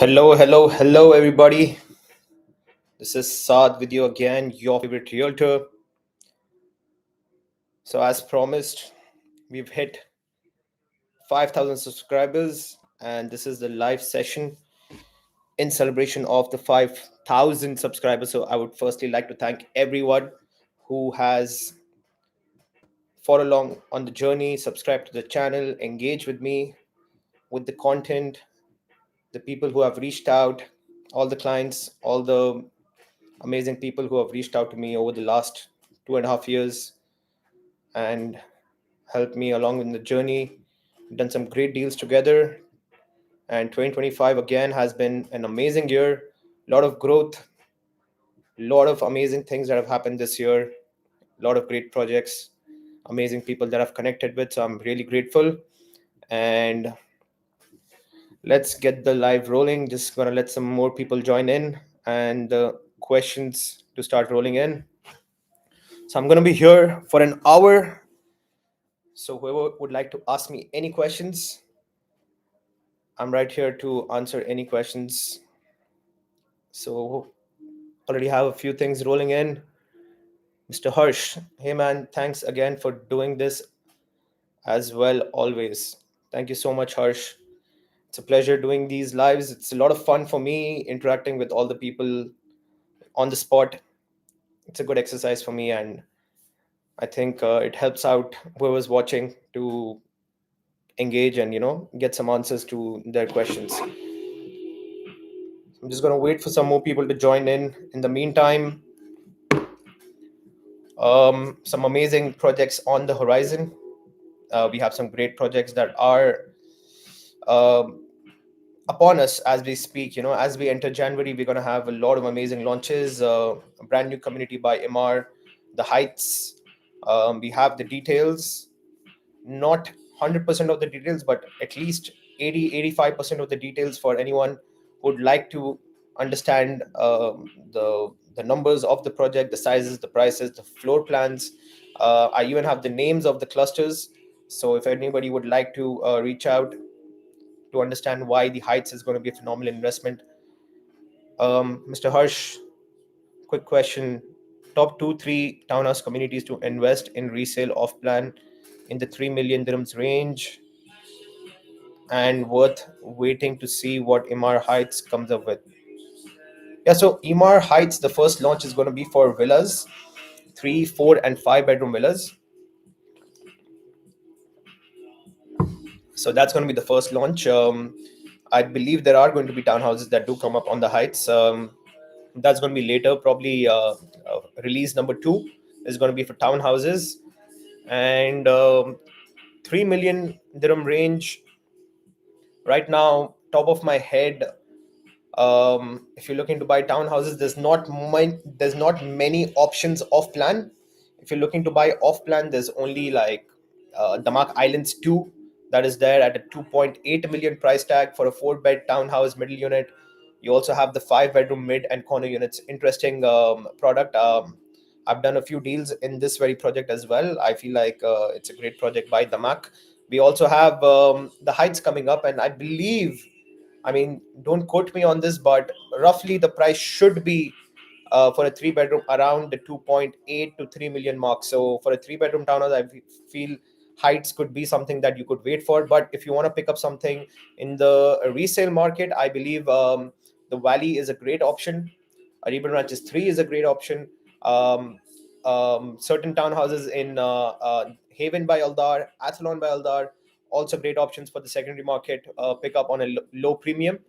Hello, everybody. This is Saad with you again, your favorite realtor. So, as promised, we've hit 5,000 subscribers, and this is the live session in celebration of the 5,000 subscribers. So, I would firstly like to thank everyone who has followed along on the journey, subscribed to the channel, engaged with me with the content, the people who have reached out, all the clients, all the amazing people who have reached out to me over the last 2.5 years and helped me along in the journey. Done some great deals together, and 2025 again has been an amazing year. A lot of growth, a lot of amazing things that have happened this year, a lot of great projects, amazing people that I've connected with. So I'm really grateful. And let's get the live rolling. Just gonna let some more people join in and the questions to start rolling in. So I'm gonna be here for an hour. So whoever would like to ask me any questions, I'm right here to answer any questions. So already have a few things rolling in. Mr. Harsh, hey man, thanks again for doing this as well always. Thank you so much, Harsh. It's a pleasure doing these lives. It's a lot of fun for me interacting with all the people on the spot. It's a good exercise for me, and I think it helps out whoever's watching to engage and get some answers to their questions. I'm just going to wait for some more people to join in. In the meantime, some amazing projects on the horizon. We have some great projects that are um, upon us as we speak. As we enter January, we're going to have a lot of amazing launches. A brand new community by Imar, The Heights. We have the details, not 100% of the details, but at least 80-85% of the details for anyone who would like to understand the numbers of the project, the sizes, the prices, the floor plans. I even have the names of the clusters. So if anybody would like to reach out to understand why the Heights is going to be a phenomenal investment. Mr. Harsh, quick question. Top two, three townhouse communities to invest in resale off plan in the 3 million dirhams range and worth waiting to see what Imar Heights comes up with. Yeah, so Imar Heights, the first launch is going to be for villas, 3, 4, and 5 bedroom villas. So that's going to be the first launch. I believe there are going to be townhouses that do come up on the Heights. That's going to be later, probably release number two is going to be for townhouses. And 3 million dirham range right now, top of my head. If you're looking to buy townhouses, there's not many options off plan. If you're looking to buy off plan, there's only like Damak Islands 2 that is there at a 2.8 million price tag for a 4 bed townhouse middle unit. You also have the 5 bedroom mid and corner units. Interesting product. I've done a few deals in this very project as well. I feel like it's a great project by Damak. We also have the Heights coming up, and I believe, I mean, don't quote me on this, but roughly the price should be for a 3 bedroom around the 2.8 to 3 million mark. So for a 3 bedroom townhouse, I feel Heights could be something that you could wait for. But if you want to pick up something in the resale market, I believe the Valley is a great option. Arabian Ranches 3 is a great option. Um, certain townhouses in Haven by Aldar, Athlon by Aldar, also great options for the secondary market pick up on a low premium.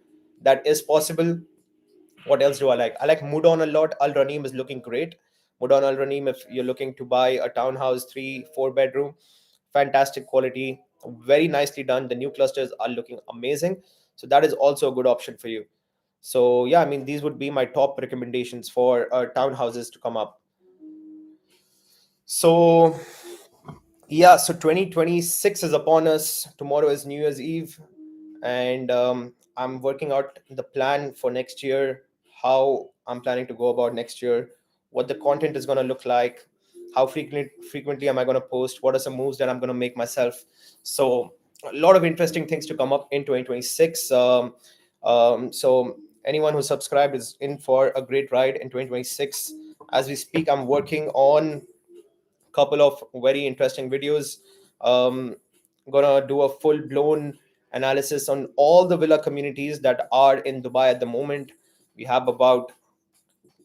That is possible. What else do I like? I like Mudon a lot. Al Ranim is looking great. Mudon Al Ranim, if you're looking to buy a townhouse, 3, 4 bedroom, fantastic quality, very nicely done. The new clusters are looking amazing. So that is also a good option for you. So yeah, I mean, these would be my top recommendations for townhouses to come up. So yeah, so 2026 is upon us. Tomorrow is New Year's Eve, and I'm working out the plan for next year, how I'm planning to go about next year, what the content is going to look like, how frequently am I going to post, what are some moves that I'm going to make myself. So a lot of interesting things to come up in 2026. So anyone who subscribed is in for a great ride in 2026. As we speak, I'm working on couple of very interesting videos. Um, gonna do a full blown analysis on all the villa communities that are in Dubai at the moment. We have about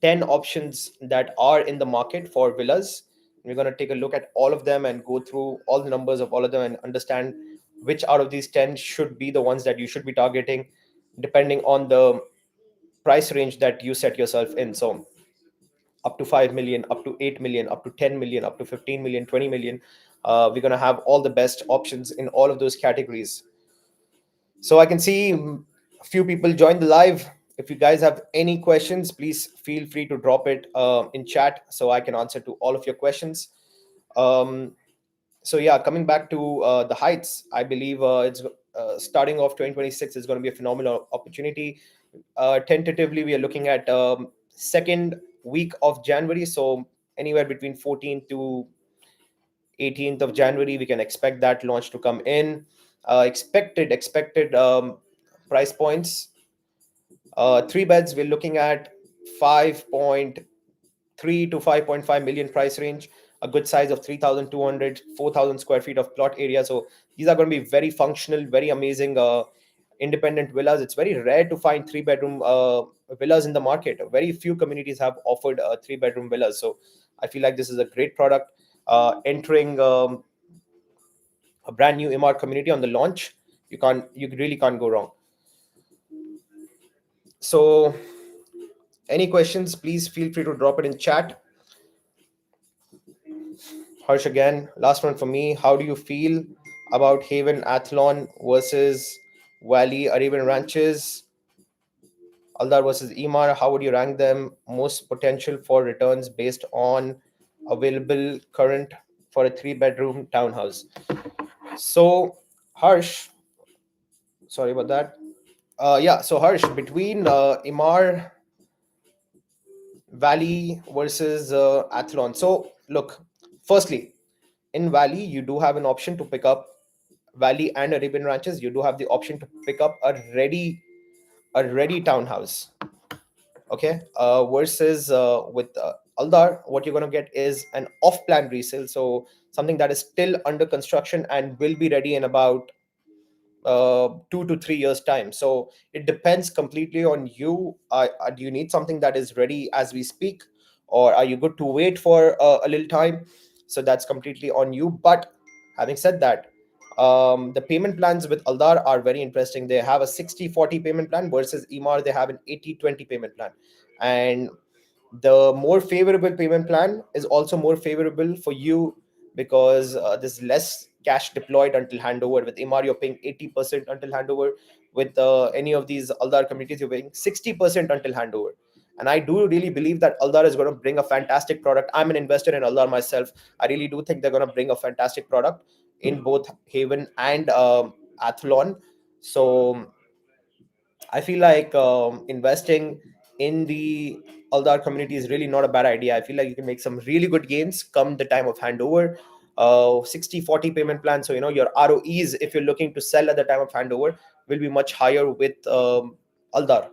10 options that are in the market for villas. We're going to take a look at all of them and go through all the numbers of all of them and understand which out of these 10 should be the ones that you should be targeting depending on the price range that you set yourself in. So up to 5 million, up to 8 million, up to 10 million, up to 15 million, 20 million. We're going to have all the best options in all of those categories. So I can see a few people join the live. If you guys have any questions, please feel free to drop it in chat so I can answer to all of your questions. Um, so yeah, coming back to the heights, I believe it's starting off 2026 is going to be a phenomenal opportunity. Tentatively, we are looking at second week of January, so anywhere between 14th to 18th of January, we can expect that launch to come in. Expected price points. Three beds, we're looking at 5.3 to 5.5 million price range. A good size of 3,200, 4,000 square feet of plot area. So these are going to be very functional, very amazing independent villas. It's very rare to find three-bedroom villas in the market. Very few communities have offered three-bedroom villas. So I feel like this is a great product. Entering a brand new Emaar community on the launch, you really can't go wrong. So any questions, please feel free to drop it in chat. Harsh again, last one for me. How do you feel about Haven Athlon versus Valley Arabian Ranches, Aldar versus Emaar? How would you rank them? Most potential for returns based on available current for a three-bedroom townhouse. So, Harsh, sorry about that. Yeah, so Harsh, between Emaar Valley versus Athlon. So, look, firstly, in Valley, you do have an option to pick up Valley and Arabian Ranches. You do have the option to pick up a ready townhouse. Okay, versus with Aldar, what you're gonna get is an off-plan resale. So something that is still under construction and will be ready in about 2 to 3 years time. So it depends completely on you. Do you need something that is ready as we speak, or are you good to wait for a little time? So that's completely on you. But having said that, the payment plans with Aldar are very interesting. They have a 60-40 payment plan versus Emaar. They have an 80-20 payment plan, and the more favorable payment plan is also more favorable for you because there's less cash deployed until handover. With Imar, you're paying 80% until handover. With any of these Aldar communities, you're paying 60% until handover. And I do really believe that Aldar is going to bring a fantastic product. I'm an investor in Aldar myself. I really do think they're going to bring a fantastic product in both Haven and Athlon. So I feel like investing in the Aldar community is really not a bad idea. I feel like you can make some really good gains come the time of handover. 60-40 payment plan. So, your ROEs, if you're looking to sell at the time of handover, will be much higher with Aldar.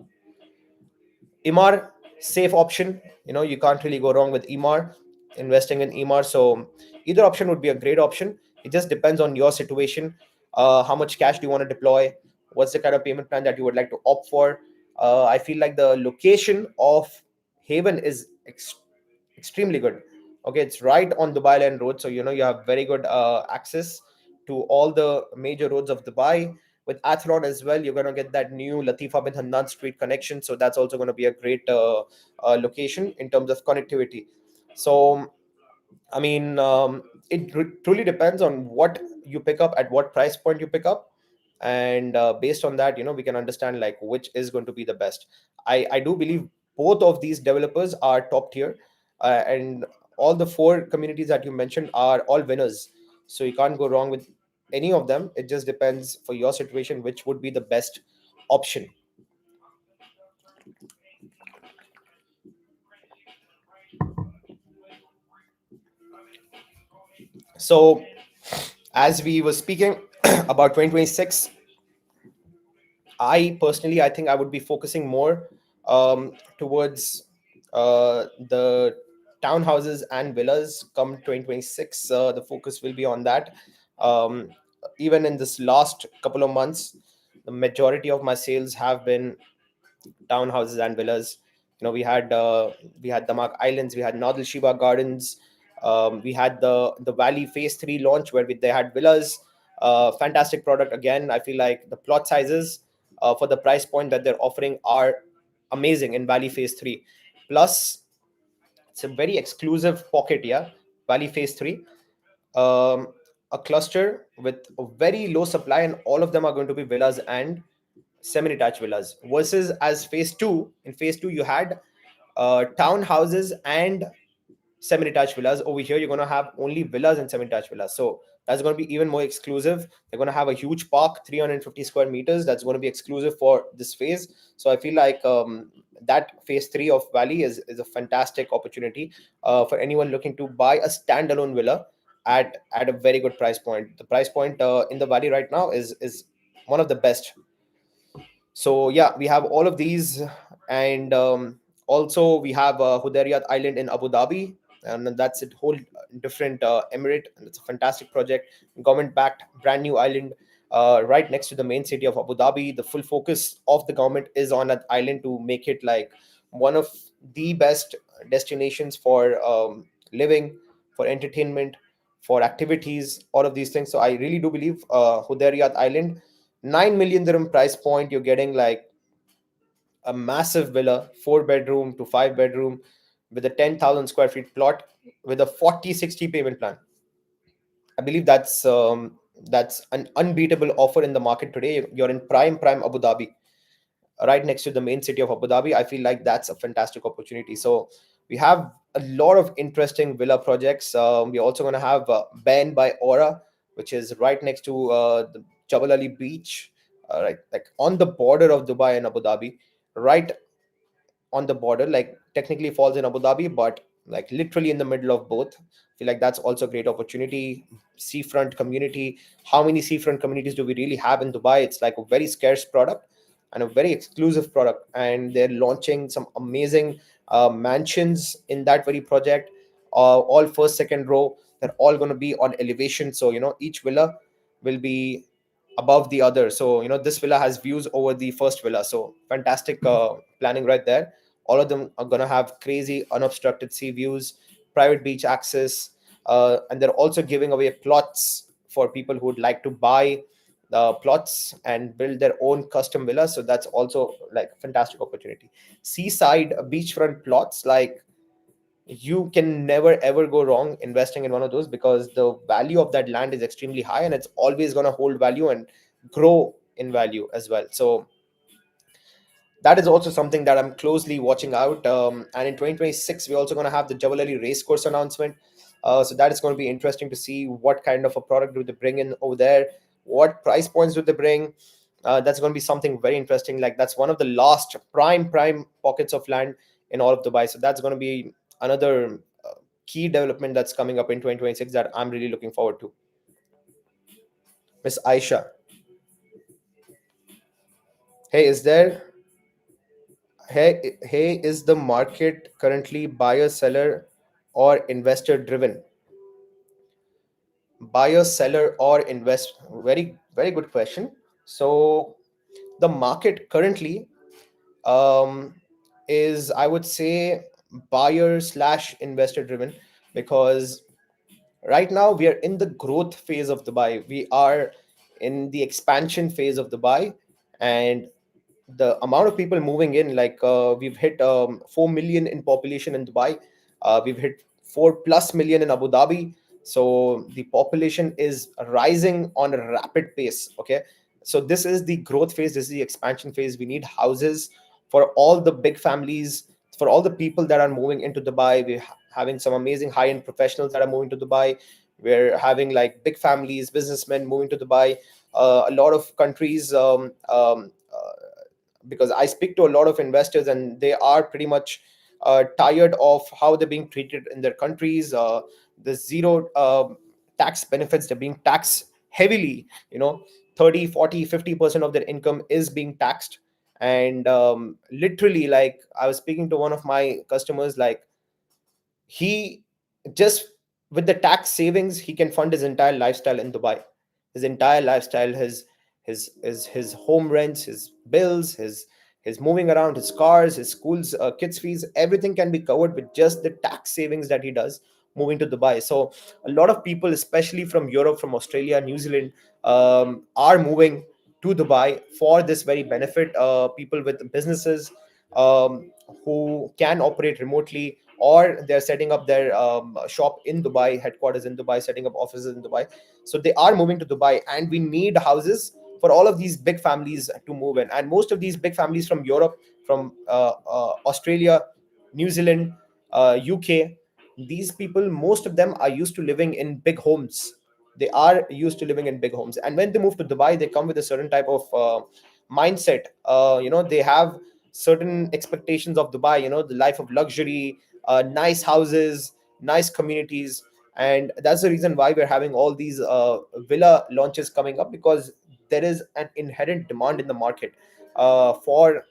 Emaar, safe option. You can't really go wrong with Emaar, investing in Emaar. So either option would be a great option. It just depends on your situation. How much cash do you want to deploy? What's the kind of payment plan that you would like to opt for? I feel like the location of Haven is extremely good. Okay, it's right on Dubai Land Road, so you have very good access to all the major roads of Dubai. With Athlon as well, you're going to get that new Latifa bin Hannan Street connection, so that's also going to be a great location in terms of connectivity. So I mean, it truly depends on what you pick up at what price point you pick up, and based on that, we can understand like which is going to be the best. I do believe both of these developers are top tier, and all the four communities that you mentioned are all winners. So you can't go wrong with any of them. It just depends for your situation which would be the best option. So as we were speaking about 2026, I think I would be focusing more towards the townhouses and villas come 2026. The focus will be on that. Um, Even in this last couple of months, the majority of my sales have been townhouses and villas. We had Damak Islands, we had Nadal Shiva Gardens, we had the Valley Phase Three launch where they had villas. Fantastic product again. I feel like the plot sizes for the price point that they're offering are amazing in Valley Phase Three. Plus, it's a very exclusive pocket, yeah. Valley Phase Three, um, a cluster with a very low supply, and all of them are going to be villas and semi-detached villas. Versus as phase two, in phase two you had townhouses and semi-detached villas. Over here you're going to have only villas and semi-detached villas, so that's going to be even more exclusive. They're going to have a huge park, 350 square meters, that's going to be exclusive for this phase. So I feel like that phase 3 of Valley is a fantastic opportunity for anyone looking to buy a standalone villa at a very good price point. The price point in the Valley right now is one of the best. So yeah, we have all of these, and also we have Hudayriyat Island in Abu Dhabi, and that's a whole different emirate, and it's a fantastic project, government-backed, brand new island, right next to the main city of Abu Dhabi. The full focus of the government is on that island to make it like one of the best destinations for living, for entertainment, for activities, all of these things. So I really do believe Hudayriyat Island, 9 million dirham price point, you're getting like a massive villa, 4 bedroom to 5 bedroom, with a 10,000 square feet plot, with a 40/60 payment plan. I believe that's an unbeatable offer in the market today. You're in prime Abu Dhabi, right next to the main city of Abu Dhabi. I feel like that's a fantastic opportunity. So we have a lot of interesting villa projects. We're also going to have Ben by Aura, which is right next to the Jabal Ali Beach, right, like on the border of Dubai and Abu Dhabi, right on the border, like technically falls in Abu Dhabi, but like literally in the middle of both. I feel like that's also a great opportunity. Seafront community. How many seafront communities do we really have in Dubai? It's like a very scarce product and a very exclusive product. And they're launching some amazing mansions in that very project. All first, second row. They're all going to be on elevation. So, each villa will be above the other. So, this villa has views over the first villa. So, fantastic planning right there. All of them are going to have crazy unobstructed sea views, private beach access, and they're also giving away plots for people who would like to buy the plots and build their own custom villas. So that's also like a fantastic opportunity. Seaside beachfront plots, like you can never ever go wrong investing in one of those, because the value of that land is extremely high, and it's always going to hold value and grow in value as well. So that is also something that I'm closely watching out. And in 2026, we're also going to have the Jawal Ali Racecourse announcement. So that is going to be interesting to see what kind of a product do they bring in over there, what price points do they bring. That's going to be something very interesting. Like that's one of the last prime pockets of land in all of Dubai. So that's going to be another key development that's coming up in 2026 that I'm really looking forward to. Miss Aisha, hey, is there hey, is the market currently buyer, seller, or investor driven? Buyer, seller, or invest? Very good question. So the market currently um, is, I would say, buyer slash investor driven, because right now we are in the growth phase of Dubai. We are in the expansion phase of Dubai, and the amount of people moving in, like we've hit 4 million in population in Dubai. We've hit 4 plus million in Abu Dhabi. So the population is rising on a rapid pace. Okay, so this is the growth phase, this is the expansion phase. We need houses for all the big families, for all the people that are moving into Dubai. We're having some amazing high-end professionals that are moving to Dubai. We're having like big families, businessmen moving to Dubai. A lot of countries, because I speak to a lot of investors, and they are pretty much tired of how they're being treated in their countries. The zero tax benefits, they're being tax heavily, 30, 40, 50% of their income is being taxed. And literally, like, I was speaking to one of my customers, like, he just, with the tax savings, he can fund his entire lifestyle in Dubai. His entire lifestyle, his home rents, his bills, his moving around, his cars, his schools, kids fees, everything can be covered with just the tax savings that he does moving to Dubai. So a lot of people, especially from Europe, from Australia, New Zealand, are moving to Dubai for this very benefit. People with businesses, who can operate remotely, or they're setting up their shop in Dubai, headquarters in Dubai, setting up offices in Dubai. So they are moving to Dubai, and we need houses for all of these big families to move in. And most of these big families from Europe, from Australia, New Zealand, UK, these people, most of them are used to living in big homes. They are used to living in big homes, and when they move to Dubai, they come with a certain type of mindset. They have certain expectations of Dubai, the life of luxury, nice houses, nice communities. And that's the reason why we're having all these villa launches coming up, because there is an inherent demand in the market for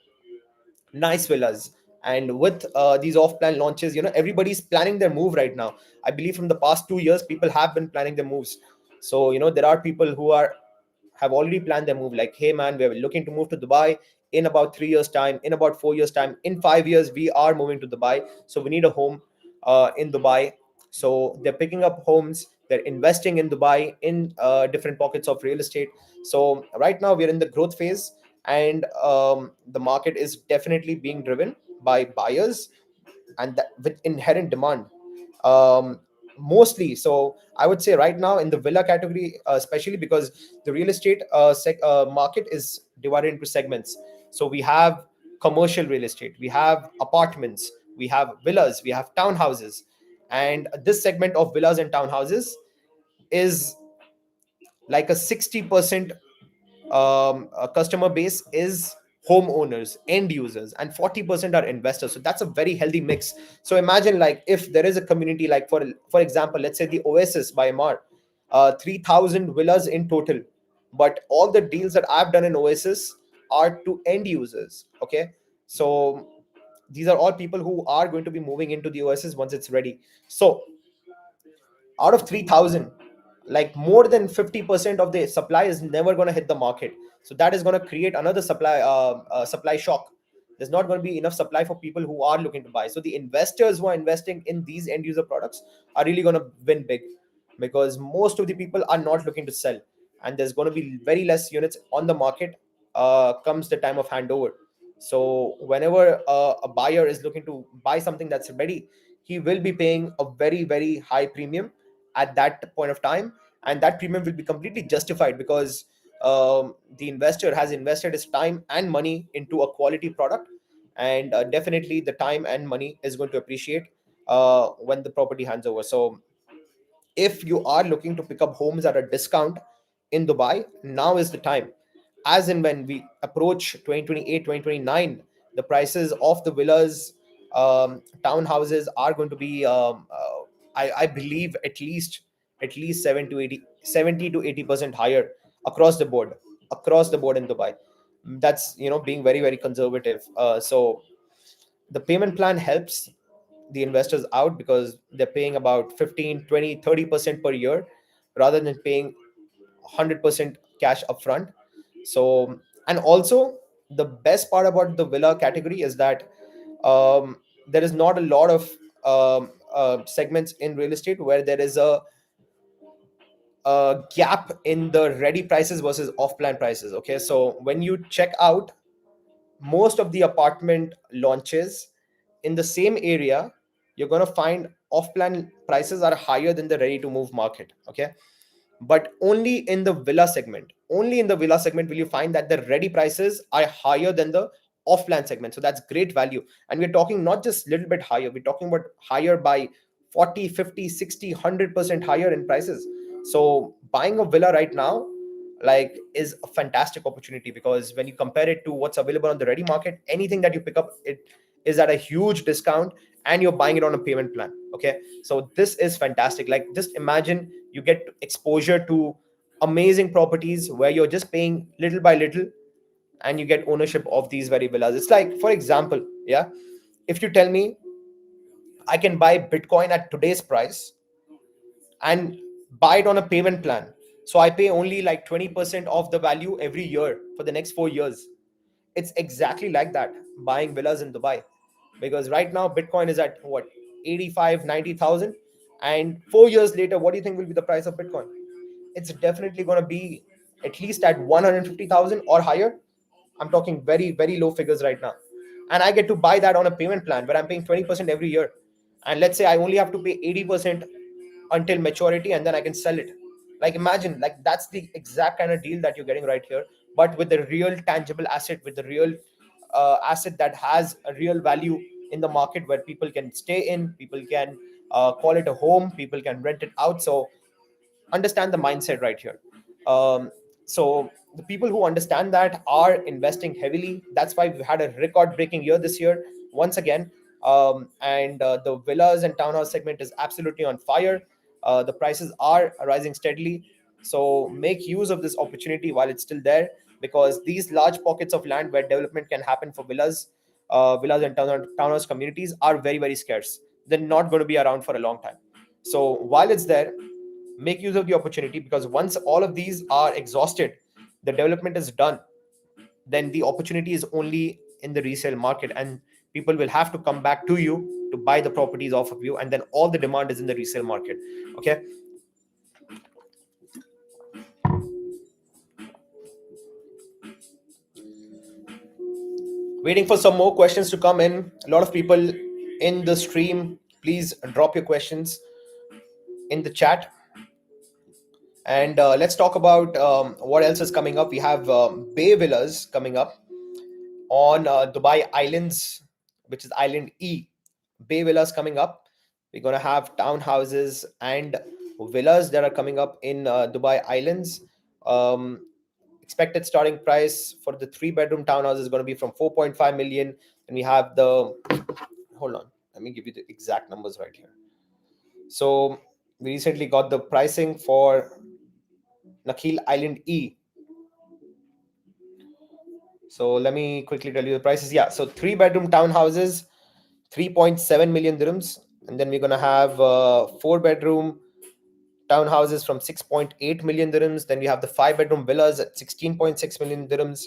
nice villas. And with these off-plan launches, everybody's planning their move right now. I believe from the past 2 years, people have been planning their moves. So there are people who have already planned their move, like, hey man, we're looking to move to Dubai in about 3 years time, in about 4 years time, in 5 years we are moving to Dubai, so we need a home in Dubai. So they're picking up homes, they're investing in Dubai, in different pockets of real estate. So right now we're in the growth phase, and the market is definitely being driven by buyers, and that with inherent demand, um, mostly. So I would say right now in the villa category, especially because the real estate market is divided into segments. So we have commercial real estate, we have apartments, we have villas, we have townhouses. And this segment of villas and townhouses is like a 60% customer base is homeowners, end users, and 40% are investors. So that's a very healthy mix. So imagine, like, if there is a community, like, for example, let's say the Oasis by Mar, 3,000 villas in total, but all the deals that I've done in Oasis are to end users. Okay, so these are all people who are going to be moving into the Oasis once it's ready. So out of 3,000, like, more than 50% of the supply is never going to hit the market. So that is going to create another supply shock. There's not going to be enough supply for people who are looking to buy. So the investors who are investing in these end user products are really going to win big, because most of the people are not looking to sell, and there's going to be very less units on the market comes the time of handover. So whenever a buyer is looking to buy something that's ready, he will be paying a very, very high premium at that point of time, and that premium will be completely justified, because the investor has invested his time and money into a quality product. And definitely the time and money is going to appreciate when the property hands over. So if you are looking to pick up homes at a discount in Dubai, now is the time. As in when we approach 2028, 2029, the prices of the villas, townhouses are going to be, I believe, at least 70 to 80% higher across the board, in Dubai. That's being very, very conservative. So the payment plan helps the investors out, because they're paying about 15, 20, 30% per year, rather than paying 100% cash upfront. So, and also, the best part about the villa category is that there is not a lot of segments in real estate where there is a gap in the ready prices versus off plan prices. Okay, so when you check out most of the apartment launches in the same area, you're going to find off plan prices are higher than the ready to move market. Okay, but only in the villa segment will you find that the ready prices are higher than the off plan segment. So that's great value. And we're talking not just little bit higher, we're talking about higher by 40, 50, 60, 100% higher in prices. So buying a villa right now, like, is a fantastic opportunity, because when you compare it to what's available on the ready market, anything that you pick up, it is at a huge discount, and you're buying it on a payment plan. Okay, so this is fantastic. Like, just imagine you get exposure to amazing properties where you're just paying little by little and you get ownership of these very villas. It's like, for example, yeah, if you tell me I can buy Bitcoin at today's price and buy it on a payment plan. So I pay only like 20% of the value every year for the next 4 years. It's exactly like that buying villas in Dubai. Because right now, Bitcoin is at what, 85, 90,000. And 4 years later, what do you think will be the price of Bitcoin? It's definitely going to be at least at 150,000 or higher. I'm talking very, very low figures right now. And I get to buy that on a payment plan where I'm paying 20% every year. And let's say I only have to pay 80% until maturity and then I can sell it. Like imagine, like that's the exact kind of deal that you're getting right here, but with the real tangible asset, with the real asset that has a real value in the market where people can stay in, people can call it a home, people can rent it out. So understand the mindset right here. So the people who understand that are investing heavily. That's why we've had a record breaking year this year once again. And the villas and townhouse segment is absolutely on fire. The prices are rising steadily. So make use of this opportunity while it's still there, because these large pockets of land where development can happen for villas and townhouse communities are very, very scarce. They're not going to be around for a long time. So while it's there, make use of the opportunity, because once all of these are exhausted, the development is done, then the opportunity is only in the resale market, and people will have to come back to you to buy the properties off of you, and then all the demand is in the resale market. Okay. Waiting for some more questions to come in. A lot of people in the stream, please drop your questions in the chat. And let's talk about what else is coming up. We have Bay Villas coming up on Dubai Islands, which is Island E. Bay Villas coming up. We're going to have townhouses and villas that are coming up in Dubai Islands. Expected starting price for the 3 bedroom townhouse is going to be from 4.5 million. And we have the, hold on, let me give you the exact numbers right here. So we recently got the pricing for Nakhil Island E. So let me quickly tell you the prices. Yeah, so 3 bedroom townhouses, 3.7 million dirhams. And then we're going to have 4 bedroom townhouses from 6.8 million dirhams. Then we have the 5 bedroom villas at 16.6 million dirhams.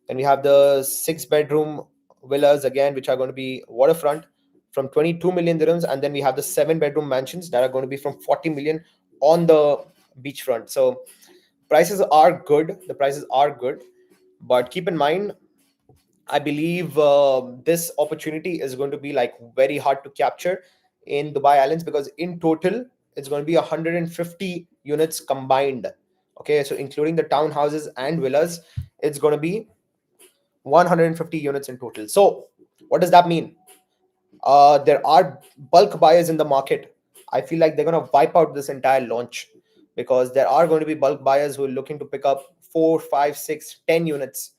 Then we have the 6 bedroom villas again, which are going to be waterfront, from 22 million dirhams. And then we have the 7 bedroom mansions that are going to be from 40 million on the beachfront. So prices are good. The prices are good. But keep in mind, I believe this opportunity is going to be like very hard to capture in Dubai Islands, because in total it's going to be 150 units combined. Okay, so including the townhouses and villas, it's going to be 150 units in total. So what does that mean? There are bulk buyers in the market. I feel like they're going to wipe out this entire launch, because there are going to be bulk buyers who are looking to pick up 4, 5, 6, 10 units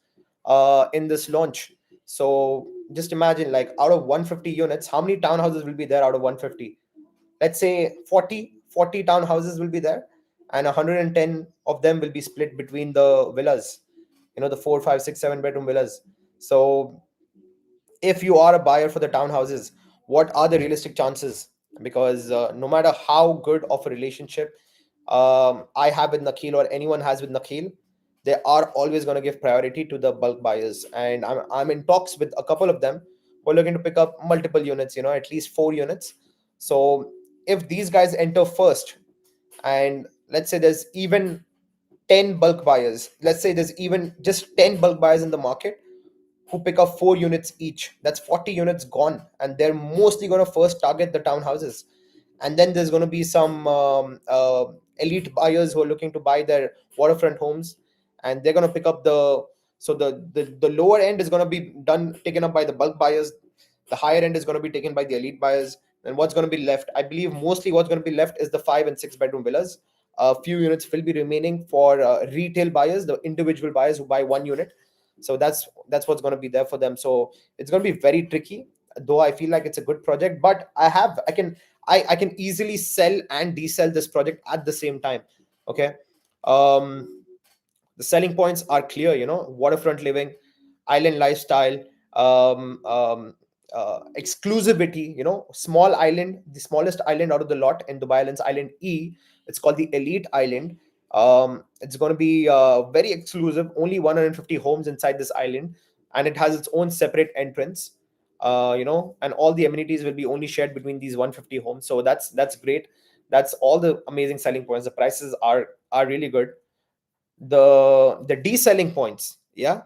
in this launch. So just imagine, like out of 150 units, how many townhouses will be there out of 150? Let's say 40 townhouses will be there, and 110 of them will be split between the villas, the 4, 5, 6, 7 bedroom villas. So if you are a buyer for the townhouses, what are the realistic chances? Because no matter how good of a relationship I have with Nakhil, or anyone has with Nakhil, they are always going to give priority to the bulk buyers. And I'm in talks with a couple of them who are looking to pick up multiple units, at least 4 units. So if these guys enter first, and let's say there's even 10 bulk buyers, let's say there's even just 10 bulk buyers in the market who pick up 4 units each. That's 40 units gone, and they're mostly going to first target the townhouses. And then there's going to be some elite buyers who are looking to buy their waterfront homes, and they're going to pick up the lower end is going to be done taken up by the bulk buyers. The higher end is going to be taken by the elite buyers. And what's going to be left? I believe mostly what's going to be left is the 5 and 6 bedroom villas. A few units will be remaining for retail buyers, the individual buyers who buy 1 unit. So that's what's going to be there for them. So it's going to be very tricky, though I feel like it's a good project. But I can easily sell and desell this project at the same time. Okay. Um, the selling points are clear, waterfront living, island lifestyle, um, um, exclusivity, small island, the smallest island out of the lot in Dubai Islands, Island E. It's called the Elite Island. It's going to be very exclusive, only 150 homes inside this island, and it has its own separate entrance. And all the amenities will be only shared between these 150 homes. So that's great. That's all the amazing selling points. The prices are really good. The de-selling points, yeah,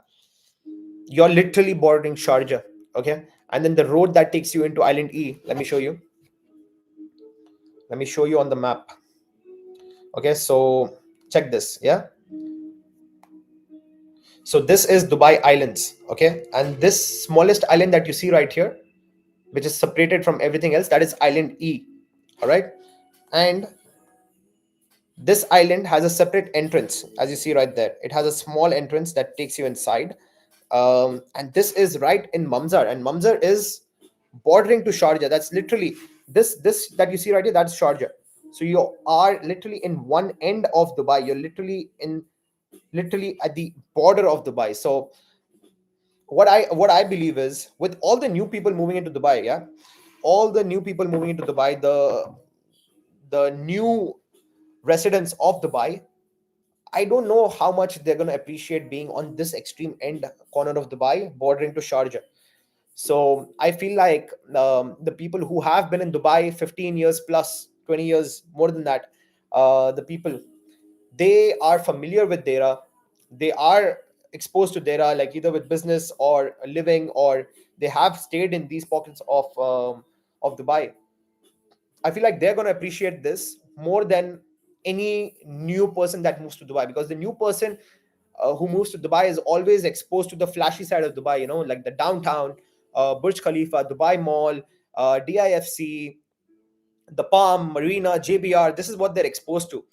you're literally bordering Sharjah, okay, and then the road that takes you into Island E. Let me show you on the map. Okay, so check this, yeah. So this is Dubai Islands, okay, and this smallest island that you see right here, which is separated from everything else, that is Island E. All right, and this island has a separate entrance, as you see right there. It has a small entrance that takes you inside. And this is right in Mamzar, and Mamzar is bordering to Sharjah. That's literally this that you see right here. That's Sharjah. So you are literally in one end of Dubai. You're literally at the border of Dubai. So what I believe is, with all the new people moving into Dubai, yeah, all the new people moving into Dubai, the new residents of Dubai, I don't know how much they're going to appreciate being on this extreme end corner of Dubai, bordering to Sharjah. So I feel like the people who have been in Dubai 15 years plus, 20 years, more than that, the people, they are familiar with Dera. They are exposed to Dera, like either with business or living, or they have stayed in these pockets of Dubai. I feel like they're going to appreciate this more than any new person that moves to Dubai, because the new person who moves to Dubai is always exposed to the flashy side of Dubai, like the downtown, Burj Khalifa, Dubai Mall, DIFC, the Palm, Marina, JBR. This is what they're exposed to.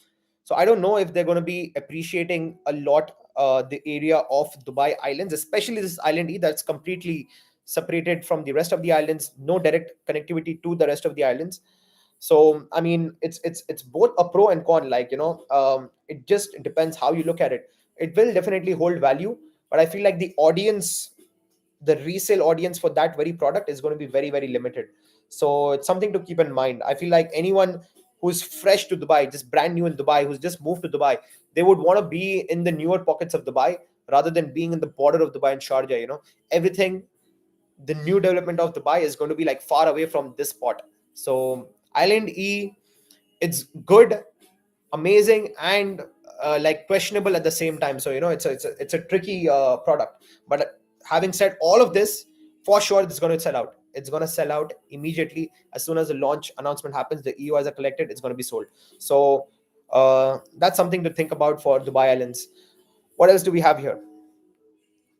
So I don't know if they're going to be appreciating a lot the area of Dubai Islands, especially this Island E that's completely separated from the rest of the islands, no direct connectivity to the rest of the islands. So I mean, it's both a pro and con. Like, it just depends how you look at it. It will definitely hold value, but I feel like the resale audience for that very product is going to be very, very limited. So it's something to keep in mind. I feel like anyone who's fresh to Dubai, just brand new in Dubai, who's just moved to Dubai, they would want to be in the newer pockets of Dubai rather than being in the border of Dubai and Sharjah. Everything, the new development of Dubai is going to be like far away from this spot. So Island E, it's good, amazing, and like questionable at the same time. So it's a tricky product. But having said all of this, for sure it's going to sell out. It's going to sell out immediately as soon as the launch announcement happens. The EOIs are collected. It's going to be sold. So that's something to think about for Dubai Islands. What else do we have here,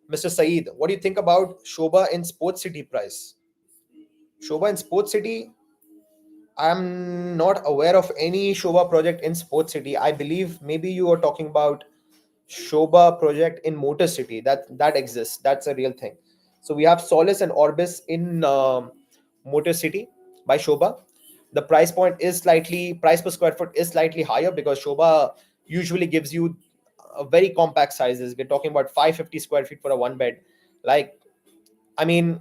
Mr. Saeed? What do you think about Shoba in Sports City price? Shoba in Sports City, I'm not aware of any Shoba project in Sports City. I believe maybe you are talking about Shoba project in Motor City. That exists. That's a real thing. So we have Solace and Orbis in Motor City by Shoba. The price per square foot is slightly higher because Shoba usually gives you a very compact sizes. We're talking about 550 square feet for a one bed. Like, I mean,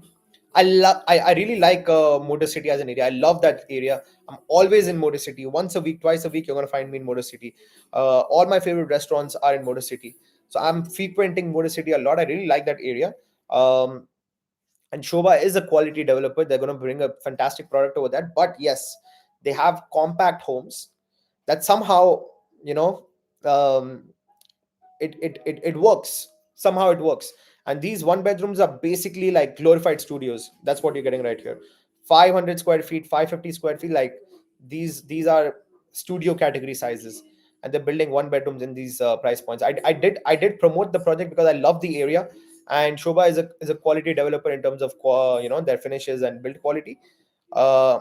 I really like Motor City as an area. I love that area. I'm always in Motor City. Once a week, twice a week, you're gonna find me in Motor City. All my favorite restaurants are in Motor City. So I'm frequenting Motor City a lot. I really like that area. Um, and Shoba is a quality developer. They're gonna bring a fantastic product over that. But yes, they have compact homes that somehow, you know, um, it works. Somehow it works. And these one bedrooms are basically like glorified studios. That's what you're getting right here. 500 square feet, 550 square feet, like these are studio category sizes. And they're building one bedrooms in these price points. I did promote the project because I love the area. And Shoba is a quality developer in terms of their finishes and build quality. uh,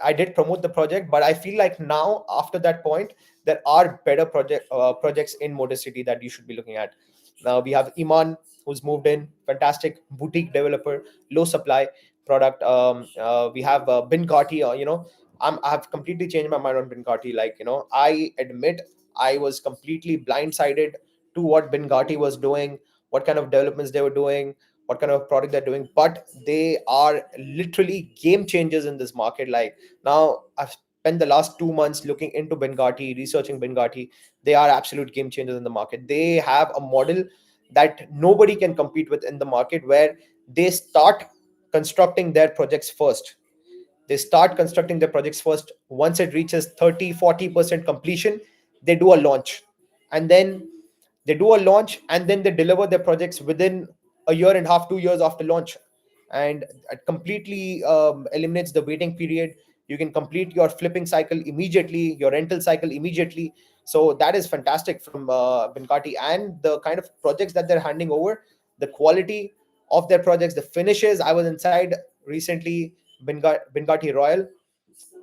I did promote the project, but I feel like now after that point, there are better projects in Motor City that you should be looking at. Now we have Iman, who's moved in, fantastic boutique developer, low supply product. We have Bin Kati. I have completely changed my mind on Bin Kati. Like, I admit I was completely blindsided to what Bengati was doing, what kind of developments they were doing, what kind of product they're doing. But they are literally game changers in this market. Like now, I've spent the last 2 months looking into Bengati, researching Bengati. They are absolute game changers in the market. They have a model that nobody can compete with in the market, where they start constructing their projects first. They start constructing their projects first. Once it reaches 30-40% completion, they do a launch. And then they deliver their projects within a year and a half, 2 years after launch. And it completely eliminates the waiting period. You can complete your flipping cycle immediately, your rental cycle immediately. So that is fantastic from Binkati, and the kind of projects that they're handing over, the quality of their projects, the finishes. I was inside recently Bengati Royal.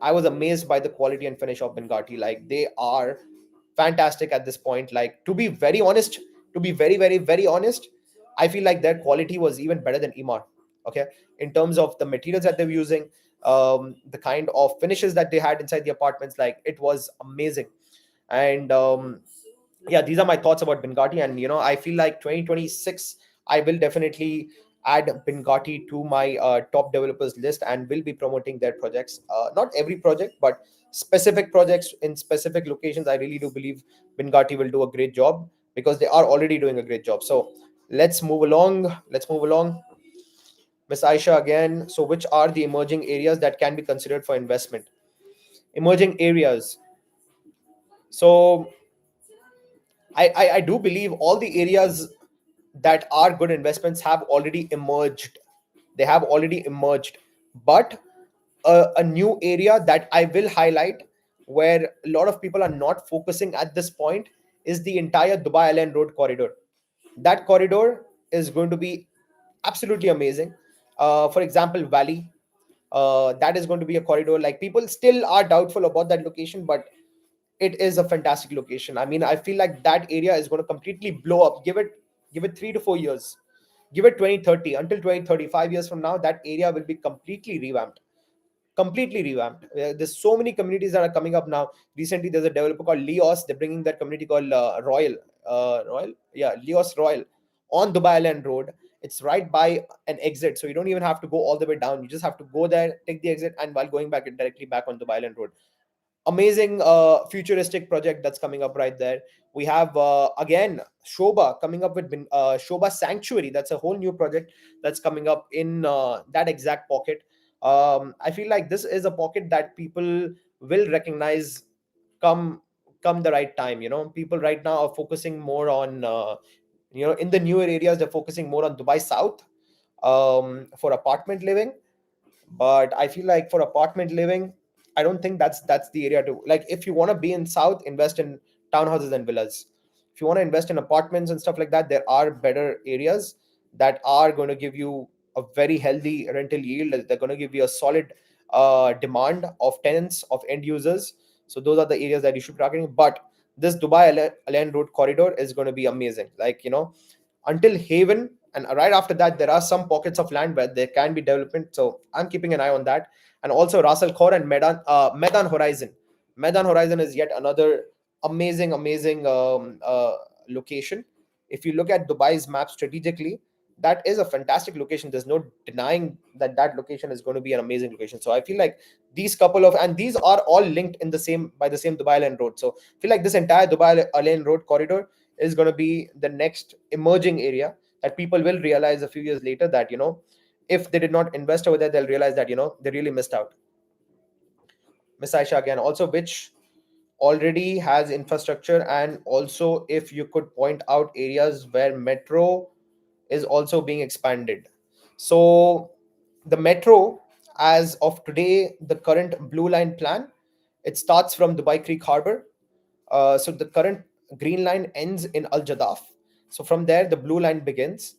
I was amazed by the quality and finish of Bengati. Like they are fantastic at this point. Like to be very honest, to be very very very honest, I feel like their quality was even better than Emar. Okay, in terms of the materials that they were using, the kind of finishes that they had inside the apartments, like it was amazing. And yeah, these are my thoughts about Bengati. And I feel like 2026, I will definitely add Bengati to my top developers list and will be promoting their projects. Not every project, but specific projects in specific locations. I really do believe Bengati will do a great job, because they are already doing a great job. So let's move along. Miss Aisha again. So which are the emerging areas that can be considered for investment? Emerging areas. So I do believe all the areas that are good investments have already emerged. They have already emerged. But a new area that I will highlight, where a lot of people are not focusing at this point, is the entire Dubai Island Road corridor. That corridor is going to be absolutely amazing. For example, Valley, that is going to be a corridor. Like people still are doubtful about that location, but it is a fantastic location. I mean, I feel like that area is going to completely blow up. Give it 3 to 4 years. Give it 2030, until 2035 years from now, that area will be completely revamped. Completely revamped. There's so many communities that are coming up now. Recently, there's a developer called Leos. They're bringing that community called Royal, yeah, Leos Royal, on Dubai Island Road. It's right by an exit, so you don't even have to go all the way down. You just have to go there, take the exit, and while going back, directly back on Dubai Island Road. Amazing futuristic project that's coming up right there. We have again Shoba coming up with Shoba Sanctuary. That's a whole new project that's coming up in that exact pocket. I feel like this is a pocket that people will recognize come come the right time. People right now are focusing more on in the newer areas, they're focusing more on Dubai South for apartment living. But I feel like for apartment living, I don't think that's the area to, like, if you want to be in South, invest in townhouses and villas. If you want to invest in apartments and stuff like that, there are better areas that are going to give you a very healthy rental yield. They're going to give you a solid demand of tenants, of end users. So those are the areas that you should be targeting. But this Dubai Al Road corridor is going to be amazing. Like, until Haven, and right after that, there are some pockets of land where there can be development. So I'm keeping an eye on that. And also Ras Al Khor and Medan Horizon. Medan Horizon is yet another amazing location. If you look at Dubai's map strategically, that is a fantastic location. There's no denying that that location is going to be an amazing location. So I feel like these couple of, and these are all linked in the same, by the same Dubai Island Road. So I feel like this entire Dubai Island Road corridor is going to be the next emerging area that people will realize a few years later that, if they did not invest over there, they'll realize that, they really missed out. Miss Aisha again, also, which already has infrastructure, and also if you could point out areas where metro is also being expanded. So the metro, as of today, the current blue line plan, it starts from Dubai Creek Harbor. So the current green line ends in Al Jadaf. So from there, the blue line begins.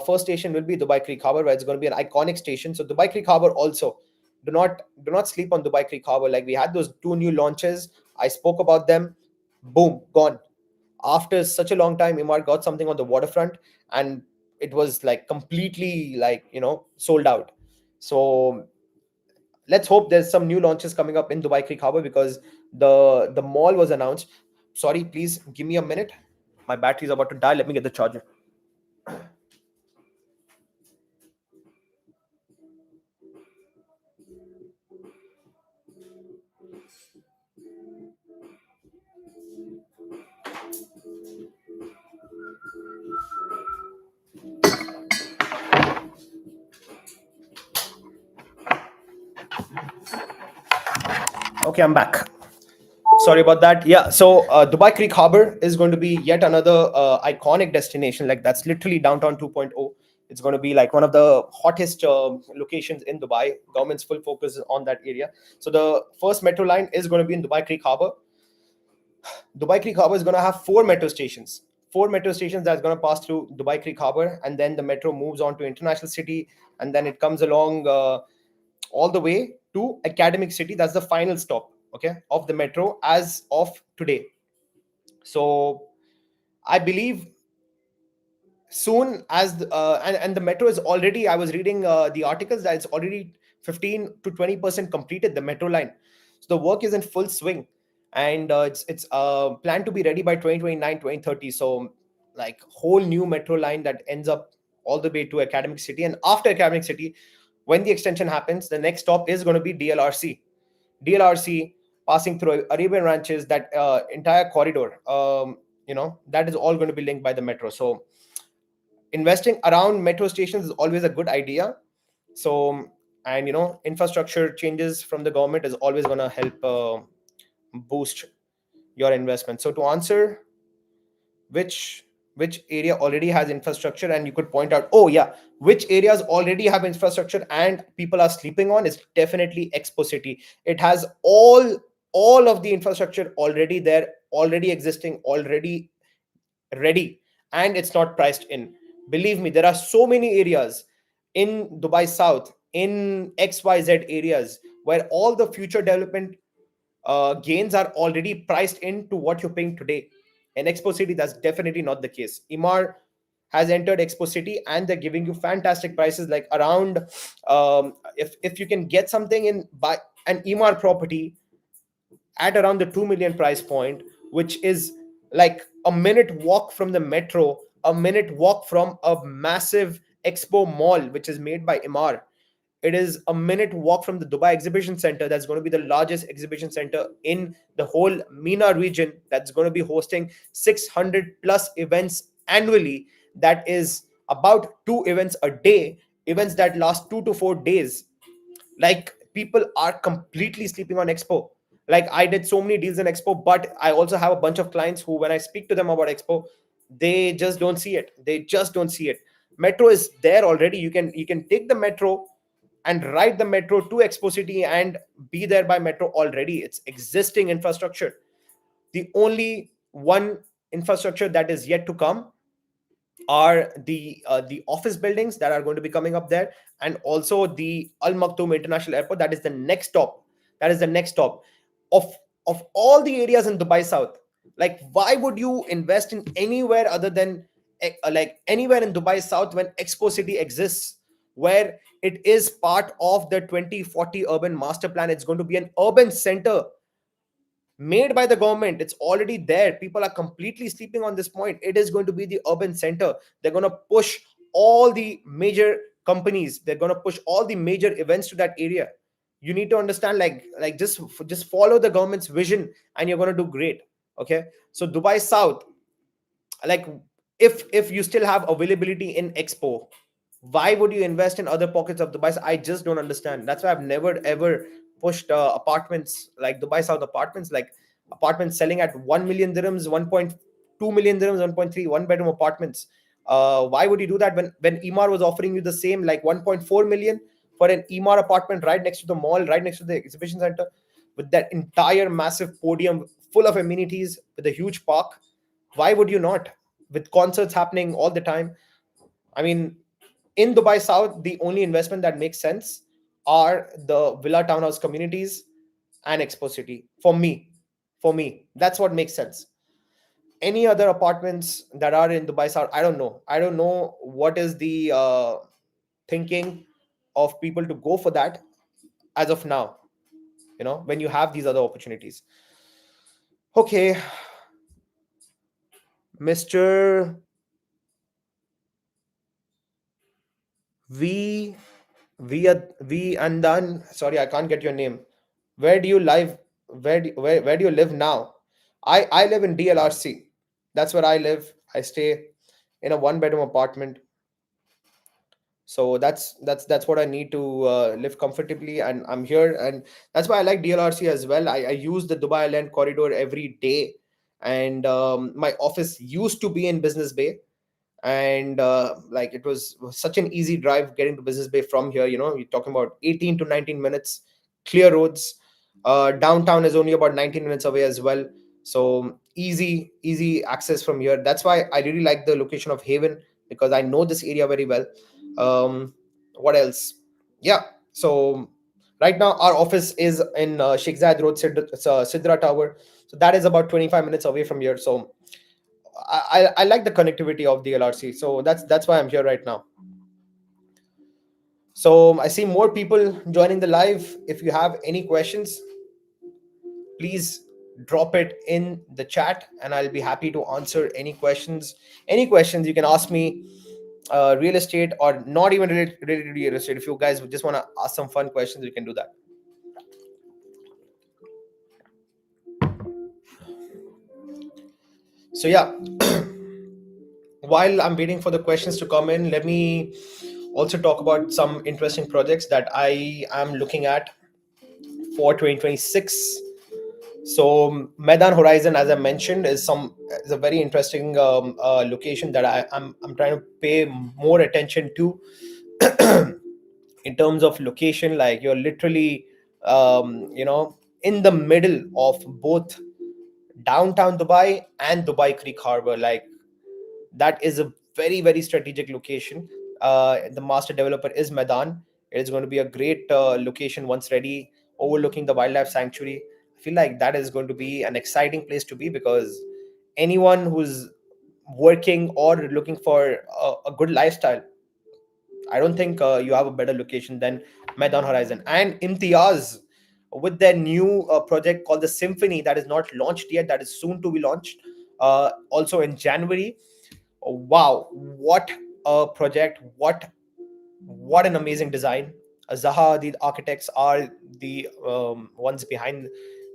First station will be Dubai Creek Harbor, where it's going to be an iconic station. So Dubai Creek Harbor also, do not sleep on Dubai Creek Harbor. Like we had those two new launches, I spoke about them. Boom, gone. After such a long time, Imar got something on the waterfront, and it was like completely, like, sold out. So let's hope there's some new launches coming up in Dubai Creek Harbor, because the mall was announced. Sorry, please give me a minute. My battery is about to die. Let me get the charger. Okay, I'm back. Sorry about that. Yeah, so Dubai Creek Harbor is going to be yet another iconic destination. Like, that's literally downtown 2.0. It's going to be like one of the hottest locations in Dubai. Government's full focus is on that area. So the first metro line is going to be in Dubai Creek Harbor. Dubai Creek Harbor is going to have four metro stations. Four metro stations that's going to pass through Dubai Creek Harbor, and then the metro moves on to International City, and then it comes along all the way to Academic City. That's the final stop, okay, of the metro as of today. So I believe soon as and the metro is already, I was reading the articles that it's already 15 to 20% completed, the metro line. So the work is in full swing, and it's planned to be ready by 2029, 2030. So like whole new metro line that ends up all the way to Academic City, and after Academic City, when the extension happens, the next stop is going to be DLRC, passing through Arabian Ranches. That entire corridor, that is all going to be linked by the metro. So investing around metro stations is always a good idea. So, and infrastructure changes from the government is always going to help boost your investment. So to answer which which area already has infrastructure, and you could point out, oh yeah, which areas already have infrastructure and people are sleeping on, is definitely Expo City. It has all of the infrastructure already there, already existing, already ready, and it's not priced in. Believe me, there are so many areas in Dubai South, in XYZ areas, where all the future development gains are already priced into what you're paying today. In Expo City, that's definitely not the case. Emar has entered Expo City, and they're giving you fantastic prices, like around, if you can get something in by an Emar property at around the 2 million price point, which is like a minute walk from the metro, a minute walk from a massive expo mall which is made by Imar. It is a minute walk from the Dubai Exhibition Center, that's going to be the largest exhibition center in the whole MENA region, that's going to be hosting 600 plus events annually. That is about two events a day, events that last 2 to 4 days. Like, people are completely sleeping on Expo. Like, I did so many deals in Expo, but I also have a bunch of clients who, when I speak to them about Expo, they just don't see it. They just don't see it. Metro is there already. You can take the metro and ride the metro to Expo City and be there by metro already. It's existing infrastructure. The only one infrastructure that is yet to come are the office buildings that are going to be coming up there, and also the Al Maktoum International Airport. That is the next stop. That is the next stop of all the areas in Dubai South. Like, why would you invest in anywhere other than like anywhere in Dubai South when Expo City exists, where it is part of the 2040 urban master plan? It's going to be an urban center made by the government. It's already there. People are completely sleeping on this point. It is going to be the urban center. They're going to push all the major companies, they're going to push all the major events to that area. You need to understand, like just follow the government's vision, and you're going to do great. Okay, so Dubai South, like, if you still have availability in Expo, why would you invest in other pockets of Dubai? I just don't understand. That's why I've never ever pushed apartments like Dubai South apartments, like apartments selling at 1 million dirhams, 1.2 million dirhams, 1.3 one bedroom apartments. Why would you do that when Emar was offering you the same, like 1.4 million for an Emar apartment right next to the mall, right next to the exhibition center, with that entire massive podium full of amenities, with a huge park? Why would you not? With concerts happening all the time. I mean, in Dubai South, the only investment that makes sense are the villa townhouse communities and Expo City. For me, that's what makes sense. Any other apartments that are in Dubai South, I don't know. I don't know what is the thinking of people to go for that as of now. When you have these other opportunities. Okay, Mr. V V Andan. Sorry, I can't get your name. Where do you live? Where do you live now? I live in DLRC. That's where I live. I stay in a one bedroom apartment. So that's what I need to live comfortably, and I'm here, and that's why I like DLRC as well. I use the Dubai Land corridor every day, and my office used to be in Business Bay, and like it was such an easy drive getting to Business Bay from here. You're talking about 18 to 19 minutes, clear roads. Downtown is only about 19 minutes away as well, so easy access from here. That's why I really like the location of Haven, because I know this area very well. What else? Yeah. So right now our office is in Sheikh Zayed Road, Sidra Tower. So that is about 25 minutes away from here. So I like the connectivity of the LRC. So that's why I'm here right now. So I see more people joining the live. If you have any questions, please drop it in the chat, and I'll be happy to answer any questions. Any questions you can ask me, real estate or not even related to real estate. If you guys just want to ask some fun questions, you can do that. So yeah, while I'm waiting for the questions to come in, let me also talk about some interesting projects that I am looking at for 2026. So Medan Horizon, as I mentioned, is a very interesting location that I'm trying to pay more attention to. In terms of location, like you're literally in the middle of both downtown Dubai and Dubai Creek Harbor. Like that is a very strategic location. The master developer is Medan. It is going to be a great location once ready, overlooking the wildlife sanctuary. I feel like that is going to be an exciting place to be, because anyone who's working or looking for a good lifestyle, I don't think you have a better location than Medan Horizon. And Imtiaz, with their new project called the Symphony, that is not launched yet, that is soon to be launched, also in January. Wow, what a project! What an amazing design. Zaha, the architects, are the ones behind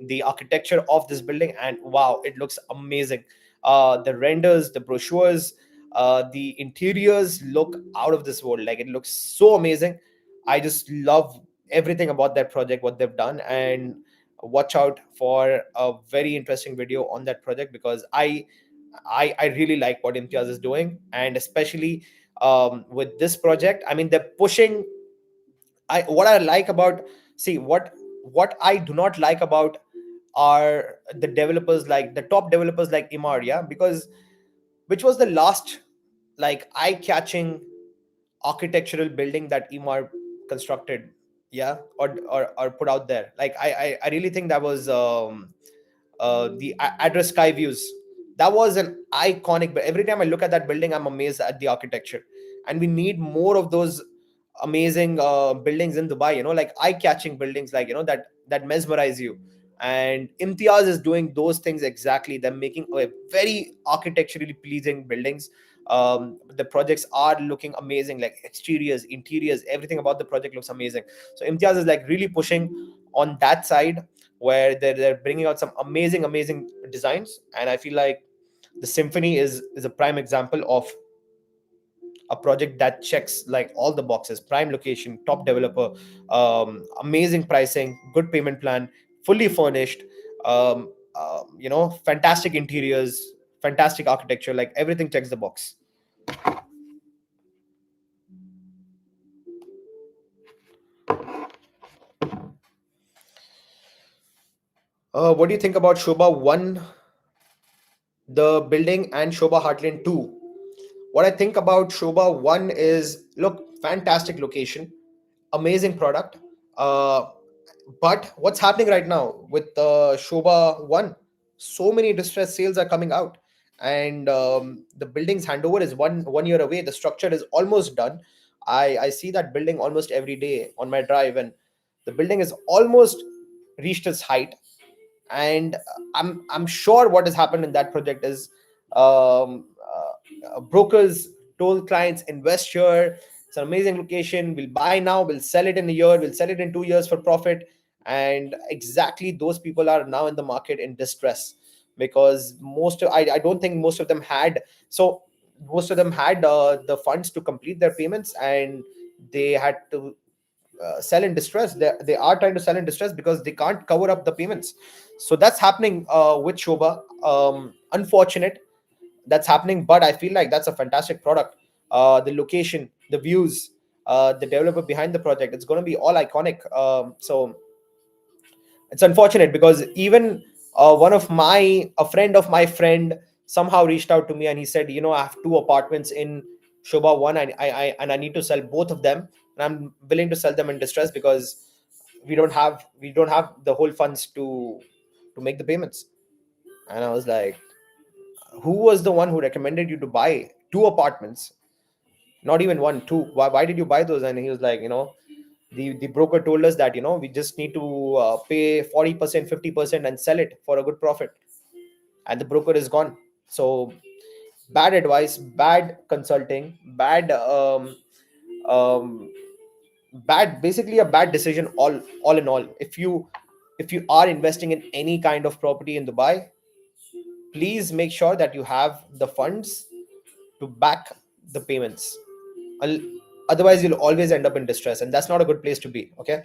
the architecture of this building, and wow, it looks amazing. The renders, the brochures, the interiors look out of this world. Like it looks so amazing. I just love everything about that project, what they've done, and watch out for a very interesting video on that project, because I really like what Imtiaz is doing, and especially with this project. I mean, they're pushing. I what I like about see what I do not like about are the developers, like the top developers like Imar, yeah, because which was the last like eye-catching architectural building that Imar constructed, yeah, or put out there. Like I really think that was the address sky views. That was an iconic. But every time I look at that building, I'm amazed at the architecture, and we need more of those amazing buildings in Dubai. Like eye-catching buildings, like that mesmerize you. And Imtiaz is doing those things exactly. They're making a very architecturally pleasing buildings. The projects are looking amazing, like exteriors, interiors, everything about the project looks amazing. So Imtiaz is like really pushing on that side, where they're bringing out some amazing designs. And I feel like the Symphony is a prime example of a project that checks like all the boxes: prime location, top developer, amazing pricing, good payment plan, fully furnished, fantastic interiors, fantastic architecture, like everything checks the box. What do you think about Shobha 1, the building, and Shobha Heartland 2? What I think about Shobha 1 is, look, fantastic location, amazing product. Uh, but what's happening right now with Shobha 1? So many distress sales are coming out, and the building's handover is one year away. The structure is almost done. I see that building almost every day on my drive, and the building is almost reached its height. And I'm sure what has happened in that project is Brokers told clients, invest here. It's an amazing location. We'll buy now, we'll sell it in a year, we'll sell it in 2 years for profit. And exactly those people are now in the market in distress, because I don't think most of them had, so most of them had the funds to complete their payments, and they had to sell in distress. They are trying to sell in distress because they can't cover up the payments. So that's happening with Shoba. Unfortunate that's happening, but I feel like that's a fantastic product. The location, the views, the developer behind the project, it's going to be all iconic. So it's unfortunate because even a friend of my friend somehow reached out to me and he said, I have two apartments in Shoba One, and I need to sell both of them, and I'm willing to sell them in distress because we don't have the whole funds to make the payments. And I was like, who was the one who recommended you to buy two apartments? Not even one, two. Why did you buy those? And he was like, the broker told us that we just need to pay 40%, 50% and sell it for a good profit, and the broker is gone. So bad advice, bad consulting, um, bad, basically a bad decision, all in all. If you are investing in any kind of property in Dubai, please make sure that you have the funds to back the payments. Al- Otherwise you'll always end up in distress, and that's not a good place to be. Okay,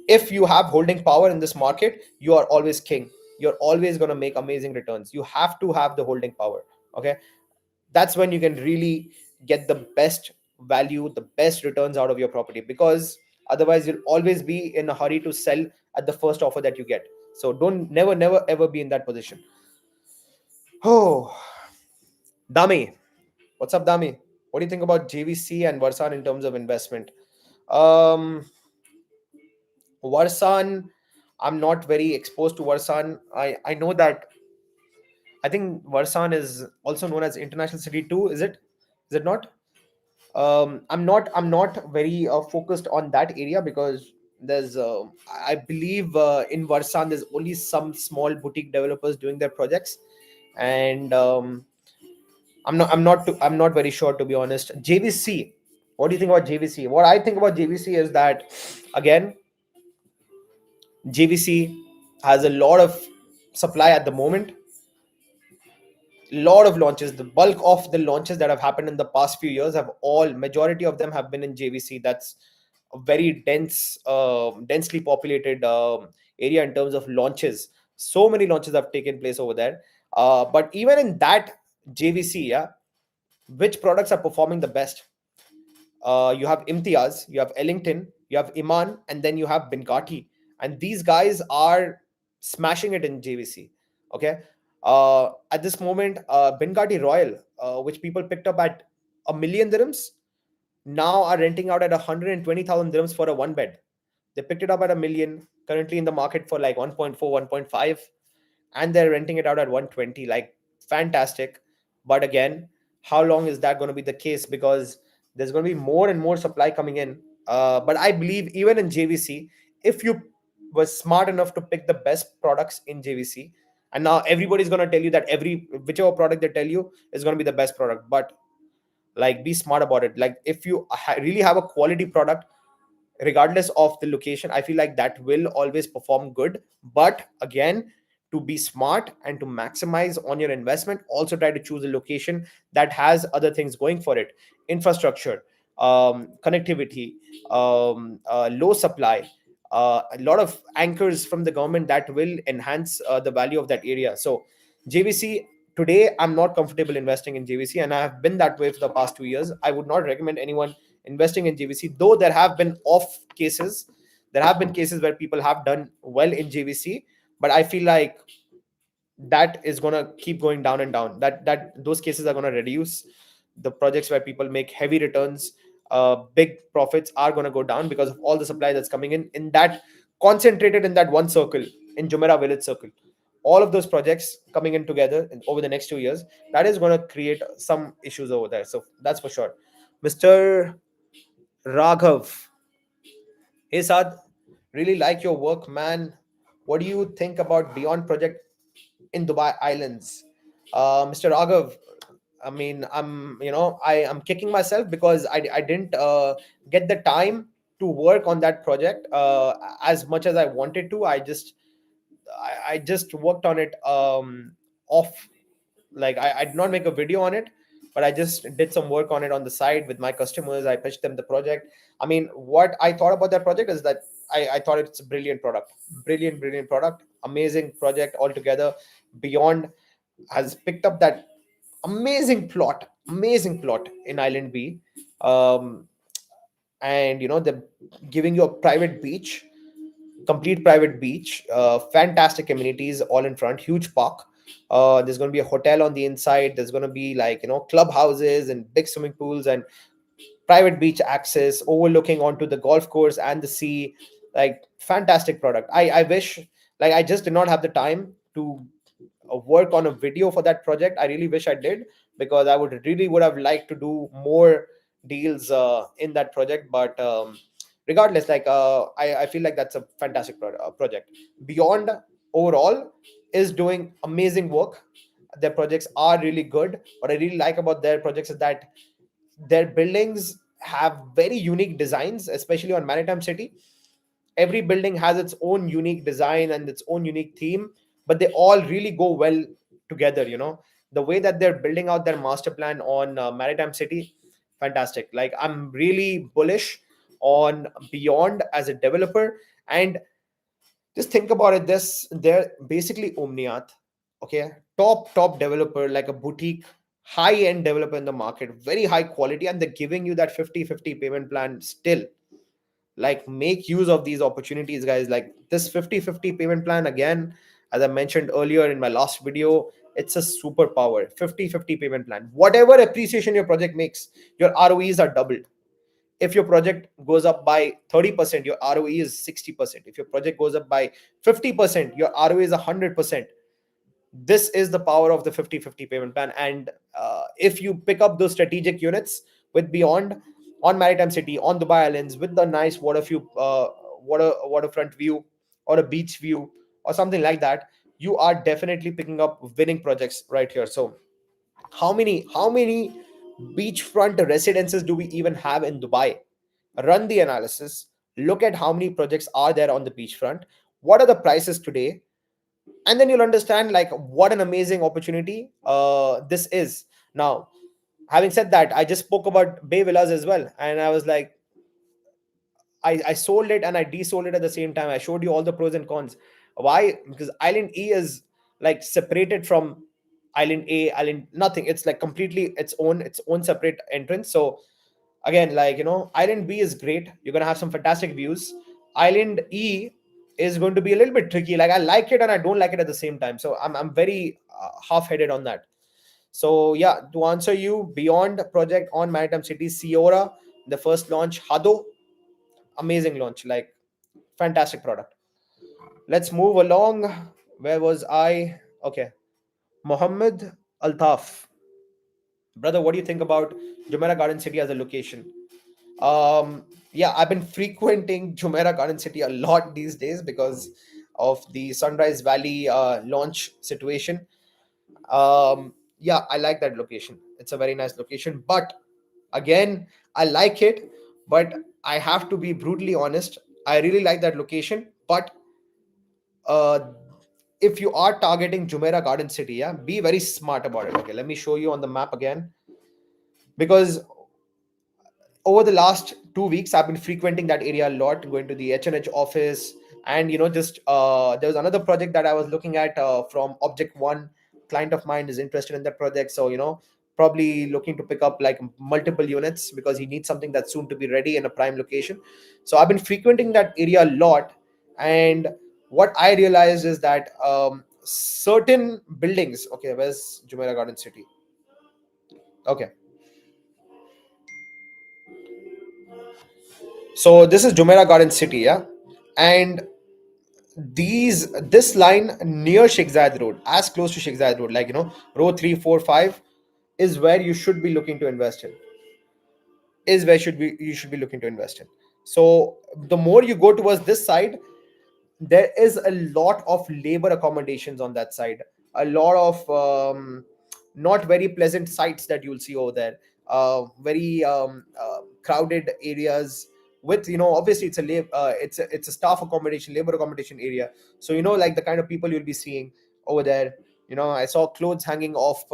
if you have holding power in this market, you are always king. You're always going to make amazing returns. You have to have the holding power. Okay, that's when you can really get the best value, the best returns out of your property, because otherwise you'll always be in a hurry to sell at the first offer that you get. So don't, never ever be in that position. Oh, Dami, what's up, Dami? What do you think about JVC and Varsan in terms of investment? um Varsan, I'm not very exposed to Varsan. I know that, I think Varsan is also known as International City 2. Is it not? I'm not very focused on that area, because there's I believe in Varsan there's only some small boutique developers doing their projects, and I'm not very sure, to be honest. JVC, what do you think about JVC? What I think about JVC is that, again, JVC has a lot of supply at the moment, lot of launches. The bulk of the launches that have happened in the past few years have all majority of them have been in JVC. That's a very densely populated area in terms of launches. So many launches have taken place over there. But even in that JVC, yeah, which products are performing the best? You have Imtiaz, you have Ellington, you have Iman, and then you have Binkati. And these guys are smashing it in JVC. Okay. At this moment, Binkati Royal, which people picked up at 1 million dirhams, now are renting out at 120,000 dirhams for a one bed. They picked it up at 1 million, currently in the market for like 1.4, 1.5, and they're renting it out at 120. Like, fantastic. But again, how long is that going to be the case? Because there's going to be more and more supply coming in. But I believe even in JVC, if you were smart enough to pick the best products in JVC, and now everybody's going to tell you that every whichever product they tell you is going to be the best product, but like, be smart about it. Like, if you really have a quality product, regardless of the location, I feel like that will always perform good. But again, to be smart and to maximize on your investment, also try to choose a location that has other things going for it: infrastructure, connectivity, low supply, a lot of anchors from the government that will enhance the value of that area. So JVC, today I'm not comfortable investing in JVC, and I have been that way for the past 2 years. I would not recommend anyone investing in JVC, though there have been off cases. There have been cases where people have done well in JVC, but I feel like that is going to keep going down and down. That those cases are going to reduce. The projects where people make heavy returns, big profits, are going to go down because of all the supply that's coming in that, concentrated in that one circle, in Jumeirah Village circle. All of those projects coming in together over the next 2 years, that is going to create some issues over there. So that's for sure. Mr. Raghav. Hey Sad, really like your work, man. What do you think about Beyond Project in Dubai Islands? Mr. Raghav, I mean, I'm kicking myself because I didn't get the time to work on that project as much as I wanted to. I just worked on it off. Like I did not make a video on it, but I just did some work on it on the side with my customers. I pitched them the project. I mean, what I thought about that project is that I thought it's a brilliant product, brilliant product, amazing project altogether. Beyond has picked up that amazing plot in Island B. um, and they're giving you a private beach, complete private beach, fantastic amenities all in front, huge park. There's going to be a hotel on the inside. There's going to be like clubhouses and big swimming pools and private beach access overlooking onto the golf course and the sea. Like, fantastic product. I wish, like, I just did not have the time to work on a video for that project. I really wish I did, because I would have liked to do more deals in that project. But regardless, like, I feel like that's a fantastic project. Beyond overall is doing amazing work. Their projects are really good. What I really like about their projects is that their buildings have very unique designs, especially on Maritime City. Every building has its own unique design and its own unique theme, but they all really go well together. The way that they're building out their master plan on Maritime City, fantastic. Like, I'm really bullish on Beyond as a developer. And just think about it, this they're basically Omniath. Okay, top developer, like a boutique high end developer in the market, very high quality, and they're giving you that 50/50 payment plan still. Like, make use of these opportunities, guys. Like, this 50/50 payment plan, again, as I mentioned earlier in my last video, it's a superpower. 50/50 payment plan, whatever appreciation your project makes, your ROEs are doubled. If your project goes up by 30%, your ROE is 60%. If your project goes up by 50%, your ROE is 100%. This is the power of the 50/50 payment plan. And if you pick up those strategic units with Beyond on Maritime City, on Dubai Islands, with the nice waterfront view, or a beach view, or something like that, you are definitely picking up winning projects right here. So how many beachfront residences do we even have in Dubai? Run the analysis, look at how many projects are there on the beachfront, what are the prices today, and then you'll understand like what an amazing opportunity this is. Now, having said that, I just spoke about Bay Villas as well, and I was like, I sold it and I desold it at the same time. I showed you all the pros and cons. Why? Because Island E is like separated from Island A, Island nothing. It's like completely its own separate entrance. So again, like, Island B is great. You're gonna have some fantastic views. Island E is going to be a little bit tricky. Like, I like it and I don't like it at the same time. So I'm very half-headed on that. So yeah, to answer you, Beyond project on Maritime City, Siora, the first launch, Hado, amazing launch, like, fantastic product. Let's move along. Where was I? Okay, Mohammed Altaf, brother, what do you think about Jumeirah Garden City as a location? Yeah, I've been frequenting Jumeirah Garden City a lot these days because of the Sunrise Valley launch situation. Yeah, I like that location. It's a very nice location. But again, I like it, but I have to be brutally honest. I really like that location. But uh, if you are targeting Jumeirah Garden City, yeah, be very smart about it. Okay, let me show you on the map again. Because over the last 2 weeks, I've been frequenting that area a lot, going to the H&H office. And just there was another project that I was looking at from Object One. Client of mine is interested in that project, so probably looking to pick up like multiple units because he needs something that's soon to be ready in a prime location. So I've been frequenting that area a lot. And what I realized is that certain buildings, okay, where's Jumeirah Garden City? Okay, so this is Jumeirah Garden City, yeah. And this line near Sheikh Zayed Road, as close to Sheikh Zayed Road, like, row 3, 4, 5, is where you should be looking to invest in. Is where should be you should be looking to invest in. So the more you go towards this side, there is a lot of labor accommodations on that side. A lot of not very pleasant sights that you'll see over there. Very crowded areas with, obviously it's a it's a staff accommodation, labor accommodation area. So like the kind of people you'll be seeing over there. I saw clothes hanging off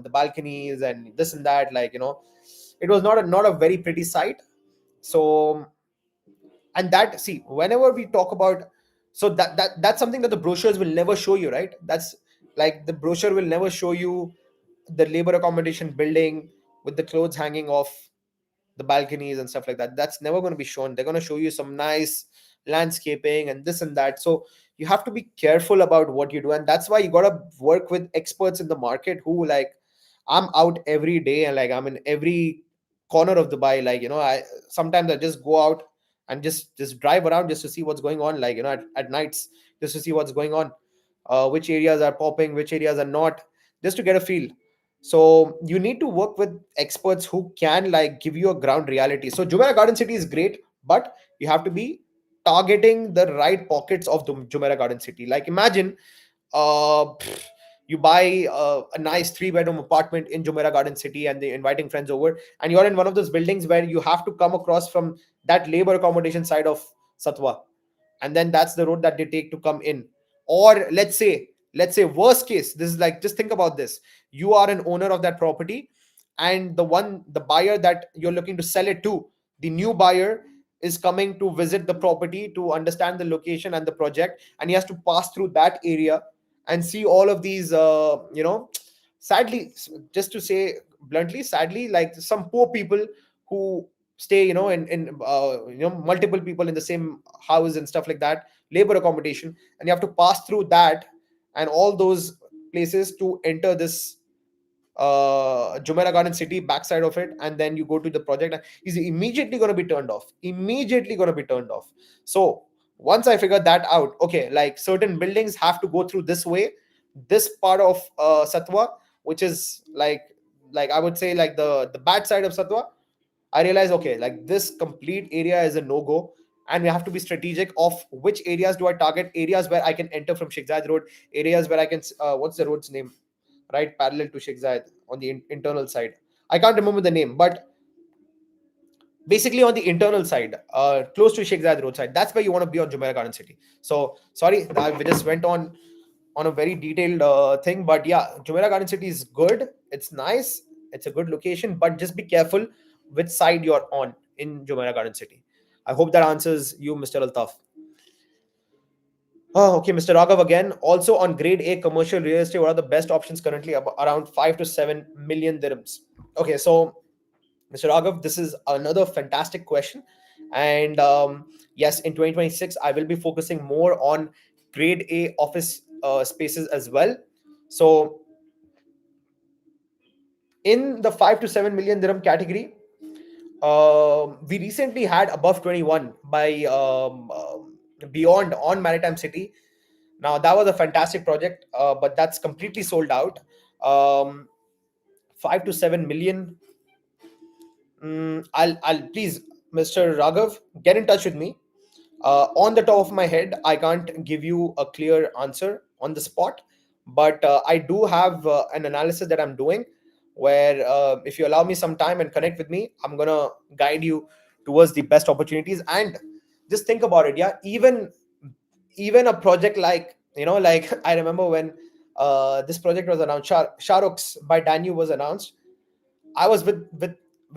the balconies and this and that. Like, it was not a very pretty sight. So, and that, see, whenever we talk about, so that's something that the brochures will never show you, right? That's like, the brochure will never show you the labor accommodation building with the clothes hanging off the balconies and stuff like that. That's never going to be shown. They're going to show you some nice landscaping and this and that. So you have to be careful about what you do, and that's why you got to work with experts in the market who, like, I'm out every day, and like I'm in every corner of Dubai. Like, I sometimes I just go out and just drive around just to see what's going on, like, at nights, just to see what's going on, which areas are popping, which areas are not, just to get a feel. So you need to work with experts who can, like, give you a ground reality. So Jumeirah Garden City is great, but you have to be targeting the right pockets of the Jumeirah Garden City. Like, imagine, you buy a nice three-bedroom apartment in Jumeirah Garden City, and they're inviting friends over, and you're in one of those buildings where you have to come across from that labor accommodation side of Satwa, and then that's the road that they take to come in. Or let's say worst case, this is like, just think about this: you are an owner of that property, and the buyer that you're looking to sell it to, the new buyer is coming to visit the property to understand the location and the project, and he has to pass through that area and see all of these, sadly, just to say bluntly, sadly, like some poor people who stay, in multiple people in the same house and stuff like that, labor accommodation, and you have to pass through that and all those places to enter this Jumeirah Garden City, backside of it, and then you go to the project, and he's immediately going to be turned off. Immediately going to be turned off. So once I figured that out, okay, like certain buildings have to go through this way, this part of Satwa, which is like I would say, like the bad side of Satwa. I realized, okay, like this complete area is a no go, and we have to be strategic of which areas do I target. Areas where I can enter from Sheikh Zayed Road, areas where I can, what's the road's name, right, parallel to Sheikh Zayed on the internal side. I can't remember the name, but basically on the internal side, close to Sheikh Zayed Road side. That's where you want to be on Jumeirah Garden City. So sorry, we just went on a very detailed thing, but yeah, Jumeirah Garden City is good. It's nice. It's a good location, but just be careful which side you're on in Jumeirah Garden City. I hope that answers you, Mr. Altaf. Oh, okay, Mr. Raghav again. Also on grade A commercial real estate, what are the best options currently? Around 5 to 7 million dirhams. Okay, so Mr. Raghav, this is another fantastic question. And yes, in 2026, I will be focusing more on grade A office spaces as well. So in the 5 to 7 million dirham category, we recently had above 21 by Beyond on Maritime City. Now that was a fantastic project, but that's completely sold out. 5 to 7 million. I'll please, Mr. Raghav, get in touch with me. On the top of my head, I can't give you a clear answer on the spot, but I do have an analysis that I'm doing where, if you allow me some time and connect with me, I'm gonna guide you towards the best opportunities. And just think about it, yeah. Even a project like, like I remember when this project was announced, Shahruk's by Danube was announced. I was with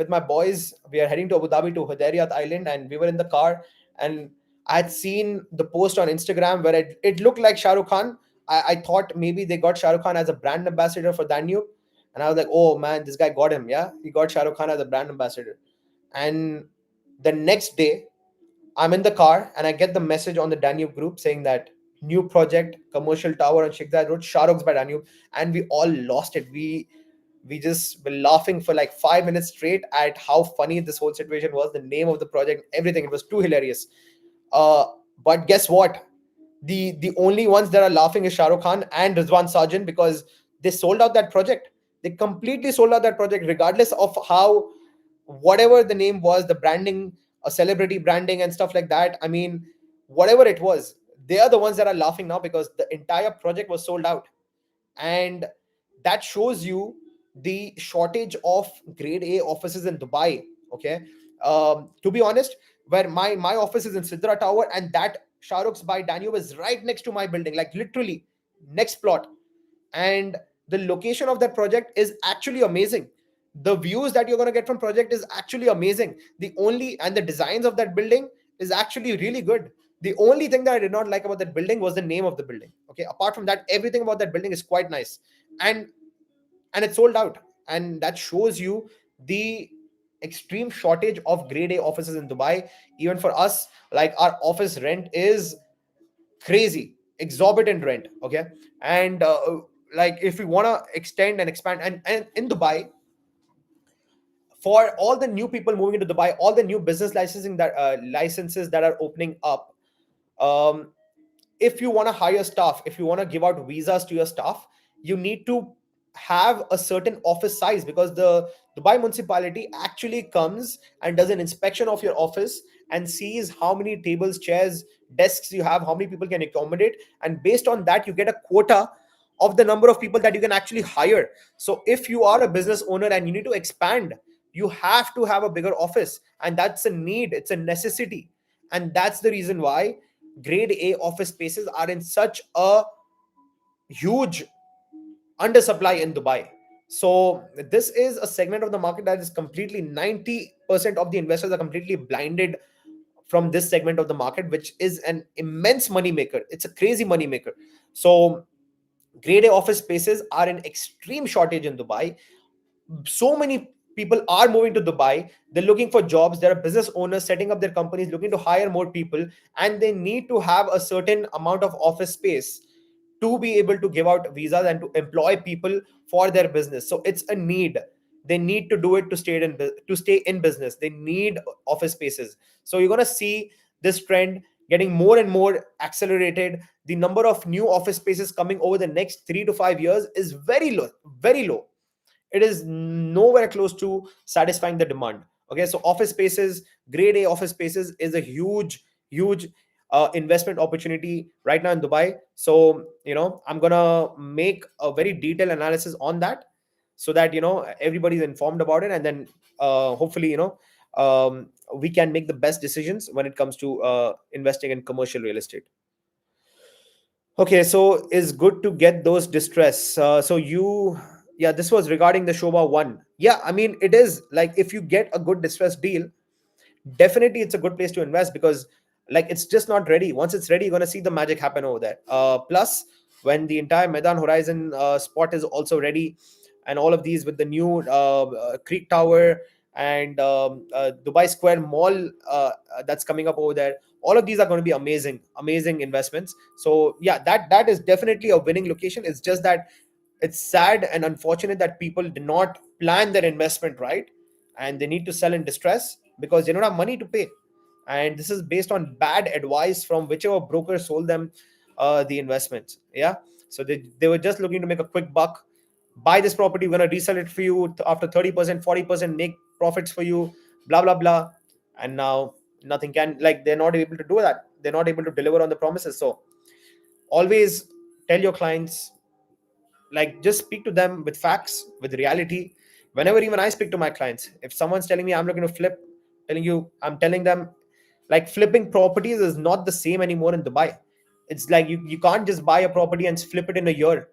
my boys. We are heading to Abu Dhabi, to Hudayriyat Island, and we were in the car. And I had seen the post on Instagram where it looked like Shah Rukh Khan. I thought maybe they got Shah Rukh Khan as a brand ambassador for Danube, and I was like, oh man, this guy got him. Yeah, he got Shah Rukh Khan as a brand ambassador. And the next day, I'm in the car and I get the message on the Danube group saying that new project, commercial tower on Sheikh Zayed Road, Shah Rukh's by Danube, and we all lost it. We just were laughing for like 5 minutes straight at how funny this whole situation was, the name of the project, everything. It was too hilarious. Uh, but guess what? The only ones that are laughing is Shah Rukh Khan and Rizwan Sarjan, because they sold out that project. They completely sold out that project, regardless of how, whatever the name was, the branding, a celebrity branding and stuff like that. I mean, whatever it was, they are the ones that are laughing now because the entire project was sold out. And that shows you the shortage of grade A offices in Dubai. Okay, to be honest, where my office is in Sidra Tower, and that Shahrukh's by Danube is right next to my building, like literally next plot. And the location of that project is actually amazing. The views that you're going to get from project is actually amazing. The only and the designs of that building is actually really good. The only thing that I did not like about that building was the name of the building. Okay, apart from that, everything about that building is quite nice. And and it's sold out. And that shows you the extreme shortage of grade A offices in Dubai. Even for us, like, our office rent is crazy, exorbitant rent. Okay, and like, if we want to extend and expand, and in Dubai, for all the new people moving into Dubai, all the new business licensing that licenses that are opening up, um, if you want to hire staff, if you want to give out visas to your staff, you need to have a certain office size, because the Dubai municipality actually comes and does an inspection of your office and sees how many tables, chairs, desks you have, how many people can accommodate, and based on that you get a quota of the number of people that you can actually hire. So if you are a business owner and you need to expand, you have to have a bigger office, and that's a need, it's a necessity. And that's the reason why grade A office spaces are in such a huge undersupply in Dubai. So this is a segment of the market that is completely 90% of the investors are completely blinded from this segment of the market, which is an immense money maker. It's a crazy money maker. So grade A office spaces are in extreme shortage in Dubai. So many people are moving to Dubai. They're looking for jobs. There are business owners setting up their companies, looking to hire more people, and they need to have a certain amount of office space to be able to give out visas and to employ people for their business. So it's a need. They need to do it to stay in business. They need office spaces. So you're going to see this trend getting more and more accelerated. The number of new office spaces coming over the next 3 to 5 years is very low, very low. It is nowhere close to satisfying the demand. Okay, so office spaces, grade A office spaces, is a huge investment opportunity right now in Dubai. So I'm gonna make a very detailed analysis on that, so that everybody's informed about it, and then hopefully we can make the best decisions when it comes to investing in commercial real estate. Okay, so it's good to get those distress. Yeah, this was regarding the Shoba one. Yeah, I mean, it is like, if you get a good distress deal, definitely it's a good place to invest, because like, it's just not ready. Once it's ready, you're gonna see the magic happen over there. Plus, when the entire Medan Horizon spot is also ready, and all of these with the new Creek Tower and Dubai Square Mall that's coming up over there, all of these are going to be amazing investments. So yeah, that is definitely a winning location. It's just that it's sad and unfortunate that people did not plan their investment right, and they need to sell in distress because they don't have money to pay. And this is based on bad advice from whichever broker sold them the investments. Yeah, so they were just looking to make a quick buck. Buy this property, we're going to resell it for you after 30%, 40%, make profits for you, blah blah blah. And now nothing can, like, they're not able to do that. They're not able to deliver on the promises. So always tell your clients, like, just speak to them with facts, with reality. Whenever even I speak to my clients, if someone's telling me I'm looking to flip, I'm telling them, like, flipping properties is not the same anymore in Dubai. It's like, you can't just buy a property and flip it in a year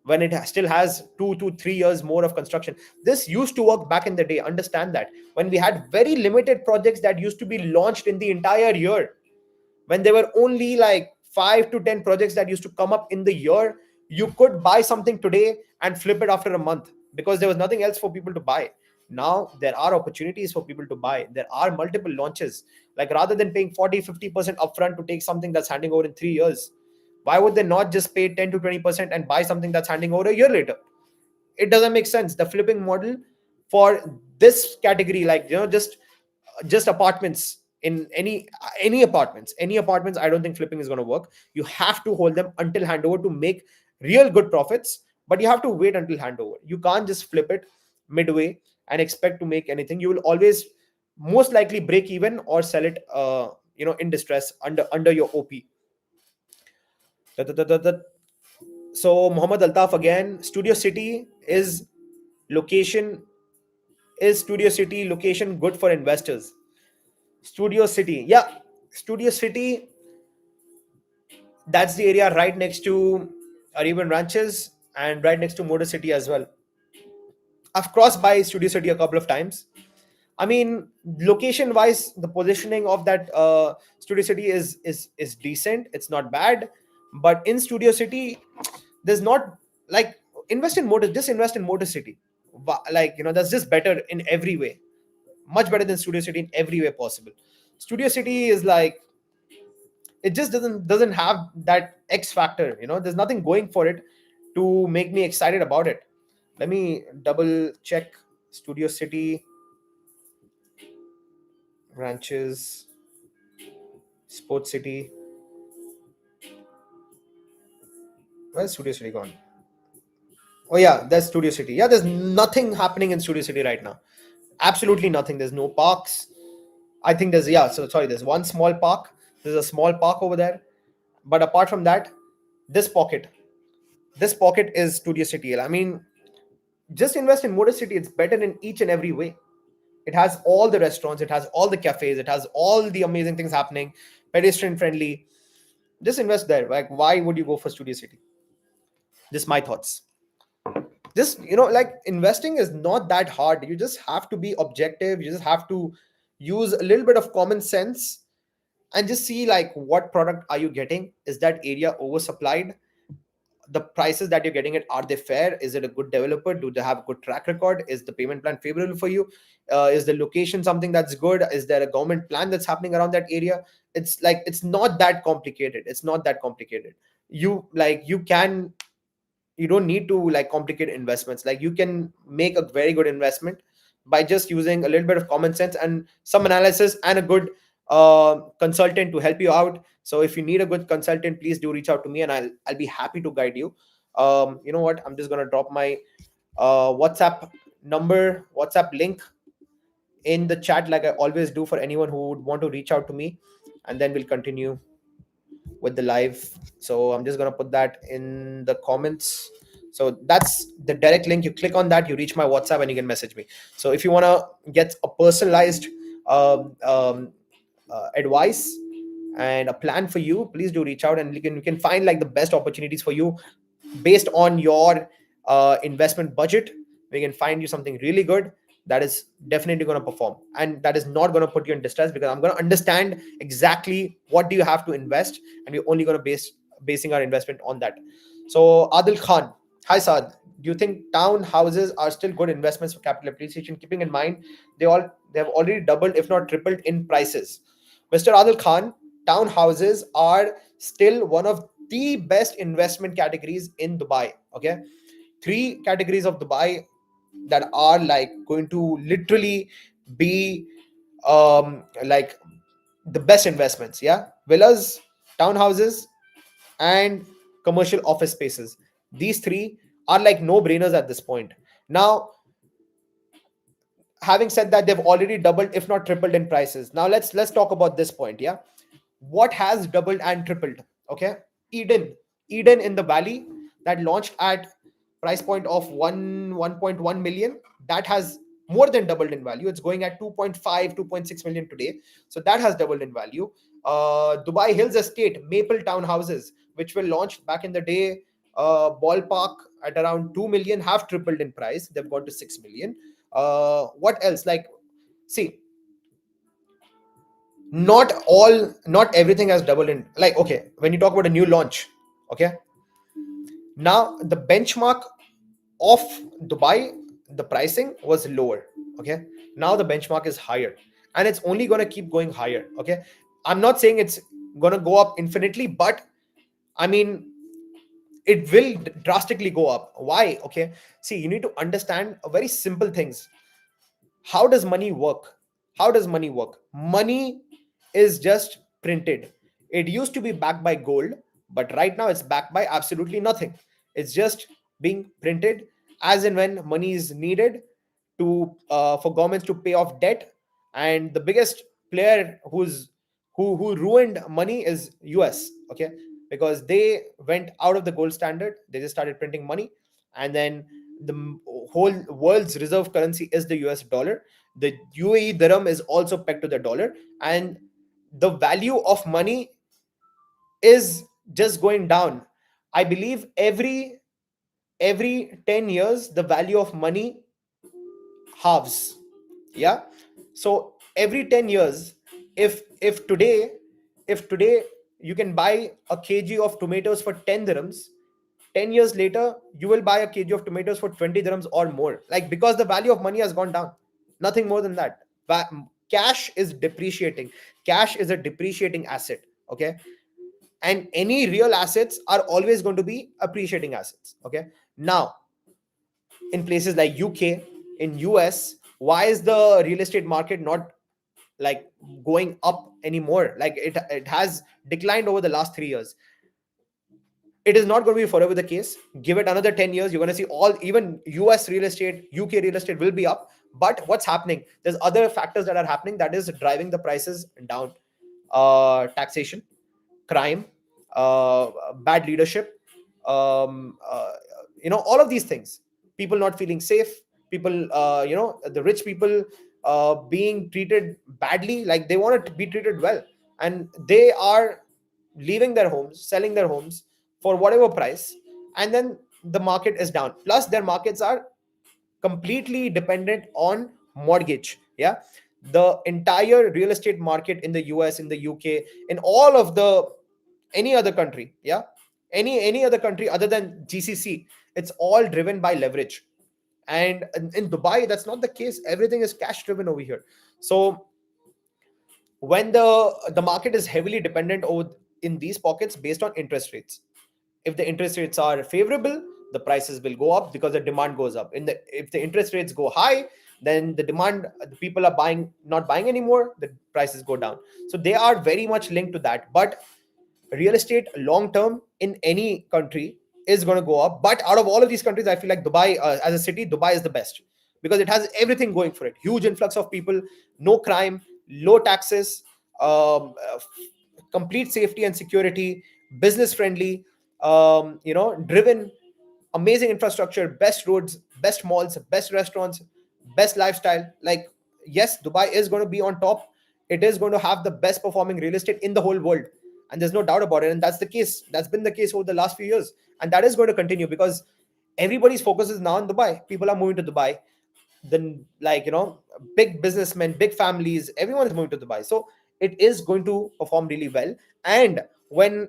when it still has 2 to 3 years more of construction. This used to work back in the day, understand that, when we had very limited projects that used to be launched in the entire year, when there were only like 5 to 10 projects that used to come up in the year. You could buy something today and flip it after a month, because there was nothing else for people to buy. Now there are opportunities for people to buy. There are multiple launches. Like, rather than paying 40-50% upfront to take something that's handing over in 3 years, why would they not just pay 10 to 20% and buy something that's handing over a year later? It doesn't make sense. The flipping model for this category, like, just apartments, in any apartments, I don't think flipping is going to work. You have to hold them until handover to make real good profits, but you have to wait until handover. You can't just flip it midway and expect to make anything. You will always most likely break even or sell it in distress under your OP. So Muhammad Altaf again, Studio City is Location, is Studio City location good for investors? Studio City, yeah, Studio City, that's the area right next to Arabian Ranches and right next to Motor City as well. I've crossed by Studio City a couple of times. I mean, location wise, the positioning of that Studio City is decent. It's not bad, but in Studio City, there's not like invest in Motor. Just invest in Motor City. Like that's just better in every way. Much better than Studio City in every way possible. Studio City is like it just doesn't have that X factor. There's nothing going for it to make me excited about it. Let me double check Studio City Ranches, Sports City. Where's Studio City gone? Oh yeah, that's Studio City. Yeah, there's nothing happening in Studio City right now. Absolutely nothing. There's no parks. I think there's yeah. So sorry, there's one small park. There's a small park over there. But apart from that, this pocket, this pocket is Studio City. I mean, just invest in Motor City. It's better in each and every way. It has all the restaurants. It has all the cafes. It has all the amazing things happening. Pedestrian friendly. Just invest there. Like, why would you go for Studio City? Just my thoughts. Just like investing is not that hard. You just have to be objective. You just have to use a little bit of common sense and just see like what product are you getting. Is that area oversupplied? The prices that you're getting it, are they fair? Is it a good developer? Do they have a good track record? Is the payment plan favorable for you? Is the location something that's good? Is there a government plan that's happening around that area? It's like it's not that complicated. It's not that complicated. You don't need to like complicate investments. Like you can make a very good investment by just using a little bit of common sense and some analysis and a good consultant to help you out. So if you need a good consultant, please do reach out to me and I'll be happy to guide you. You know what, I'm just going to drop my WhatsApp link in the chat like I always do for anyone who would want to reach out to me, and then we'll continue with the live. So I'm just going to put that in the comments. So that's the direct link. You click on that, you reach my WhatsApp and you can message me. So if you want to get a personalized advice and a plan for you, please do reach out and you can find like the best opportunities for you based on your investment budget. We can find you something really good that is definitely going to perform and that is not going to put you in distress, because I'm going to understand exactly what do you have to invest, and we're only going to basing our investment on that. So Adil Khan, hi Saad, do you think townhouses are still good investments for capital appreciation, keeping in mind they have already doubled if not tripled in prices? Mr. Adil Khan, townhouses are still one of the best investment categories in Dubai. Okay, three categories of Dubai that are like going to literally be like the best investments. Yeah, villas, townhouses, and commercial office spaces. These three are like no brainers at this point. Now, having said that, they've already doubled if not tripled in prices. Now let's talk about this point. Yeah, what has doubled and tripled? Okay, eden eden in the valley, that launched at price point of 1.1 million, that has more than doubled in value. It's going at 2.5, 2.6 million today. So that has doubled in value. Dubai Hills Estate Maple townhouses, which were launched back in the day, ballpark at around 2 million, have tripled in price. They've gone to 6 million. What else? Like, see, not everything has doubled in. Like, okay, when you talk about a new launch, okay, now the benchmark of Dubai, the pricing was lower. Okay, now the benchmark is higher, and it's only going to keep going higher. Okay, I'm not saying it's going to go up infinitely, but I mean it will drastically go up. Why? Okay, see, you need to understand a very simple things. How does money work? Money is just printed. It used to be backed by gold, but right now it's backed by absolutely nothing. It's just being printed as and when money is needed to for governments to pay off debt. And the biggest player who ruined money is US. Okay, because they went out of the gold standard. They just started printing money, and then the whole world's reserve currency is the US dollar. The UAE dirham is also pegged to the dollar, and the value of money is just going down. I believe every 10 years the value of money halves. Yeah. So every 10 years, if today you can buy a kg of tomatoes for 10 dirhams, 10 years later you will buy a kg of tomatoes for 20 dirhams or more, like, because the value of money has gone down. Nothing more than that. Cash is depreciating. Cash is a depreciating asset. Okay. And any real assets are always going to be appreciating assets. Okay. Now, in places like UK, in US, why is the real estate market not like going up anymore? Like, it has declined over the last 3 years. It is not going to be forever the case. Give it another 10 years, you're going to see all, even US real estate, UK real estate will be up. But what's happening, there's other factors that are happening that is driving the prices down. Taxation, crime, bad leadership, um, uh, all of these things. People not feeling safe, people, the rich people being treated badly, like they want to be treated well, and they are leaving their homes, selling their homes for whatever price, and then the market is down. Plus their markets are completely dependent on mortgage. Yeah. The entire real estate market in the US, in the UK, in all of the any other country, yeah, any other country other than GCC, it's all driven by leverage. And in Dubai, that's not the case. Everything is cash driven over here. So when the market is heavily dependent over in these pockets based on interest rates, if the interest rates are favorable, the prices will go up because the demand goes up. If the interest rates go high, then the people are buying, not buying anymore, the prices go down. So they are very much linked to that. But real estate long term in any country is going to go up. But out of all of these countries, I feel like Dubai, as a city, Dubai is the best, because it has everything going for it. Huge influx of people, no crime, low taxes, complete safety and security, business friendly, driven, amazing infrastructure, best roads, best malls, best restaurants, best lifestyle. Like, yes, Dubai is going to be on top. It is going to have the best performing real estate in the whole world, and there's no doubt about it. And that's the case. That's been the case over the last few years, and that is going to continue because everybody's focus is now on Dubai. People are moving to Dubai. Then, like, big businessmen, big families, everyone is moving to Dubai. So it is going to perform really well. And when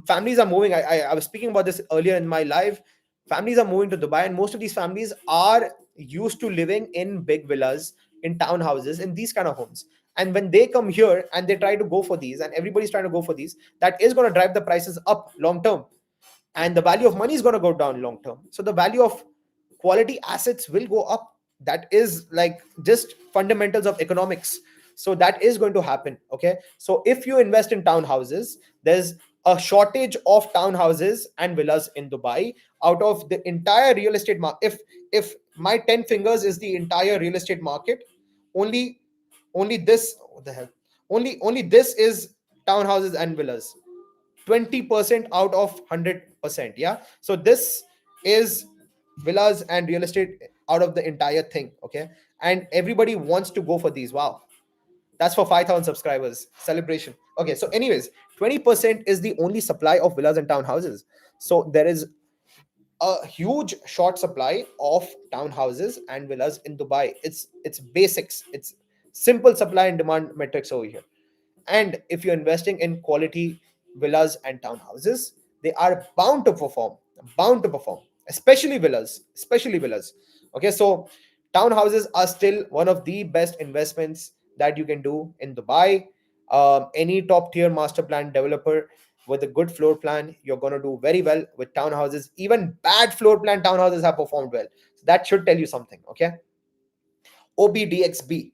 families are moving, I was speaking about this earlier in my live, families are moving to Dubai, and most of these families are used to living in big villas, in townhouses, in these kind of homes. And when they come here and they try to go for these, and everybody's trying to go for these, that is going to drive the prices up long term, and the value of money is going to go down long term. So the value of quality assets will go up. That is like just fundamentals of economics. So that is going to happen. Okay. So if you invest in townhouses, there's a shortage of townhouses and villas in Dubai. Out of the entire real estate market, if my 10 fingers is the entire real estate market, only only this, what the hell, only this is townhouses and villas. 20% out of 100%. Yeah. So this is villas and real estate out of the entire thing. Okay. And everybody wants to go for these. Wow. That's for 5,000 subscribers. Celebration. Okay. So, anyways, 20% is the only supply of villas and townhouses. So there is a huge short supply of townhouses and villas in Dubai. It's basics. It's simple supply and demand metrics over here. And if you're investing in quality villas and townhouses, they are bound to perform, especially villas. Okay, so townhouses are still one of the best investments that you can do in Dubai. Any top tier master plan developer with a good floor plan, you're going to do very well with townhouses. Even bad floor plan townhouses have performed well. So that should tell you something. Okay, OBDXB.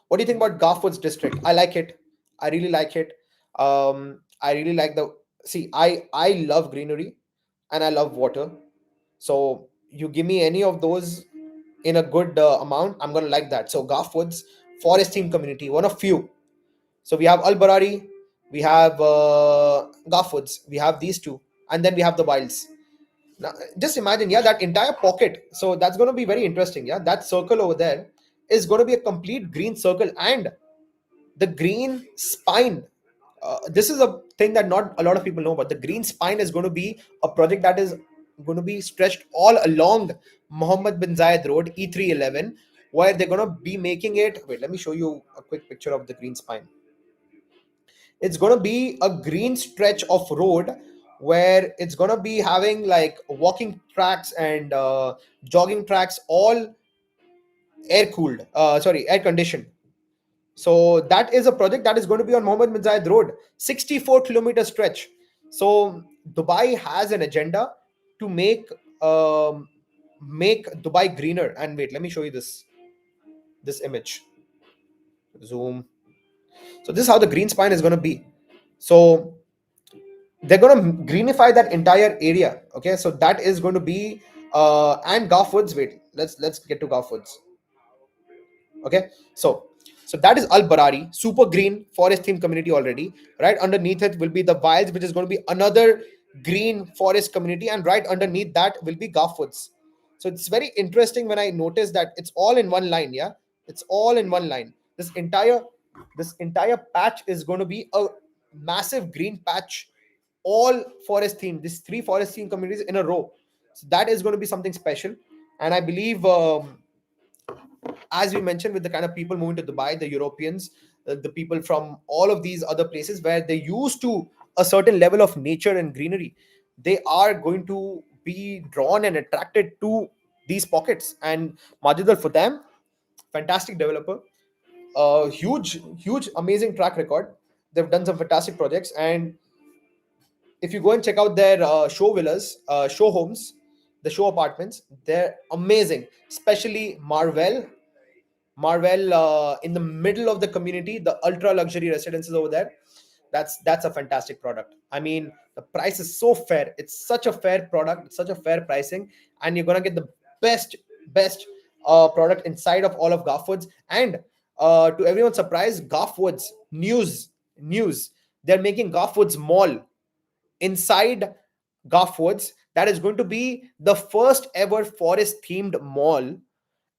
What do you think about Garfoods district? I like it. I really like it. I really like the see. I love greenery, and I love water. So you give me any of those in a good amount, I'm gonna like that. So Garfoods forest team community, one of few. So we have Al Barari, we have Garfoods, we have these two, and then we have the Wilds. Now, just imagine, yeah, that entire pocket. So that's going to be very interesting. Yeah, that circle over there is going to be a complete green circle, and the green spine. This is a thing that not a lot of people know, but the green spine is going to be a project that is going to be stretched all along Muhammad bin Zayed Road, E311, where they're going to be making it. Wait, let me show you a quick picture of the green spine. It's going to be a green stretch of road where it's going to be having like walking tracks and jogging tracks, all air cooled, sorry, air conditioned. So that is a project that is going to be on Mohammed bin Zayed Road, 64-kilometer stretch. So Dubai has an agenda to um, make Dubai greener. And wait, let me show you this image. Zoom. So this is how the green spine is going to be. So they're going to greenify that entire area. Okay, so that is going to be and Gulf Woods. Wait, let's get to Gulf Woods. Okay, so that is Al Barari, super green forest themed community already. Right underneath it will be the Wilds, which is going to be another green forest community, and right underneath that will be Gulf Woods. So it's very interesting when I notice that it's all in one line. Yeah, it's all in one line. This entire patch is going to be a massive green patch, all forest themed. These three forest themed communities in a row. So that is going to be something special, and I believe. As we mentioned, with the kind of people moving to Dubai, the Europeans, the people from all of these other places where they used to a certain level of nature and greenery, they are going to be drawn and attracted to these pockets. And Majid Al Futtaim, fantastic developer, huge, amazing track record. They've done some fantastic projects, and if you go and check out their show villas, show homes, the show apartments, they're amazing. Especially Marvel, in the middle of the community, the ultra luxury residences over there. That's a fantastic product. I mean, the price is so fair. It's such a fair product. It's such a fair pricing, and you're gonna get the best product inside of all of Garfwoods. And to everyone's surprise, Garfwoods news. They're making Garfwoods Mall inside Garfwoods. That is going to be the first ever forest themed mall.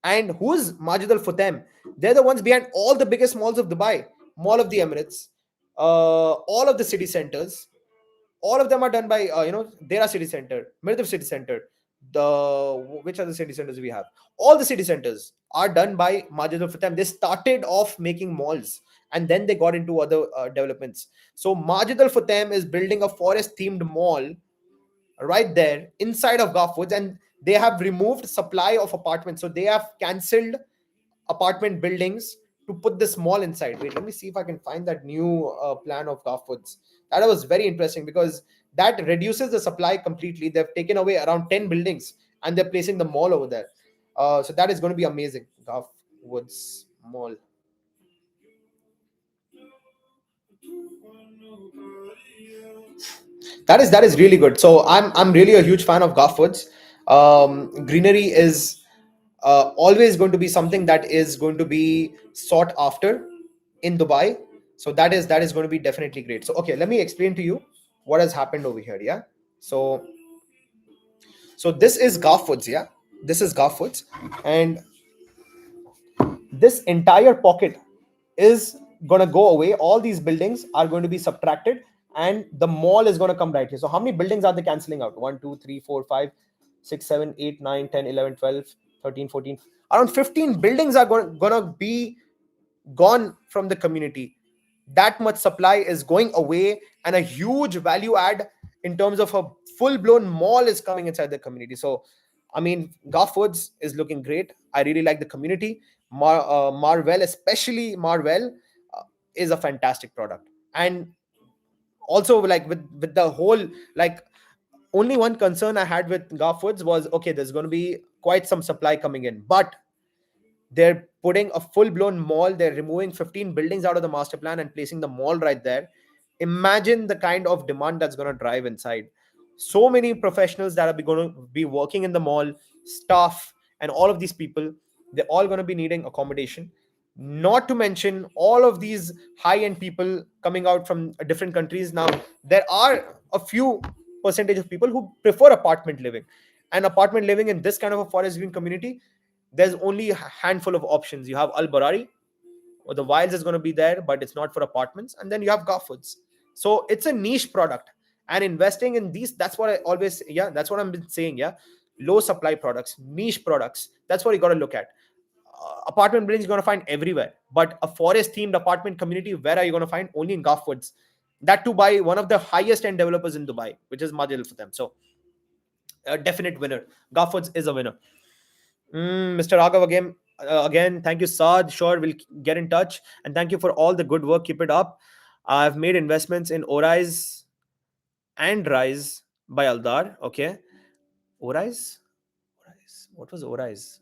And who's Majid Al Futtaim? They're the ones behind all the biggest malls of Dubai, Mall of the Emirates, all of the city centers. All of them are done by Dera City Center, Mirdav City Center. The which other city centers we have? All the city centers are done by Majid Al Futtaim. They started off making malls, and then they got into other developments. So Majid Al Futtaim is building a forest themed mall right there inside of Garfwoods, and they have removed supply of apartments. So they have cancelled apartment buildings to put this mall inside. Wait, let me see if I can find that new plan of Garfwoods. That was very interesting because that reduces the supply completely. They've taken away around 10 buildings and they're placing the mall over there. So that is going to be amazing. Garfwoods Mall. That is really good. So I'm really a huge fan of Garfwoods. Greenery is always going to be something that is going to be sought after in Dubai. So that is going to be definitely great. So okay, let me explain to you what has happened over here. Yeah. So this is Garfwoods. Yeah. This is Garfwoods, and this entire pocket is going to go away. All these buildings are going to be subtracted, and the mall is going to come right here. So how many buildings are they canceling out? 1 2 3 4 5 6 7 8 9 10 11 12 13 14, around 15 buildings are going to be gone from the community. That much supply is going away, and a huge value add in terms of a full blown mall is coming inside the community. So I mean, Garfwoods is looking great. I really like the community. Marvel, especially Marvel, is a fantastic product. And also, like with the whole, like, only one concern I had with Garfwoods was, okay, there's going to be quite some supply coming in, but they're putting a full blown mall. They're removing 15 buildings out of the master plan and placing the mall right there. Imagine the kind of demand that's going to drive inside. So many professionals that are going to be working in the mall, staff, and all of these people, they're all going to be needing accommodation. Not to mention all of these high end people coming out from different countries. Now, there are a few percentage of people who prefer apartment living. And apartment living in this kind of a forest green community, there's only a handful of options. You have Al Barari, or the Wilds is going to be there, but it's not for apartments. And then you have Garfoods. So it's a niche product. And investing in these, that's what I always, yeah, that's what I've been saying. Yeah. Low supply products, niche products. That's what you got to look at. Apartment buildings you're going to find everywhere. But a forest themed apartment community, where are you going to find? Only in Garfoods. That too by one of the highest end developers in Dubai, which is Madil for them. So a definite winner. Garfoods is a winner. Mr. Raghav again, thank you, Saad. Sure, we'll get in touch. And thank you for all the good work. Keep it up. I've made investments in Orise and Rise by Aldar. Okay. Orise? Orise. What was Orise?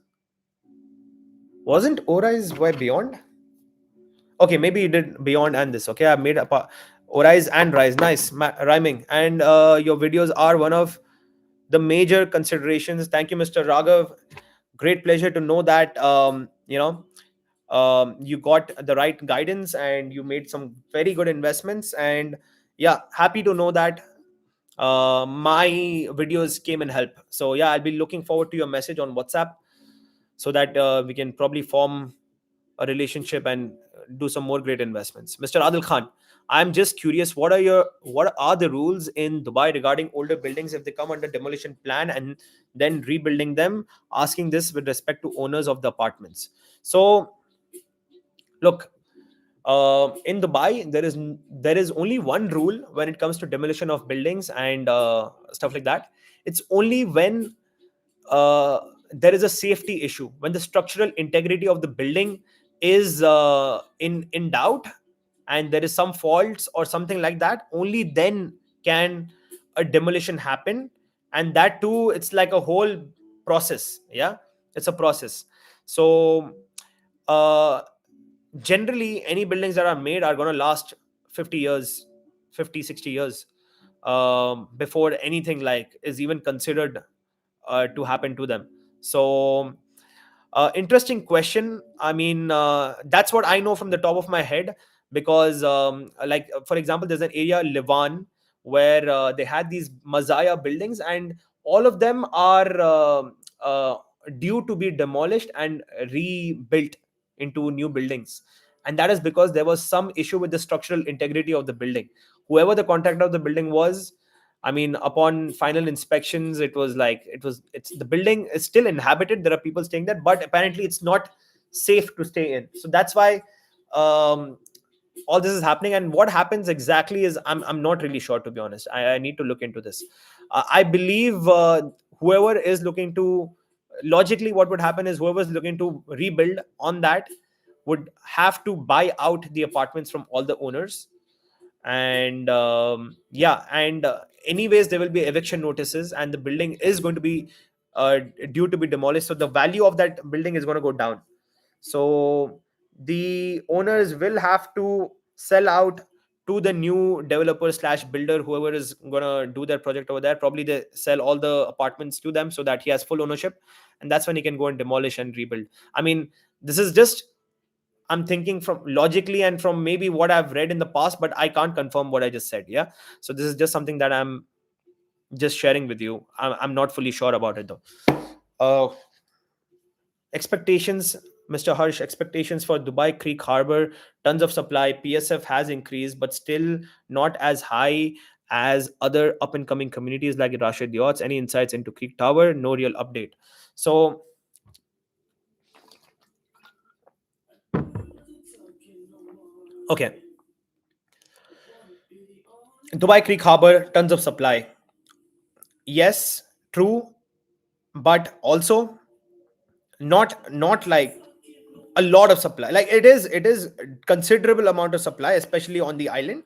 Wasn't Orise by Beyond? Okay, maybe you did Beyond and this. Okay, I've made a Orise and Rise. Nice. Rhyming. And your videos are one of the major considerations. Thank you, Mr. Raghav. Great pleasure to know that you got the right guidance and you made some very good investments. And yeah, happy to know that my videos came and help. So yeah, I'll be looking forward to your message on WhatsApp, so that we can probably form a relationship and do some more great investments. Mr. Adil Khan, I'm just curious, what are the rules in Dubai regarding older buildings if they come under demolition plan and then rebuilding them? Asking this with respect to owners of the apartments. So look, in Dubai, there is only one rule when it comes to demolition of buildings and stuff like that. It's only when there is a safety issue, when the structural integrity of the building is in doubt, and there is some faults or something like that. Only then can a demolition happen, and that too, it's like a whole process. Yeah, it's a process. So uh, generally any buildings that are made are going to last 50 years, 50, 60 years, before anything like is even considered to happen to them. So interesting question. I mean, that's what I know from the top of my head, because like for example, there's an area Levan where they had these Mazaya buildings, and all of them are due to be demolished and rebuilt into new buildings. And that is because there was some issue with the structural integrity of the building. Whoever the contractor of the building was, I mean, upon final inspections, it was like it's the building is still inhabited. There are people staying there, but apparently it's not safe to stay in. So that's why um, all this is happening. And what happens exactly is I'm not really sure, to be honest. I need to look into this. I believe whoever is looking to, logically, what would happen is whoever is looking to rebuild on that would have to buy out the apartments from all the owners. And yeah, and anyways there will be eviction notices, and the building is going to be due to be demolished, so the value of that building is going to go down. So the owners will have to sell out to the new developer slash builder, whoever is going to do their project over there. Probably they sell all the apartments to them so that he has full ownership, and that's when he can go and demolish and rebuild. I mean, this is just, I'm thinking from logically and from maybe what I've read in the past, but I can't confirm what I just said. Yeah. So this is just something that I'm just sharing with you. I'm not fully sure about it though. Uh, Expectations, Mr. Harsh, expectations for Dubai Creek Harbor, tons of supply. PSF has increased, but still not as high as other up and coming communities like Rashid Yachts. Any insights into Creek Tower? No real update. So, okay. Dubai Creek Harbor, tons of supply. Yes, true, but also not like a lot of supply. Like it is considerable amount of supply, especially on the island.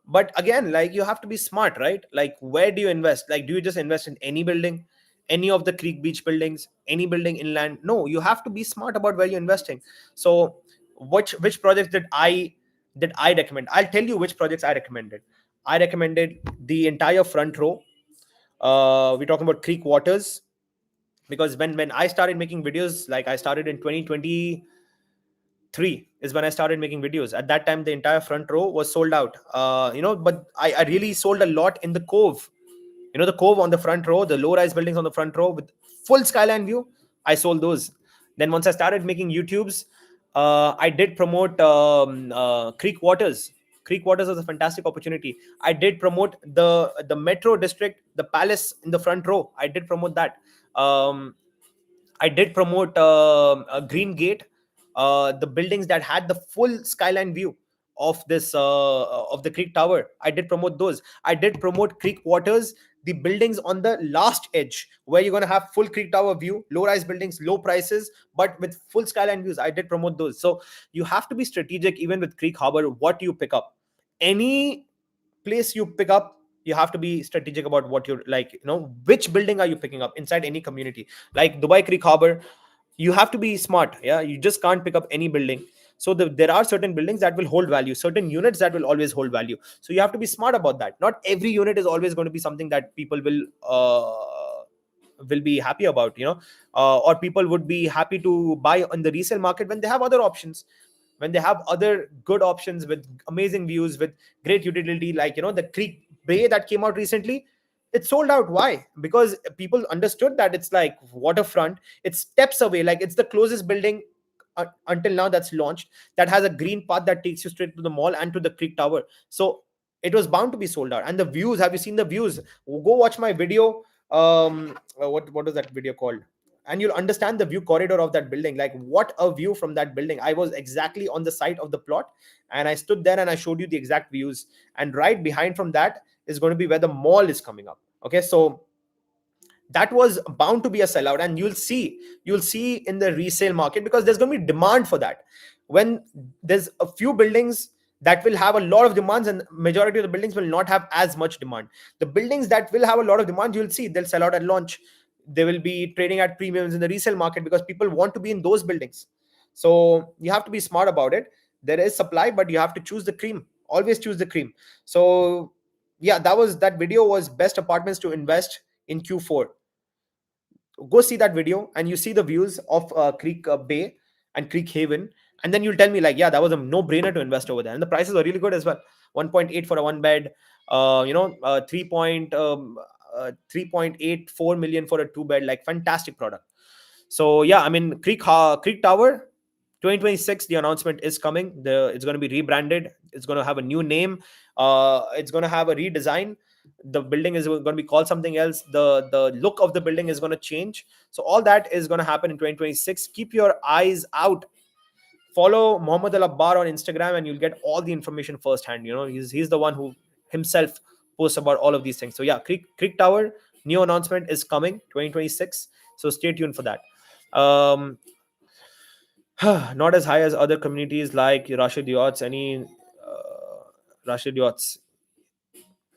But again, like you have to be smart, right? Like where do you invest? Like do you just invest in any building, any of the creek beach buildings, any building inland? No, you have to be smart about where you're investing. So which projects did I recommend? I'll tell you which projects I recommended. I recommended the entire front row. We're talking about Creek Waters, because when I started making videos, like I started in 2023 is when I started making videos. At that time, the entire front row was sold out. But I really sold a lot in the Cove. The cove on the front row, the low rise buildings on the front row with full skyline view. I sold those. Then once I started making YouTubes, I did promote Creek Waters. Creek Waters was a fantastic opportunity. I did promote the metro district, the palace in the front row. I did promote that. um, I did promote Green Gate, the buildings that had the full skyline view of this of the Creek Tower. I did promote those. I did promote Creek Waters, the buildings on the last edge where you're going to have full Creek Tower view, low rise buildings, low prices, but with full skyline views. I did promote those. So you have to be strategic even with Creek Harbor. What you pick up, any place you pick up, you have to be strategic about what you're like, which building are you picking up inside any community. Like Dubai Creek Harbor, you have to be smart. Yeah, you just can't pick up any building. So there are certain buildings that will hold value, certain units that will always hold value. So you have to be smart about that. Not every unit is always going to be something that people will be happy about, or people would be happy to buy on the resale market when they have other options, when they have other good options with amazing views, with great utility, like the Creek Bay that came out recently. It sold out. Why? Because people understood that it's like waterfront, it's steps away, like it's the closest building until now that's launched, that has a green path that takes you straight to the mall and to the Creek Tower. So it was bound to be sold out. And the views, have you seen the views? Go watch my video. What is that video called? And you'll understand the view corridor of that building. Like, what a view from that building. I was exactly on the site of the plot, and I stood there and I showed you the exact views. And right behind from that is going to be where the mall is coming up. Okay, so that was bound to be a sellout. And you'll see in the resale market, because there's going to be demand for that. When there's a few buildings that will have a lot of demands, and majority of the buildings will not have as much demand. The buildings that will have a lot of demand, you'll see they'll sell out at launch. They will be trading at premiums in the resale market because people want to be in those buildings. So you have to be smart about it. There is supply, but you have to choose the cream. Always choose the cream. So yeah, that video was best apartments to invest in Q4. Go see that video and you see the views of Creek Bay and Creek Haven, and then you'll tell me, like, yeah, that was a no-brainer to invest over there. And the prices are really good as well. 1.8 for a one bed, 3.84 million for a two bed, like fantastic product. So yeah, I mean, Creek Tower 2026, the announcement is coming. It's going to be rebranded. It's going to have a new name. It's going to have a redesign. The building is going to be called something else. The look of the building is going to change. So all that is going to happen in 2026. Keep your eyes out. Follow Mohammed Al Abbar on Instagram, and you'll get all the information firsthand. He's the one who himself posts about all of these things. So yeah, Creek Tower new announcement is coming 2026. So stay tuned for that. um Not as high as other communities like Rashid Yachts. Rashid Yachts.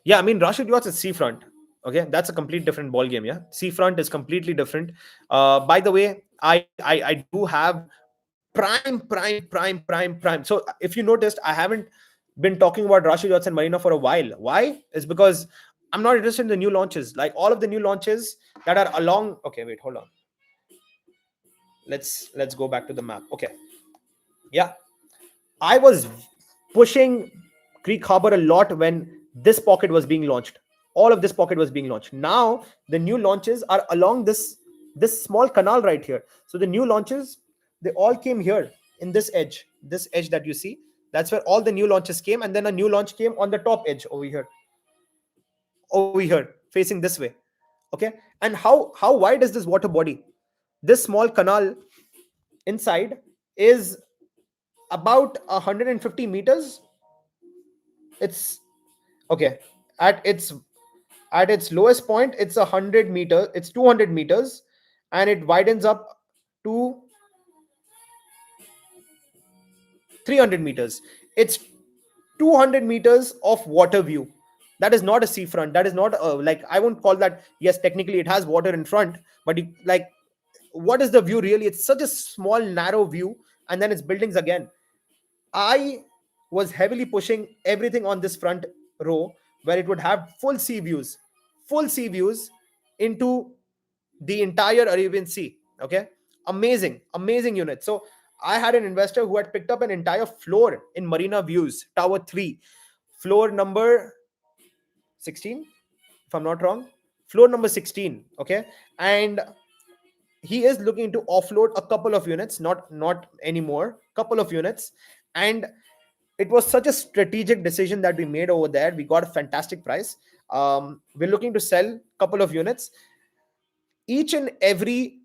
Yeah, I mean, Rashid Yachts is seafront. Okay, that's a complete different ball game. Yeah, seafront is completely different. By the way, I do have prime. So if you noticed, I haven't been talking about Rashid Yachts and Marina for a while. Why? Is because I'm not interested in the new launches. Like all of the new launches that are along. Okay, wait, hold on. Let's go back to the map. Okay, yeah, I was pushing Creek Harbor a lot when this pocket was being launched. All of this pocket was being launched. Now the new launches are along this small canal right here. So the new launches, they all came here in this edge that you see. That's where all the new launches came, and then a new launch came on the top edge over here, facing this way. Okay, and how wide is this water body? This small canal inside is about 150 meters. It's okay. At its lowest point, it's 100 meters. It's 200 meters, and it widens up to 300 meters. It's 200 meters of water view. That is not a seafront. That is not like, I won't call that. Yes, technically it has water in front, but like, what is the view really? It's such a small narrow view, and then it's buildings again. I was heavily pushing everything on this front row where it would have full sea views into the entire Arabian Sea. Okay, amazing unit. So I had an investor who had picked up an entire floor in Marina Views Tower 3, floor number 16, if I'm not wrong. floor number 16. Okay, and he is looking to offload a couple of units, not anymore, couple of units. And it was such a strategic decision that we made over there. We got a fantastic price. We're looking to sell a couple of units. Each and every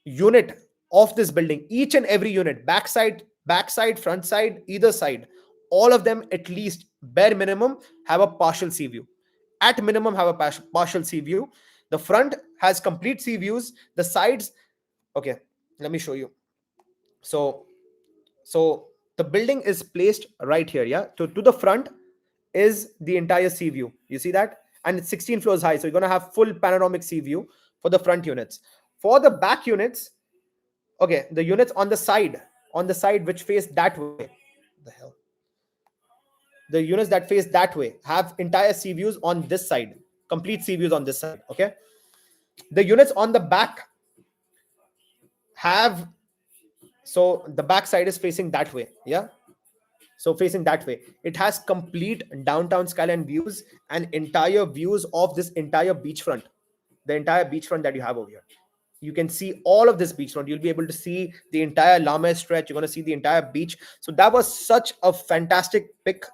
unit of this building, each and every unit, backside, front side, either side, all of them at least bare minimum have a partial sea view. At minimum have a partial sea view. The front has complete sea views. The sides, okay, let me show you. So so the building is placed right here, yeah. To the front is the entire sea view, you see that, and it's 16 floors high, so you're going to have full panoramic sea view for the front units. For the back units, okay, the units on the side which face that way, the hell, the units that face that way have entire sea views on this side, complete sea views on this side. Okay, the units on the back have, so the back side is facing that way, yeah. So facing that way, it has complete downtown skyline views and entire views of this entire beachfront, the entire beachfront that you have over here. You can see all of this beachfront. You'll be able to see the entire Lame stretch. You're going to see the entire beach. So that was such a fantastic pick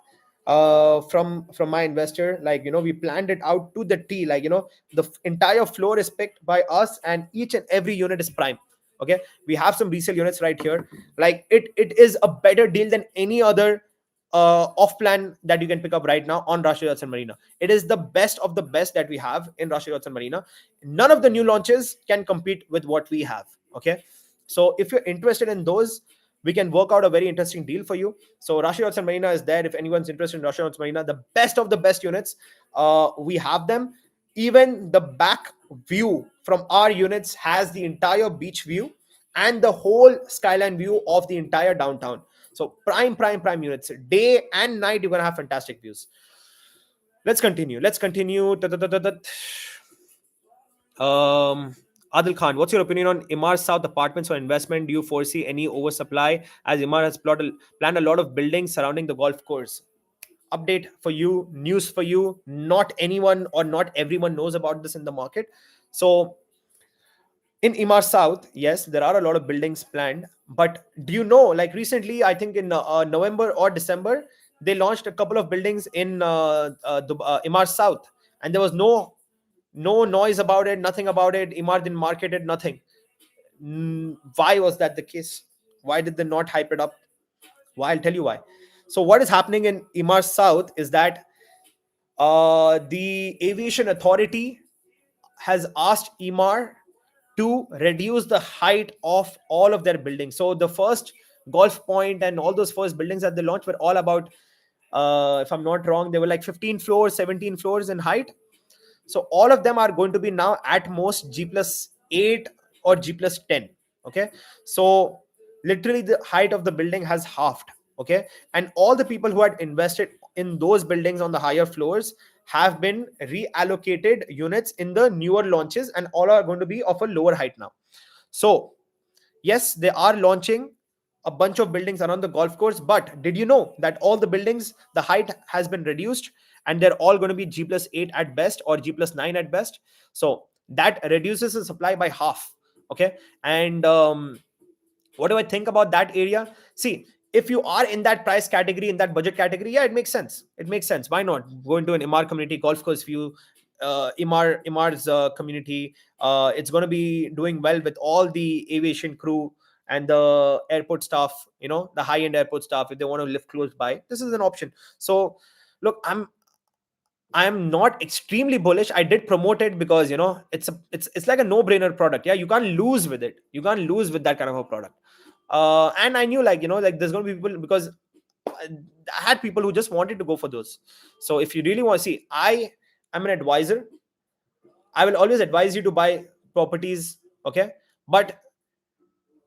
from my investor. Like, we planned it out to the T. Like, the entire floor is picked by us, and each and every unit is prime. Okay, we have some resale units right here. Like, it is a better deal than any other off plan that you can pick up right now on Rashtraya Yachts and Marina. It is the best of the best that we have in Rashtraya Yachts and Marina. None of the new launches can compete with what we have. Okay, so if you're interested in those, we can work out a very interesting deal for you. So Rashtraya Yachts and Marina is there. If anyone's interested in Rashtraya Yachts and Marina, the best of the best units, we have them. Even the back view from our units has the entire beach view and the whole skyline view of the entire downtown. So prime units, day and night, you're gonna have fantastic views. Let's continue. Adil Khan, what's your opinion on Imar South apartments for investment? Do you foresee any oversupply, as Imar has planned a lot of buildings surrounding the golf course? Update for you, news for you. Not anyone or not everyone knows about this in the market. So in Imar South, yes, there are a lot of buildings planned. But do you know, like recently, I think in November or December, they launched a couple of buildings in Imar South, and there was no noise about it, nothing about it. Imar didn't market it, nothing. Why was that the case? Why did they not hype it up? Why? I'll tell you why. So what is happening in Imar South is that the aviation authority has asked Imar to reduce the height of all of their buildings. So the first Golf Point and all those first buildings that they launched were all about, if I'm not wrong, they were like 15 floors, 17 floors in height. So all of them are going to be now at most G+8 or G+10. Okay, so literally the height of the building has halved. Okay, and all the people who had invested in those buildings on the higher floors have been reallocated units in the newer launches, and all are going to be of a lower height now. So yes, they are launching a bunch of buildings around the golf course, but did you know that all the buildings, the height has been reduced, and they're all going to be G+8 at best or G+9 at best? So that reduces the supply by half. Okay, and what do I think about that area? See, if you are in that price category, in that budget category, yeah, it makes sense. It makes sense. Why not go into an Imar community golf course view? Imar's community, it's going to be doing well with all the aviation crew and the airport staff, the high-end airport staff. If they want to live close by, this is an option. So look, I'm not extremely bullish. I did promote it because it's like a no-brainer product. Yeah, you can't lose with it. You can't lose with that kind of a product. And I knew, like, there's going to be people, because I had people who just wanted to go for those. So if you really want to see, I'm an advisor. I will always advise you to buy properties. Okay, but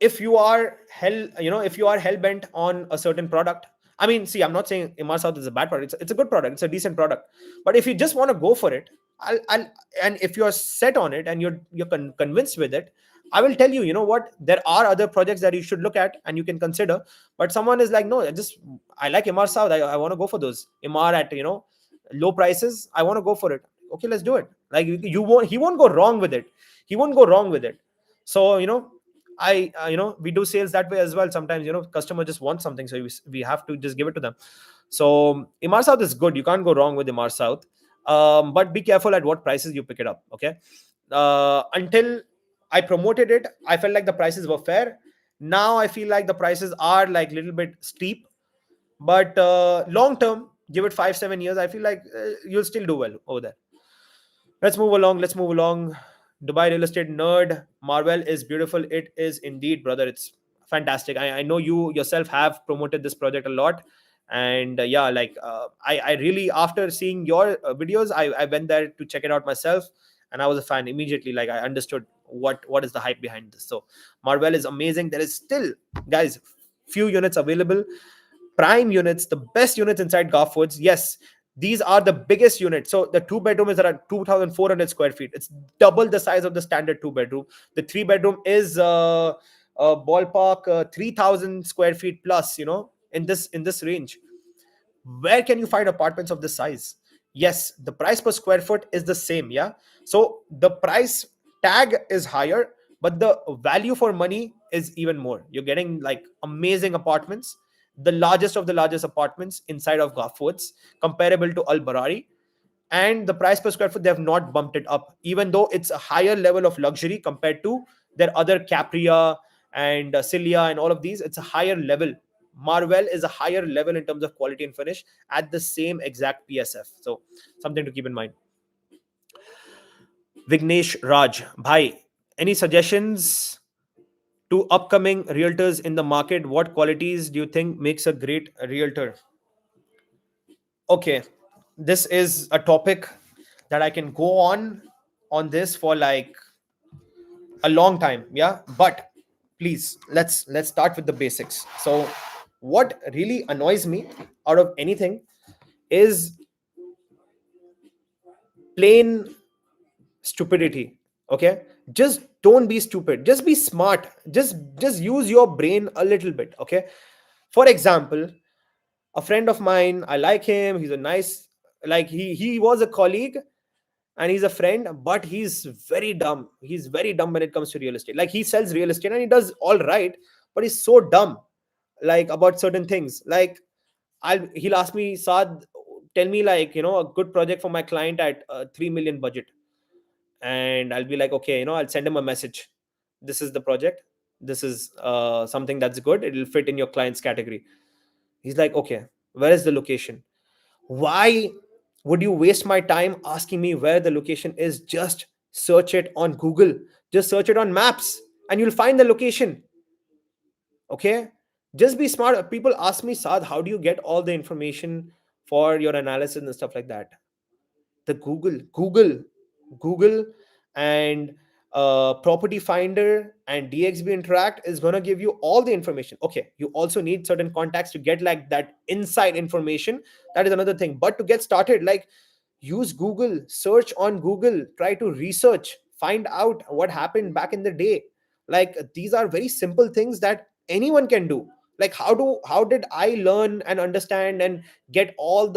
if you are hell bent on a certain product, I mean, see, I'm not saying Imar South is a bad product. It's a good product. It's a decent product. But if you just want to go for it, I'll and if you're set on it and you're convinced with it, I will tell you, what, there are other projects that you should look at and you can consider. But someone is like, no, I like Imar South. I want to go for those. Imar at, low prices. I want to go for it. okay, let's do it. Like you won't, he won't go wrong with it. He won't go wrong with it. So we do sales that way as well. Sometimes customer just wants something, so we have to just give it to them. So Imar South is good. You can't go wrong with Imar South. But be careful at what prices you pick it up. Okay. Until I promoted it, I felt like the prices were fair. Now I feel like the prices are like a little bit steep, but long term, give it 5-7 years, I feel like you'll still do well over there. Let's move along. Let's move along. Dubai real estate nerd. Marvel is beautiful. It is indeed, brother. It's fantastic. I know you yourself have promoted this project a lot. And yeah, like I really, after seeing your videos, I went there to check it out myself. And I was a fan immediately. Like I understood what is the hype behind this. So Marvel is amazing. There is still, guys, few units available. Prime units, the best units inside Garfoods. Yes, these are the biggest units. So the 2 bedroom is around 2,400 square feet. It's double the size of the standard 2 bedroom. The 3 bedroom is ballpark 3,000 square feet plus. In this range. Where can you find apartments of this size? Yes, the price per square foot is the same. Yeah. So the price tag is higher, but the value for money is even more. You're getting like amazing apartments, the largest of the largest apartments inside of Garfoods, comparable to Al Barari. And the price per square foot, they have not bumped it up, even though it's a higher level of luxury compared to their other Capria and Cilia and all of these. It's a higher level. Marvel is a higher level in terms of quality and finish at the same exact PSF. So something to keep in mind. Vignesh Raj, bhai, any suggestions to upcoming realtors in the market? What qualities do you think makes a great realtor? Okay, this is a topic that I can go on this for like a long time. Yeah, but please, let's start with the basics. So what really annoys me out of anything is plain stupidity. Okay, just don't be stupid, just be smart, just use your brain a little bit. Okay, for example, a friend of mine, I like him, he's a nice, like he was a colleague and he's a friend, but he's very dumb when it comes to real estate. Like he sells real estate and he does all right, but he's so dumb, like about certain things. Like he'll ask me, Saad, tell me, like, a good project for my client at 3 million budget. And I'll be like, okay, I'll send him a message. This is the project. This is something that's good. It'll fit in your client's category. He's like, okay, where is the location? Why would you waste my time asking me where the location is? Just search it on Google. Just search it on Maps and you'll find the location. Okay? Just be smart. People ask me, Saad, how do you get all the information for your analysis and stuff like that? The Google and Property Finder and DXB Interact is going to give you all the information. Okay, you also need certain contacts to get like that inside information. That is another thing. But to get started, like, use Google, search on Google, try to research, find out what happened back in the day. Like, these are very simple things that anyone can do. Like, how did I learn and understand and get all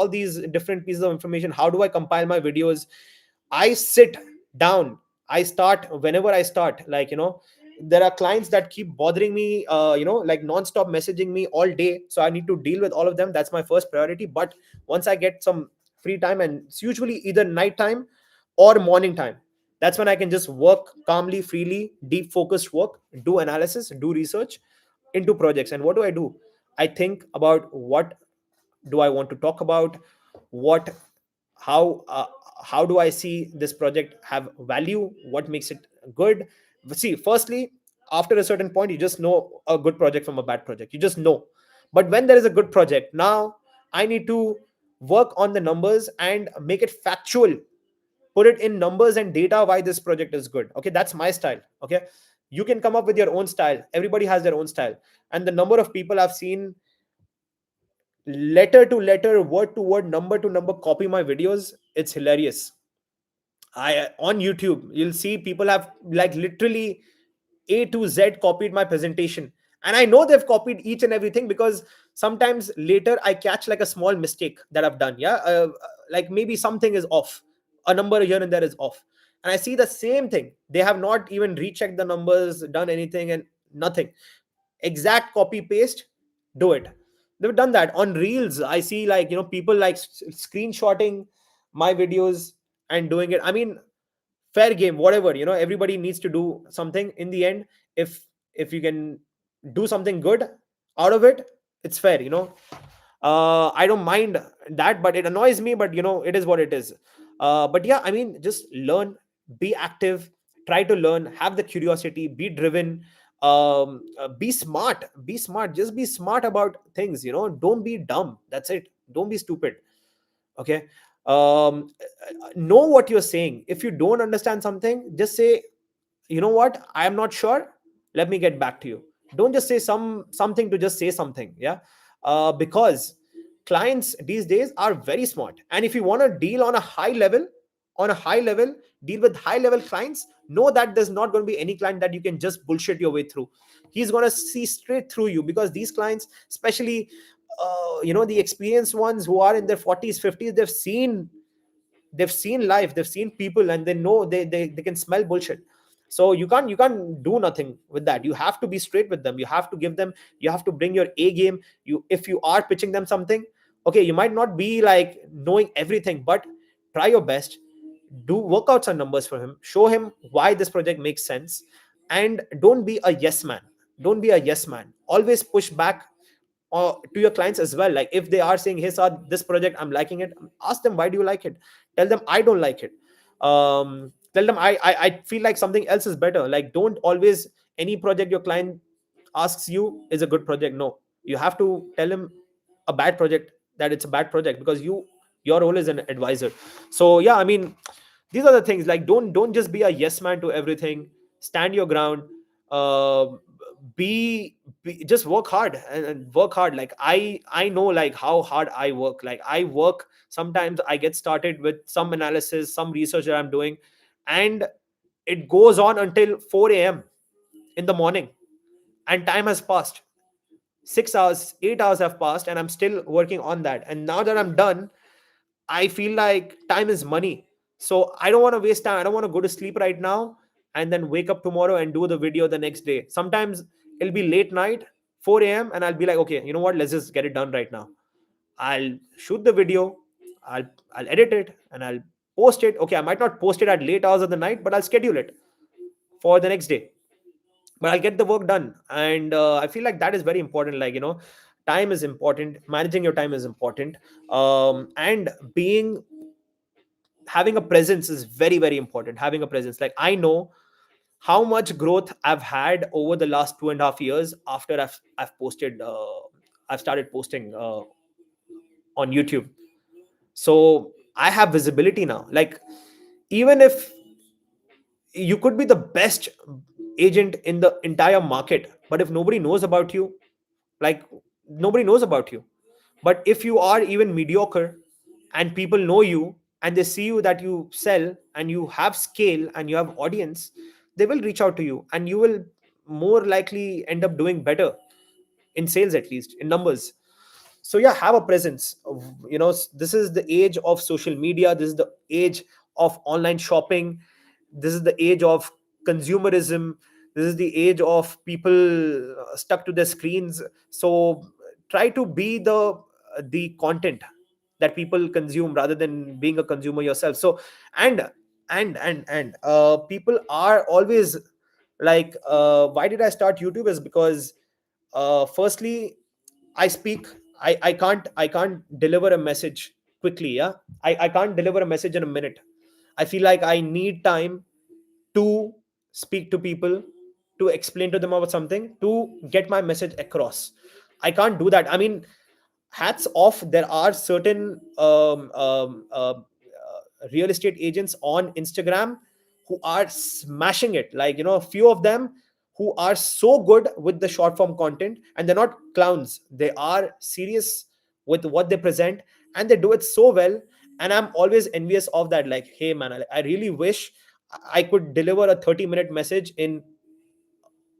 these different pieces of information? How do I compile my videos? I sit down. I start whenever I start. Like, there are clients that keep bothering me, like non-stop messaging me all day. So I need to deal with all of them. That's my first priority. But once I get some free time, and it's usually either night time or morning time, that's when I can just work calmly, freely, deep focused work, do analysis, do research into projects. And what do? I think about what do I want to talk about, what how uh, how do I see this project have value, what makes it good. See, firstly, after a certain point, you just know a good project from a bad project, you just know. But when there is a good project, now I need to work on the numbers and make it factual, put it in numbers and data why this project is good. Okay, that's my style. Okay, you can come up with your own style. Everybody has their own style. And the number of people I've seen, letter to letter, word to word, number to number, copy my videos, it's hilarious. I On YouTube, you'll see people have like literally A to Z copied my presentation. And I know they've copied each and everything, because sometimes later I catch like a small mistake that I've done. Yeah. Like maybe something is off. a number here and there is off. And I see the same thing. They have not even rechecked the numbers, done anything, and nothing. Exact copy paste, do it. They've done that on reels. I see, like, people like screenshotting my videos and doing it. I mean, fair game, whatever, everybody needs to do something in the end. If you can do something good out of it, it's fair. I don't mind that, but it annoys me. But it is what it is. But yeah, I mean, just learn, be active, try to learn, have the curiosity, be driven, be smart, just be smart about things. Don't be dumb, that's it. Don't be stupid. Okay. Know what you're saying. If you don't understand something, just say, you know what, I am not sure, let me get back to you. Don't just say something to just say something. Yeah. Because clients these days are very smart, and if you want to deal on a high level, deal with high level clients, know that there's not going to be any client that you can just bullshit your way through. He's going to see straight through you, because these clients, especially the experienced ones who are in their 40s 50s, they've seen life, they've seen people, and they know they can smell bullshit. So you can't do nothing with that. You have to be straight with them. You have to bring your A game. If you are pitching them something, okay, you might not be like knowing everything, but try your best. Do work out some numbers for him, show him why this project makes sense, and don't be a yes man. Always push back to your clients as well. Like, if they are saying, hey sir, this project I'm liking it, ask them, why do you like it? Tell them, I don't like it. Tell them, I feel like something else is better. Like, don't always, any project your client asks you is a good project. No, you have to tell him a bad project, that it's a bad project, because your role is an advisor. So yeah, I mean, these are the things. Like, don't just be a yes man to everything. Stand your ground. uh, just work hard, and work hard. Like, I know, like, how hard I work. Like, I work, sometimes I get started with some analysis, some research that I'm doing, and it goes on until 4 a.m. in the morning, and time has passed. 6 hours, 8 hours have passed, and I'm still working on that. And now that I'm done, I feel like time is money. So I don't want to waste time. I don't want to go to sleep right now and then wake up tomorrow and do the video the next day. Sometimes it'll be late night, 4 a.m., and I'll be like, okay, you know what? Let's just get it done right now. I'll shoot the video, I'll I'll edit it, and I'll post it. Okay, I might not post it at late hours of the night, but I'll schedule it for the next day. But I'll get the work done. And I feel like that is very important. Like, time is important. Managing your time is important. And being having a presence is very, very important. Having a presence, like, I know how much growth I've had over the last 2.5 years after I've started posting on YouTube. So I have visibility now. Like, even if you could be the best agent in the entire market, but if nobody knows about you, like, nobody knows about you. But if you are even mediocre, and people know you, and they see you that you sell, and you have scale, and you have audience, they will reach out to you, and you will more likely end up doing better in sales, at least in numbers. So yeah, have a presence. This is the age of social media, this is the age of online shopping, this is the age of consumerism, this is the age of people stuck to their screens. So try to be the content that people consume, rather than being a consumer yourself. So, and people are always like, why did I start YouTube? Is because, firstly, I speak. I can't deliver a message quickly. Yeah, I can't deliver a message in a minute. I feel like I need time to speak to people, to explain to them about something, to get my message across. I can't do that. I mean, hats off. There are certain real estate agents on Instagram who are smashing it. Like, a few of them who are so good with the short form content, and they're not clowns. They are serious with what they present, and they do it so well. And I'm always envious of that. Like, hey man, I really wish I could deliver a 30-minute message in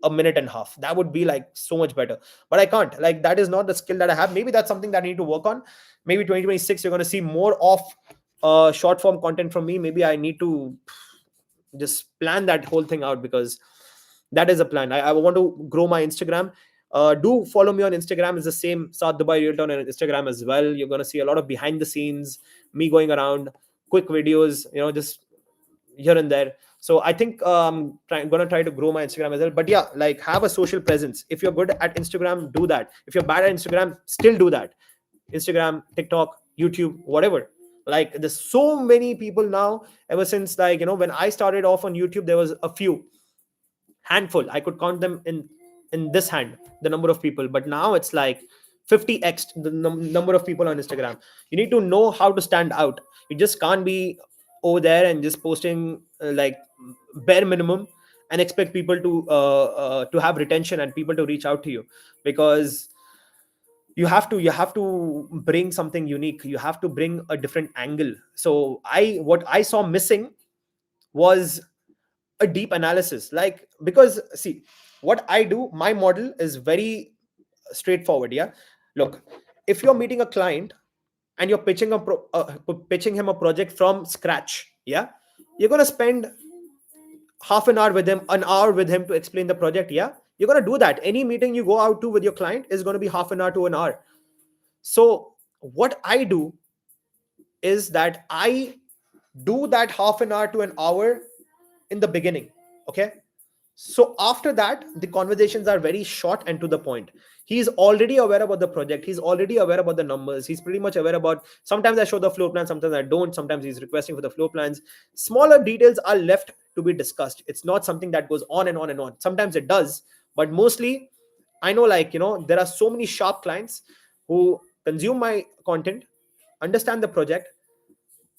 a minute and a half. That would be like so much better. But I can't. Like, that is not the skill that I have. Maybe that's something that I need to work on. Maybe 2026 you're going to see more of short form content from me, maybe I need to just plan that whole thing out, because that is a plan. I want to grow my Instagram. Do follow me on Instagram. It's the same, Saad Dubai Realtor, on Instagram as well. You're going to see a lot of behind the scenes, me going around, quick videos, just here and there. So I think I'm gonna try to grow my Instagram as well. But yeah, like, have a social presence. If you're good at Instagram, do that. If you're bad at Instagram, still do that. Instagram, TikTok, YouTube, whatever. Like, there's so many people now. Ever since, like, when I started off on YouTube, there was a few, handful. I could count them in this hand, the number of people. But now it's like 50x the number of people on Instagram. You need to know how to stand out. You just can't be over there and just posting like bare minimum, and expect people to have retention and people to reach out to you, because you have to bring something unique. You have to bring a different angle. So what I saw missing was a deep analysis. Like, because see, what I do, my model is very straightforward. Yeah, look, if you're meeting a client and you're pitching him a project from scratch, yeah, you're going to spend half an hour with him, an hour with him to explain the project. Yeah, you're going to do that. Any meeting you go out to with your client is going to be half an hour to an hour. So what I do is that I do that half an hour to an hour in the beginning. Okay, so after that, the conversations are very short and to the point. He's already aware about the project. He's already aware about the numbers. He's pretty much aware about, sometimes I show the floor plan, sometimes I don't. Sometimes he's requesting for the floor plans. Smaller details are left to be discussed. It's not something that goes on and on and on. Sometimes it does, but mostly I know, like, there are so many sharp clients who consume my content, understand the project,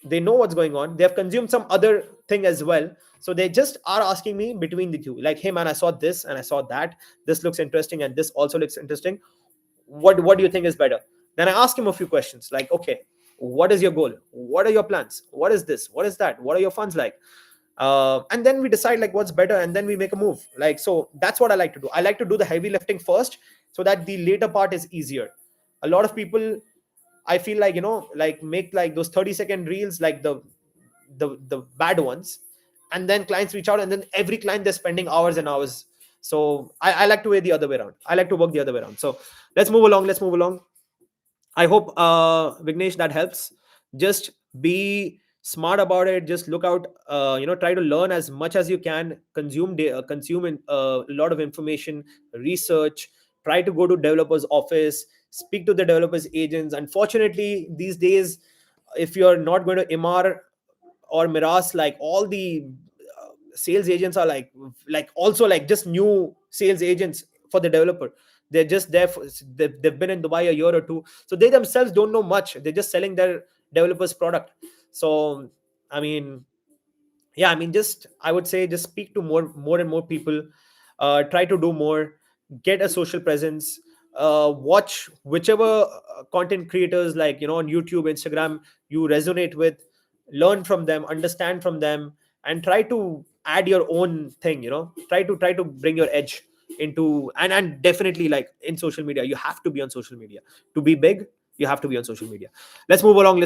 they know what's going on, they have consumed some other thing as well. So they just are asking me between the two, like, hey man, I saw this and I saw that, this looks interesting and this also looks interesting, what do you think is better? Then I ask him a few questions, like, okay, what is your goal, what are your plans, what is this, what is that, what are your funds like, and then we decide like what's better, and then we make a move. Like, so that's what I like to do. I like to do the heavy lifting first, so that the later part is easier. A lot of people, I feel like, like, make like those 30-second reels, like the bad ones, and then clients reach out, and then every client they're spending hours and hours. So I like to way the other way around. I like to work the other way around. So let's move along. I hope, Vignesh, that helps. Just be smart about it. Just look out. Try to learn as much as you can. Consume a lot of information, research. Try to go to developers' office. Speak to the developers' agents. Unfortunately, these days, if you're not going to Imar or Miras, like, all the sales agents are like also like just new sales agents for the developer. They're just there for, they've been in Dubai a year or two, so they themselves don't know much. They're just selling their developers product. So I mean, yeah, I mean, just, I would say, just speak to more and more people. Try to do more, get a social presence, watch whichever content creators, like, on YouTube, Instagram, you resonate with, learn from them, understand from them, and try to add your own thing. Try to bring your edge into, and definitely, like, in social media, you have to be on social media to be big. You have to be on social media. Let's move along.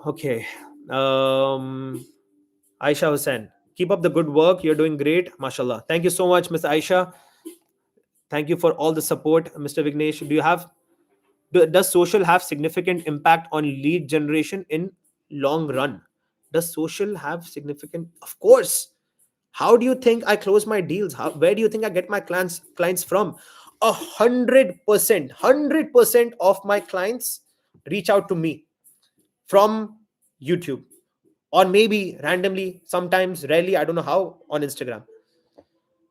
Okay. um Aisha Hussain, keep up the good work. You're doing great. Mashallah. Thank you so much, Mr. Aisha. Thank you for all the support, Mr. Vignesh. Does social have significant impact on lead generation in long run? Does social have significant? Of course. How do you think I close my deals? Where do you think I get my clients from? 100% of my clients reach out to me from YouTube, or maybe randomly, sometimes, rarely, I don't know how, on Instagram.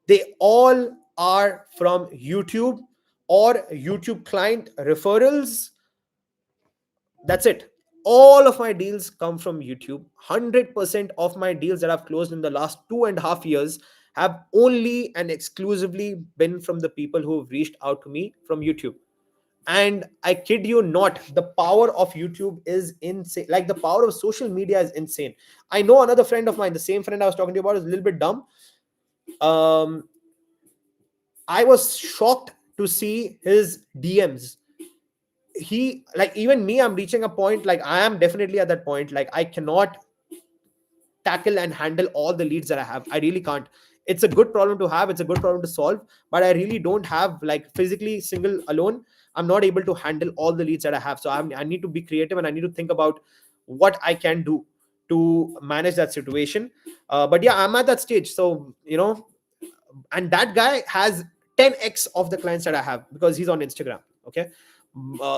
They all are from YouTube or YouTube client referrals. That's it. All of my deals come from YouTube. 100% of my deals that I've closed in the last 2.5 years have only and exclusively been from the people who have reached out to me from YouTube. And I kid you not, the power of YouTube is insane. Like, the power of social media is insane. I know another friend of mine, the same friend I was talking to you about, is a little bit dumb. I was shocked to see his DMs. he, like, even me, I'm reaching a point, like I am definitely at that point, like I cannot tackle and handle all the leads that I have. I really can't. It's a good problem to have, it's a good problem to solve, but I really don't have, like, physically single alone, I'm not able to handle all the leads that I have. So I need to be creative, and I need to think about what I can do to manage that situation. But yeah, I'm at that stage. So, and that guy has 10x of the clients that I have because he's on Instagram. Okay.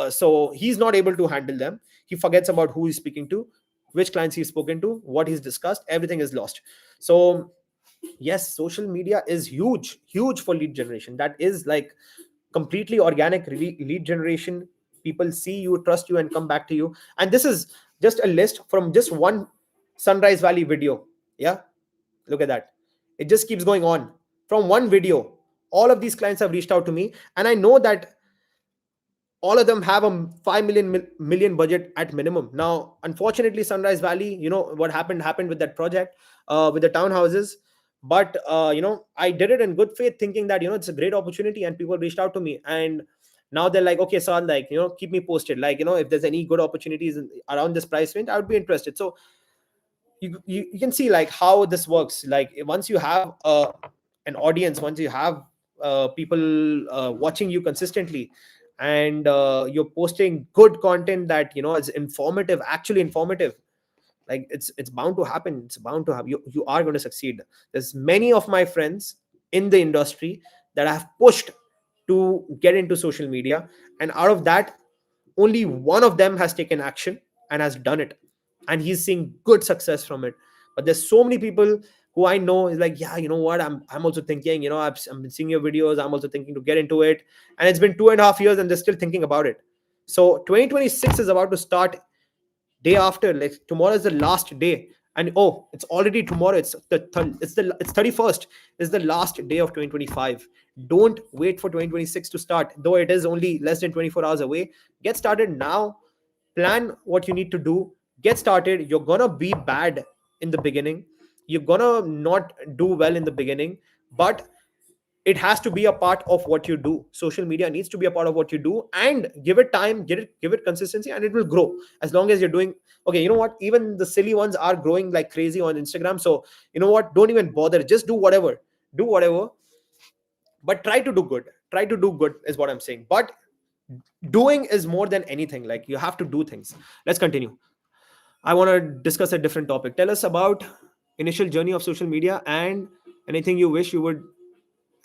So he's not able to handle them. He forgets about who he's speaking to, which clients he's spoken to, what he's discussed, everything is lost. So yes, social media is huge, huge for lead generation. That is like completely organic lead generation. People see you, trust you, and come back to you. And this is just a list from just one Sunrise Valley video. Yeah, look at that. It just keeps going on. From one video, all of these clients have reached out to me, and I know that all of them have a 5 million budget at minimum. Now unfortunately, Sunrise Valley, what happened with that project, with the townhouses. But I did it in good faith, thinking that it's a great opportunity, and people reached out to me. And now they're like, okay, Saad, like, keep me posted, like, if there's any good opportunities around this price range, I would be interested. So you can see like how this works. Like once you have an audience, once you have people watching you consistently, and you're posting good content that is informative, actually informative, like it's bound to happen. It's bound to have you are going to succeed. There's many of my friends in the industry that have pushed to get into social media, and out of that, only one of them has taken action and has done it, and he's seeing good success from it. But there's so many people who I know is like, yeah, you know what, I'm also thinking, I've been seeing your videos, I'm also thinking to get into it, and it's been 2.5 years and they're still thinking about it. So 2026 is about to start day after, like tomorrow is the last day. And oh, it's already tomorrow. It's 31st is the last day of 2025. Don't wait for 2026 to start, though it is only less than 24 hours away. Get started now. Plan what you need to do. Get started. You're gonna be bad in the beginning, you're gonna not do well in the beginning, but it has to be a part of what you do. Social media needs to be a part of what you do, and give it time, give it consistency, and it will grow. As long as you're doing okay, you know what, even the silly ones are growing like crazy on Instagram. So you know what, don't even bother, just do whatever, but try to do good is what I'm saying. But doing is more than anything. Like you have to do things. Let's continue. I want to discuss a different topic. Tell us about initial journey of social media, and anything you wish you would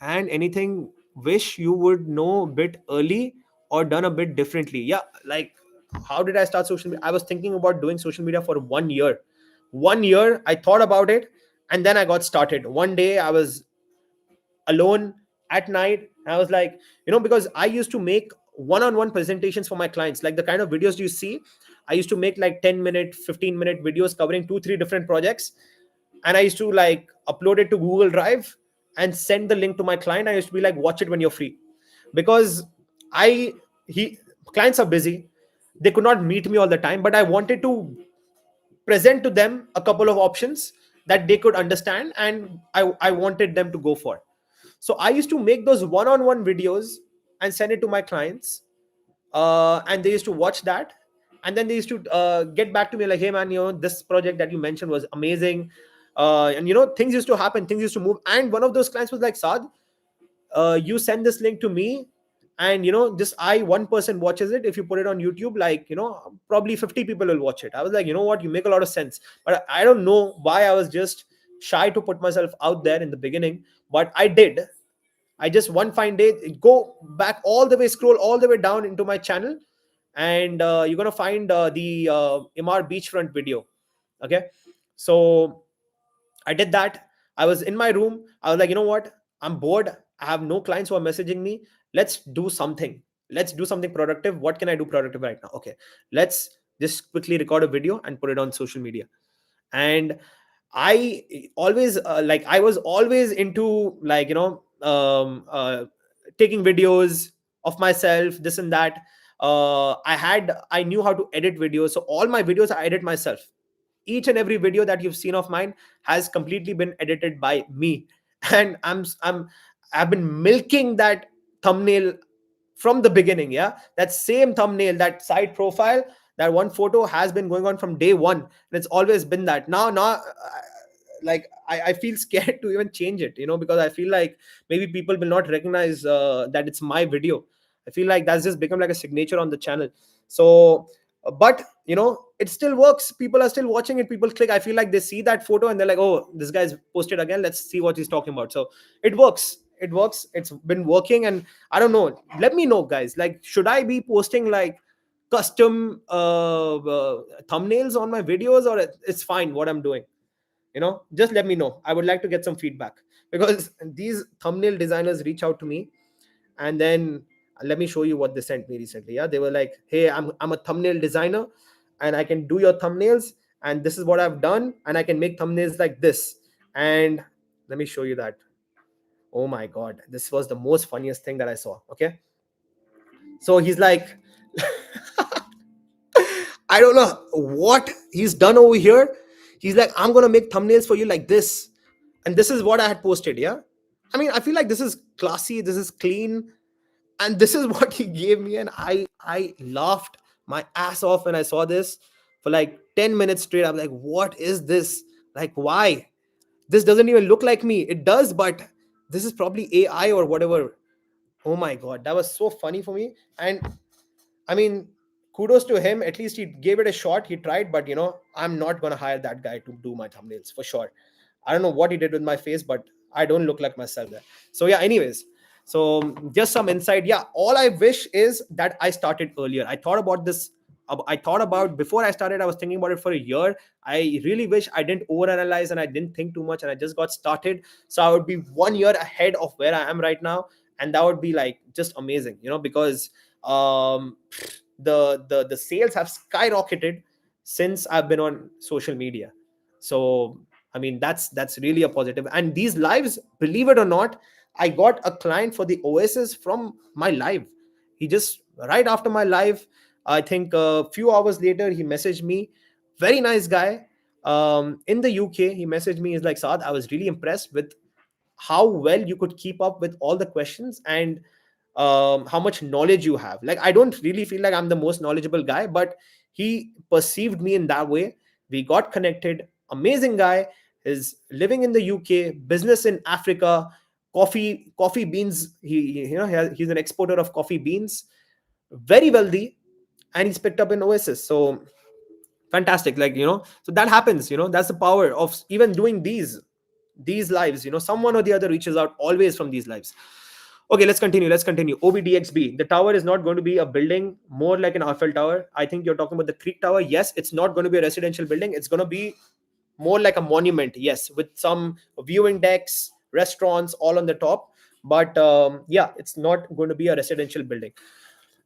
and anything wish you would know a bit early or done a bit differently. Yeah, like how did I start social media? I was thinking about doing social media for 1 year. 1 year I thought about it, and then I got started. One day I was alone at night, and I was like, because I used to make one-on-one presentations for my clients, like the kind of videos you see. I used to make like 10-minute, 15-minute videos covering 2 3 different projects, and I used to like upload it to Google Drive and send the link to my client. I used to be like, watch it when you're free, because I he clients are busy, they could not meet me all the time, but I wanted to present to them a couple of options that they could understand, and I wanted them to go for. So I used to make those one-on-one videos and send it to my clients, and they used to watch that, and then they used to get back to me like, hey man, this project that you mentioned was amazing. And things used to happen, things used to move. And one of those clients was like, Saad, you send this link to me, and just one person watches it. If you put it on YouTube, like probably 50 people will watch it. I was like, you know what, you make a lot of sense. But I don't know why I was just shy to put myself out there in the beginning, but I did. I just one fine day go back all the way, scroll all the way down into my channel, and you're gonna find the Imar beachfront video. Okay, so I did that. I was in my room. I was like, you know what? I'm bored. I have no clients who are messaging me. Let's do something. Let's do something productive. What can I do productive right now? Okay, let's just quickly record a video and put it on social media. And I always like I was always into like taking videos of myself, this and that. I knew how to edit videos, so all my videos I edit myself. Each and every video that you've seen of mine has completely been edited by me. And I've been milking that thumbnail from the beginning. Yeah, that same thumbnail, that side profile, that one photo has been going on from day one, and it's always been that. Now, like I feel scared to even change it, because I feel like maybe people will not recognize that it's my video. I feel like that's just become like a signature on the channel. So, but it still works. People are still watching it. People click. I feel like they see that photo and they're like, oh, this guy's posted again. Let's see what he's talking about. So it works. It works. It's been working. And I don't know. Let me know, guys. Like, should I be posting like custom thumbnails on my videos, or it's fine what I'm doing? Just let me know. I would like to get some feedback, because these thumbnail designers reach out to me, and then let me show you what they sent me recently. Yeah, they were like, hey, I'm a thumbnail designer, and I can do your thumbnails, and this is what I've done, and I can make thumbnails like this. And let me show you that. Oh my god, this was the most funniest thing that I saw. Okay, so he's like, I don't know what he's done over here. He's like, I'm gonna make thumbnails for you like this, and this is what I had posted. Yeah, I mean, I feel like this is classy, this is clean, and this is what he gave me. And I laughed my ass off when I saw this for like 10 minutes straight. I'm like, what is this? Like, why? This doesn't even look like me. It does, but this is probably AI or whatever. Oh my god, that was so funny for me. And I mean, kudos to him. At least he gave it a shot. He tried, but I'm not gonna hire that guy to do my thumbnails for sure. I don't know what he did with my face, but I don't look like myself there. So yeah, anyways. So just some insight. Yeah, all I wish is that I started earlier. I thought about this. I thought about before I started, I was thinking about it for a year. I really wish I didn't overanalyze and I didn't think too much and I just got started. So I would be 1 year ahead of where I am right now. And that would be like just amazing, because um the sales have skyrocketed since I've been on social media. So I mean, that's really a positive. And these lives, believe it or not, I got a client for the Oasis from my live. He just right after my live, I think a few hours later, he messaged me. Very nice guy. In the UK, he messaged me. He's like, Saad, I was really impressed with how well you could keep up with all the questions, and how much knowledge you have. Like, I don't really feel like I'm the most knowledgeable guy, but he perceived me in that way. We got connected. Amazing guy. Is living in the UK, business in Africa, coffee beans. He's an exporter of coffee beans, very wealthy, and he's picked up in Oasis. So fantastic. Like, so that happens. That's the power of even doing these lives. Someone or the other reaches out always from these lives. Okay, let's continue. OBDXB, the tower is not going to be a building, more like an Eiffel Tower. I think you're talking about the Creek Tower. Yes, it's not going to be a residential building. It's going to be more like a monument, yes, with some viewing decks, restaurants all on the top. But yeah, it's not going to be a residential building.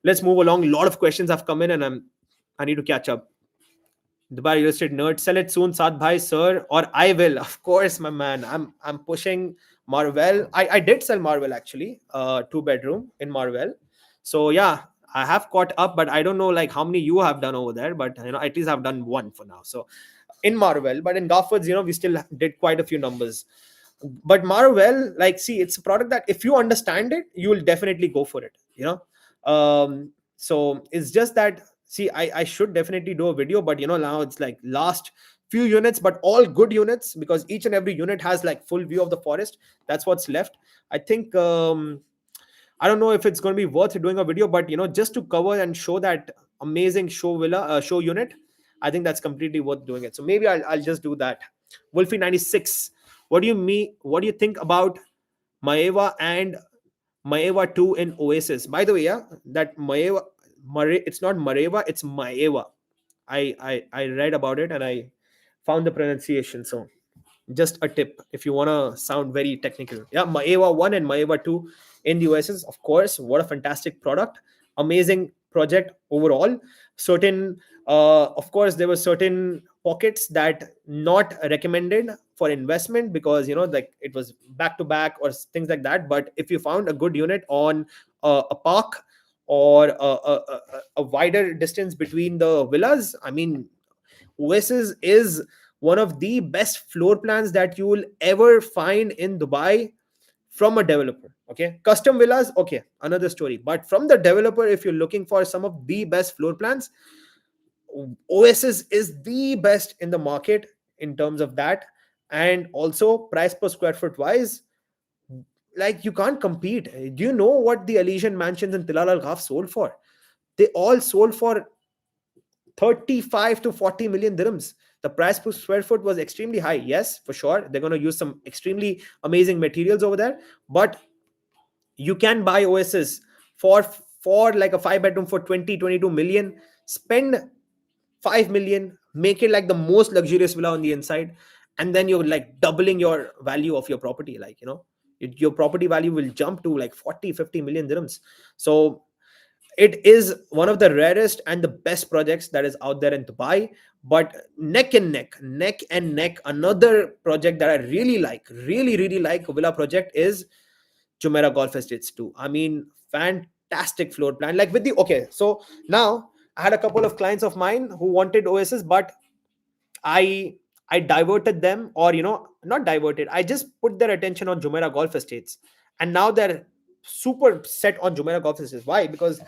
Let's move along. A lot of questions have come in, and I need to catch up. Dubai real estate nerd, sell it soon, Saad bhai, sir, or I will. Of course, my man. I'm pushing Marvel. I did sell Marvel actually, 2 bedroom in Marvel. So yeah, I have caught up, but I don't know like how many you have done over there. But at least I've done one for now. So in Marvel, but in Garfords, we still did quite a few numbers. But Marvel, like, see, it's a product that if you understand it, you will definitely go for it. So it's just that, see, I should definitely do a video, but now it's like last few units, but all good units, because each and every unit has like full view of the forest. That's what's left. I think I don't know if it's going to be worth doing a video, but just to cover and show that amazing show unit, I think that's completely worth doing it. So maybe I'll just do that. Wolfie 96, what do you mean? What do you think about Maeva and Maeva 2 in Oasis? By the way, yeah, that it's not Mareva, it's Maeva. I read about it and I found the pronunciation. So just a tip if you want to sound very technical. Yeah, Maeva 1 and Maeva 2 in the Oasis. Of course, what a fantastic product. Amazing project overall. Certain of course there were certain pockets that not recommended for investment, because like it was back to back or things like that. But if you found a good unit on a park, or a wider distance between the villas, I mean, Oasis is one of the best floor plans that you will ever find in Dubai from a developer. Okay, custom villas, okay, another story. But from the developer, if you're looking for some of the best floor plans, Oasis is the best in the market in terms of that. And also price per square foot wise, like you can't compete. Do you know what the Elysian mansions in Tilal Al Ghaf sold for? They all sold for 35 to 40 million dirhams. The price per square foot was extremely high. Yes, for sure. They're going to use some extremely amazing materials over there. But you can buy Oasis for like a 5 bedroom for 20 22 million. Spend 5 million, make it like the most luxurious villa on the inside, and then you're like doubling your value of your property. Like, your property value will jump to like 40 50 million dirhams. So it is one of the rarest and the best projects that is out there in Dubai. But neck and neck, another project that I really like, really like, a villa project is Jumeirah Golf Estates too. I mean, fantastic floor plan. Like with the okay, so now I had a couple of clients of mine who wanted Oasis, but I I diverted them, or not diverted. I just put their attention on Jumeirah Golf Estates, and now they're super set on Jumeirah Golf Estates. Why? Because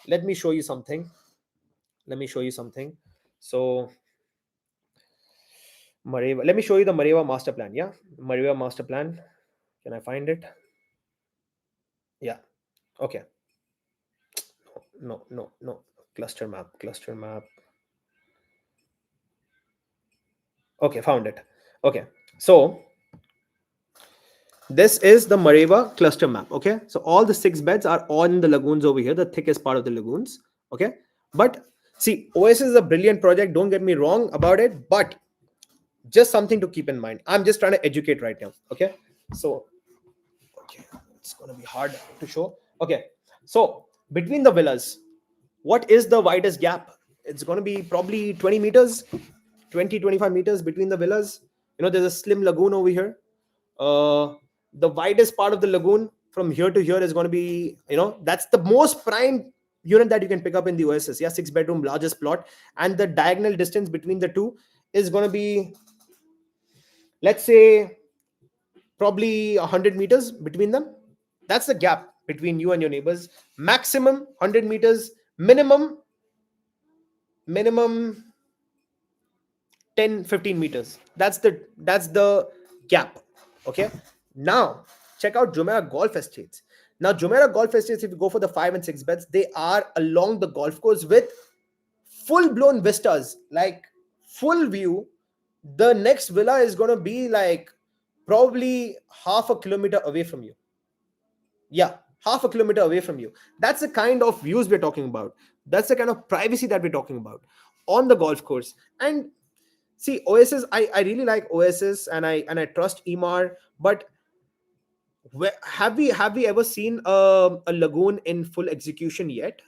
let me show you something. Let me show you something. So Mareva, let me show you the Mareva master plan. Yeah, Mareva master plan. Can I find it? Yeah. Okay. No. Cluster map. Cluster map. Okay, found it. Okay. So this is the Mareva cluster map. Okay. So all the 6 beds are on the lagoons over here, the thickest part of the lagoons. Okay. But see, Oasis is a brilliant project. Don't get me wrong about it. But just something to keep in mind. I'm just trying to educate right now. Okay. So, okay, it's going to be hard to show. Okay. So between the villas, what is the widest gap? It's going to be probably 20 meters, 20 25 meters between the villas. There's a slim lagoon over here. The widest part of the lagoon from here to here is going to be, that's the most prime unit that you can pick up in the Oasis. Yeah, 6 bedroom, largest plot. And the diagonal distance between the two is going to be, let's say, probably 100 meters between them. That's the gap between you and your neighbors. Maximum 100 meters, minimum 10 15 meters. That's the gap. Okay. Now check out Jumeirah Golf Estates. Now Jumeirah Golf Estates, if you go for the 5 and 6 beds, they are along the golf course with full blown vistas, like full view. The next villa is going to be like probably half a kilometer away from you. Yeah, half a kilometer away from you. That's the kind of views we're talking about. That's the kind of privacy that we're talking about on the golf course. And see, Oasis, I really like Oasis, and I trust Emaar. But have we ever seen a lagoon in full execution yet?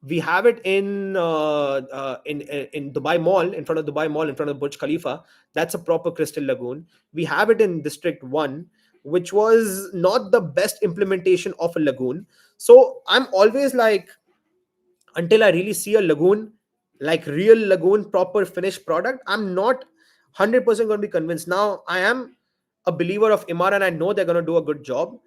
We have it in Dubai Mall, in front of Dubai Mall, in front of Burj Khalifa. That's a proper crystal lagoon. We have it in District 1, which was not the best implementation of a lagoon. So I'm always like, until I really see a lagoon, like real lagoon, proper finished product, I'm not 100% going to be convinced. Now I am a believer of Imara, and I know they're going to do a good job.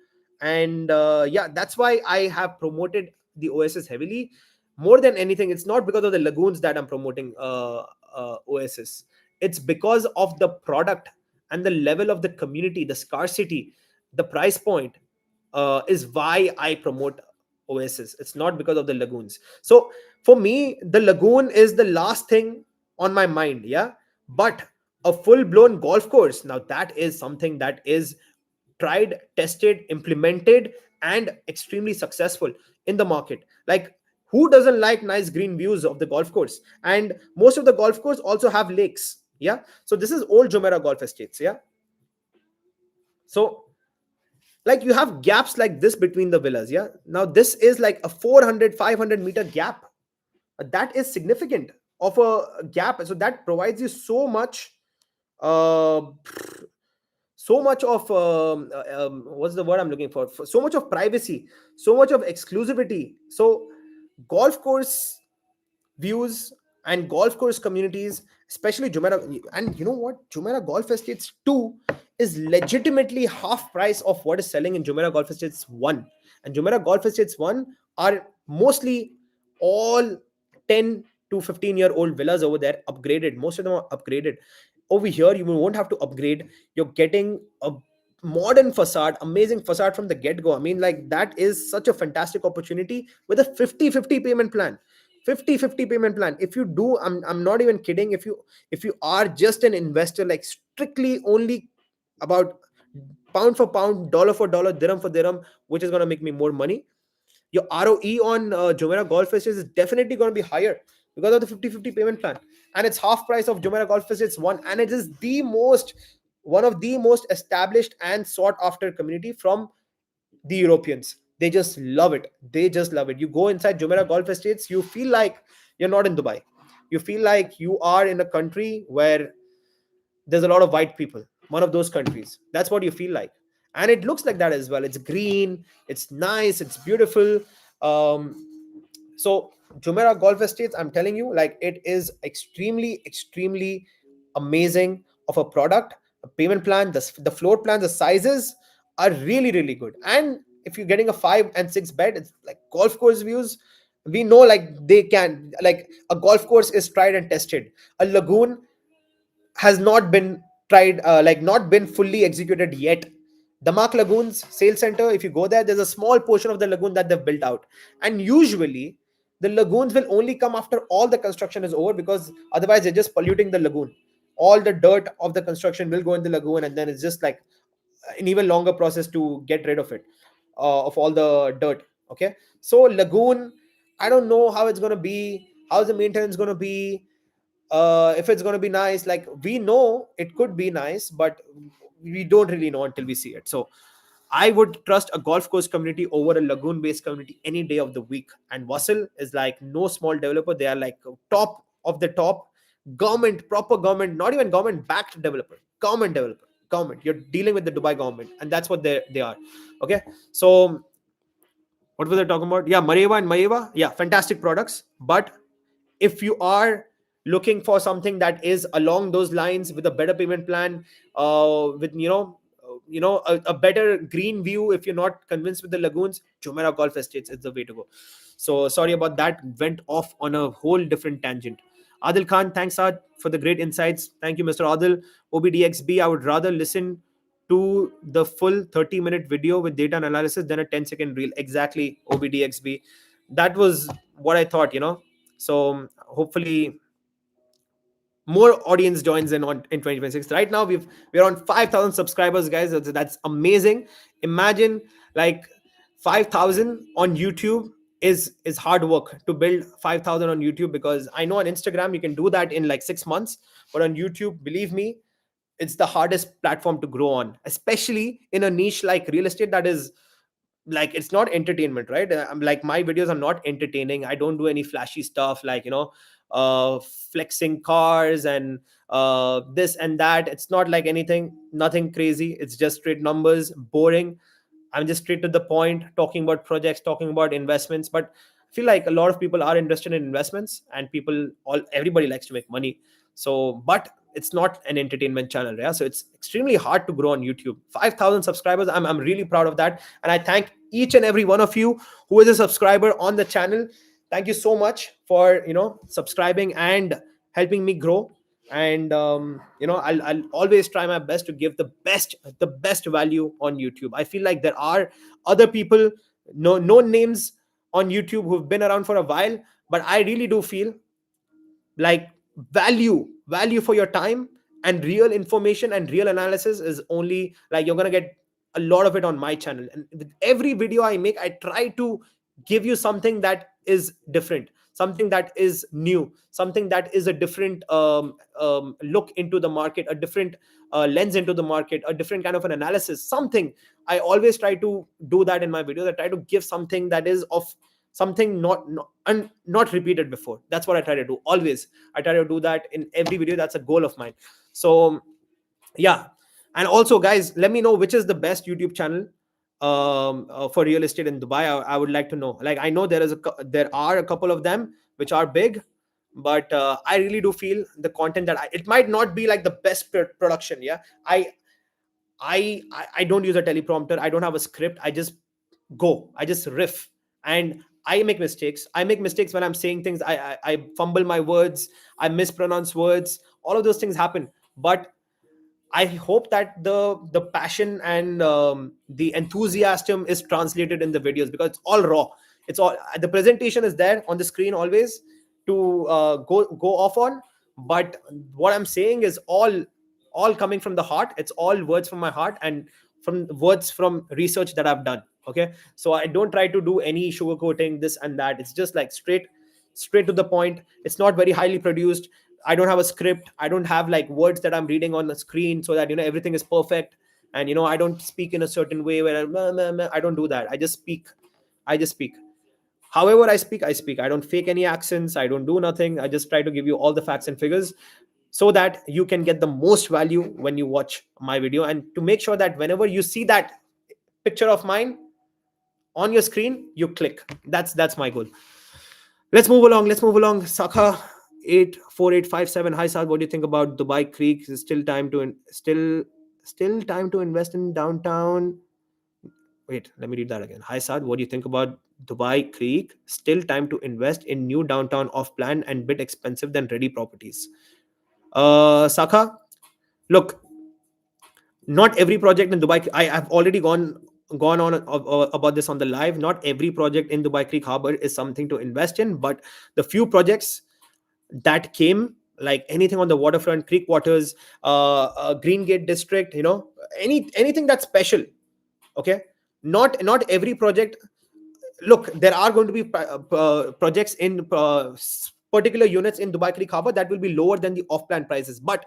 And yeah, that's why I have promoted the Oasis heavily. More than anything, it's not because of the lagoons that I'm promoting Oasis. It's because of the product and the level of the community, the scarcity, the price point is why I promote Oasis. It's not because of the lagoons. So for me, the lagoon is the last thing on my mind. Yeah. But a full blown golf course, now that is something that is tried, tested, implemented, and extremely successful in the market. Like, who doesn't like nice green views of the golf course? And most of the golf course also have lakes. Yeah. So this is old Jumeirah Golf Estates. Yeah. So like you have gaps like this between the villas. Yeah. Now this is like a 400 500 meter gap. That is significant of a gap. So that provides you so much uh so much of what's the word I'm looking for? So much of privacy, so much of exclusivity. So golf course views And golf course communities, especially Jumeirah. And you know what, Jumeirah Golf Estates 2 is legitimately half price of what is selling in Jumeirah Golf Estates 1. And Jumeirah Golf Estates 1 are mostly all 10 to 15-year-old villas over there, upgraded. Most of them are upgraded. Over here you won't have to upgrade. You're getting a modern facade, amazing facade from the get-go. I mean, like, that is such a fantastic opportunity with a 50-50 payment plan. 50-50 payment plan. If you do, I'm not even kidding, if you are just an investor, like strictly only about pound for pound, dollar for dollar, dirham for dirham, which is going to make me more money, your ROE on Jumeirah Golf Estates is definitely going to be higher because of the 50-50 payment plan. And it's half price of Jumeirah Golf Estates 1. And it is one of the most established and sought after community from the Europeans. They just love it. They just love it. You go inside Jumeirah Golf Estates, you feel like you're not in Dubai. You feel like you are in a country where there's a lot of white people. One of those countries. That's what you feel like. And it looks like that as well. It's green, it's nice, it's beautiful. So Jumeirah Golf Estates, I'm telling you, like, it is extremely, extremely amazing of a product. A payment plan, the floor plan, the sizes are really, really good. And if you're getting a 5 and 6 bed, it's like golf course views. We know, like, they can, like, a golf course is tried and tested. A lagoon has not been tried, like, not been fully executed yet. Damak Lagoons Sales Center, if you go there, there's a small portion of the lagoon that they've built out. And usually, the lagoons will only come after all the construction is over, because otherwise, they're just polluting the lagoon. All the dirt of the construction will go in the lagoon, and then it's just like an even longer process to get rid of it, of all the dirt. Okay. So, lagoon, I don't know how it's going to be, how's the maintenance going to be, if it's going to be nice. Like, we know it could be nice, but we don't really know until we see it. So I would trust a golf course community over a lagoon based community any day of the week. And Wasil is like no small developer. They are like top of the top government, proper government, not even government backed developer, government developer, government. You're dealing with the Dubai government, and that's what they are. Okay. So what was I talking about? Yeah, Mareva and Maeva. Yeah, fantastic products. But if you are looking for something that is along those lines with a better payment plan, with a better green view, if you're not convinced with the lagoons, Jumeirah Golf Estates is the way to go. So sorry about that, went off on a whole different tangent. Adil Khan, thanks Ad for the great insights. Thank you, Mr. Adil. OBDXB, I would rather listen to the full 30-minute video with data and analysis than a 10-second reel. Exactly, OBDXB. That was what I thought. So hopefully more audience joins in 2026. Right now we're on 5,000 subscribers, guys. That's amazing. Imagine, like, 5,000 on YouTube is hard work to build 5,000 on YouTube, because I know on Instagram you can do that in like 6 months, but on YouTube, believe me, it's the hardest platform to grow on, especially in a niche like real estate. That is, like, it's not entertainment, right? I'm like, my videos are not entertaining. I don't do any flashy stuff, like, flexing cars and this and that. It's not like nothing crazy. It's just straight numbers, boring. I'm just straight to the point, talking about projects, talking about investments. But I feel like a lot of people are interested in investments, and everybody likes to make money. So, but it's not an entertainment channel, yeah. So it's extremely hard to grow on YouTube. 5,000 subscribers. I'm really proud of that, and I thank each and every one of you who is a subscriber on the channel. Thank you so much for subscribing and helping me grow. And I'll always try my best to give the best value on YouTube. I feel like there are other people, no names on YouTube, who've been around for a while, but I really do feel like value for your time and real information and real analysis is only, like, you're gonna get a lot of it on my channel. And with every video I make, I try to give you something that is different, something that is new, something that is a different look into the market, a different lens into the market, a different kind of an analysis, something. I always try to do that in my videos. I try to give something that is of something not repeated before. That's what I try to do. Always I try to do that in every video. That's a goal of mine. So yeah. And also, guys, let me know which is the best YouTube channel for real estate in Dubai. I would like to know. Like, I know there are a couple of them which are big, but I really do feel the content that it might not be like the best production. Yeah, I don't use a teleprompter. I don't have a script. I just riff, and I make mistakes. I make mistakes when I'm saying things. I fumble my words. I mispronounce words. All of those things happen. But I hope that the passion and the enthusiasm is translated in the videos, because it's all raw. It's all, the presentation is there on the screen always to go off on, but what I'm saying is all coming from the heart. It's all words from my heart and from words from research that I've done. Okay, so I don't try to do any sugarcoating this and that. It's just like straight to the point. It's not very highly produced. I don't have a script. I don't have like words that I'm reading on the screen so that everything is perfect. And I don't speak in a certain way where I don't do that. I just speak. I just speak. However I speak, I speak. I don't fake any accents. I don't do nothing. I just try to give you all the facts and figures so that you can get the most value when you watch my video, and to make sure that whenever you see that picture of mine on your screen, you click. That's my goal. Let's move along. Sakha 84857. Hi Sad, what do you think about Dubai Creek? Is still time to still time to invest in downtown? Wait, let me read that again. Hi Sad, what do you think about Dubai Creek? Still time to invest in new downtown off plan and bit expensive than ready properties. Sakha, look, not every project in Dubai. I have already gone on about this on the live. Not every project in Dubai Creek Harbor is something to invest in, but the few projects that came, like anything on the waterfront, Creek Waters, Green Gate District, anything that's special. Okay, not every project. Look, there are going to be projects in particular units in Dubai Creek Harbor that will be lower than the off-plan prices, but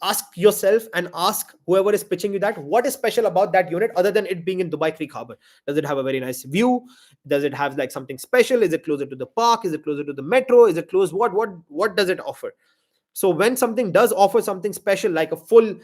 ask yourself and ask whoever is pitching you that, what is special about that unit other than it being in Dubai Creek Harbor? Does it have a very nice view? Does it have like something special? Is it closer to the park? Is it closer to the metro? Is it close? What does it offer? So when something does offer something special, like a full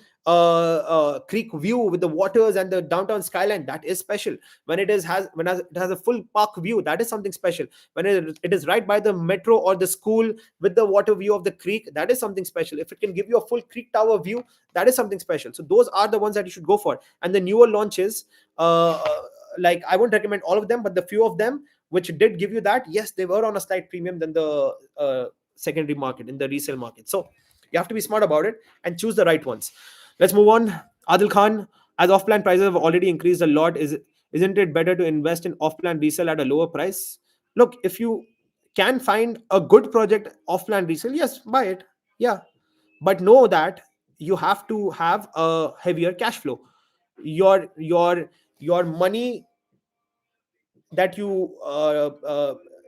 creek view with the waters and the downtown skyline, that is special. When it has a full park view, that is something special. When it is right by the metro or the school with the water view of the creek, that is something special. If it can give you a full creek tower view, that is something special. So those are the ones that you should go for. And the newer launches, like I won't recommend all of them, but the few of them which did give you that, yes, they were on a slight premium than the secondary market, in the resale market. So you have to be smart about it and choose the right ones. Let's move on. Adil Khan, as off-plan prices have already increased a lot, isn't it better to invest in off-plan resale at a lower price? Look, if you can find a good project off-plan resale, yes, buy it. Yeah, but know that you have to have a heavier cash flow. Your money that you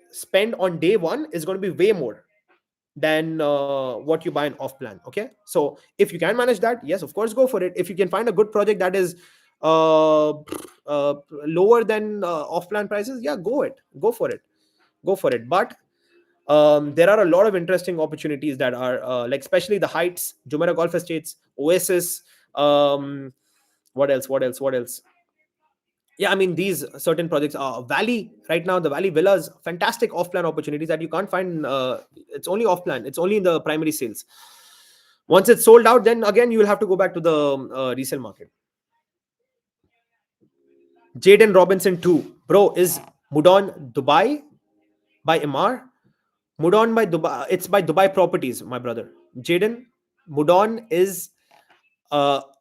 spend on day one is going to be way more than what you buy in off plan. Okay, so if you can manage that, yes, of course, go for it. If you can find a good project that is uh, lower than off plan prices, yeah, go for it. But there are a lot of interesting opportunities that are like, especially the Heights, Jumeirah Golf Estates, Oasis. What else? Yeah, I mean, these certain projects are Valley right now. The Valley Villas, fantastic off-plan opportunities that you can't find. It's only off-plan. It's only in the primary sales. Once it's sold out, then again you will have to go back to the resale market. Jaden Robinson 2, bro, is Mudon Dubai by Emar? Mudon by Dubai. It's by Dubai Properties, my brother. Jaden, Mudon is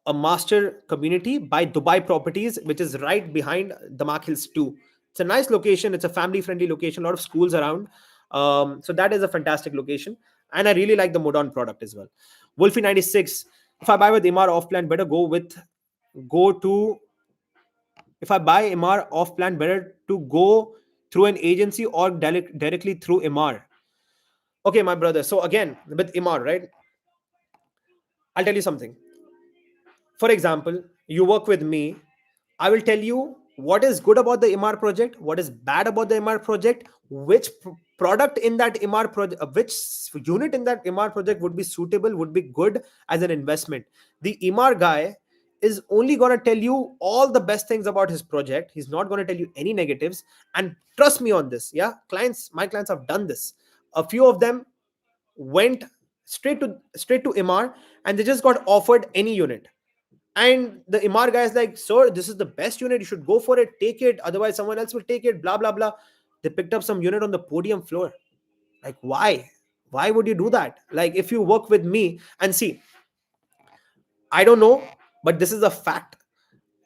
a master community by Dubai Properties, which is right behind the Mark Hills 2. It's a nice location. It's a family friendly location. A lot of schools around. So that is a fantastic location. And I really like the Modon product as well. Wolfie 96. If I buy with Imar off plan, better go to, if I buy Imar off plan, better to go through an agency or directly through Imar. Okay, my brother. So again, with Imar, right? I'll tell you something. For example, you work with me, I will tell you what is good about the MR project, what is bad about the MR project, which product in that MR project, which unit in that MR project would be suitable, would be good as an investment. The MR guy is only going to tell you all the best things about his project. He's not going to tell you any negatives. And trust me on this. Yeah, my clients have done this. A few of them went straight to Imar, and they just got offered any unit. And the Imar guy is like, sir, this is the best unit, you should go for it, take it, otherwise someone else will take it, blah blah blah. They picked up some unit on the podium floor. Like, why would you do that? Like, if you work with me, and see, I don't know, but this is a fact.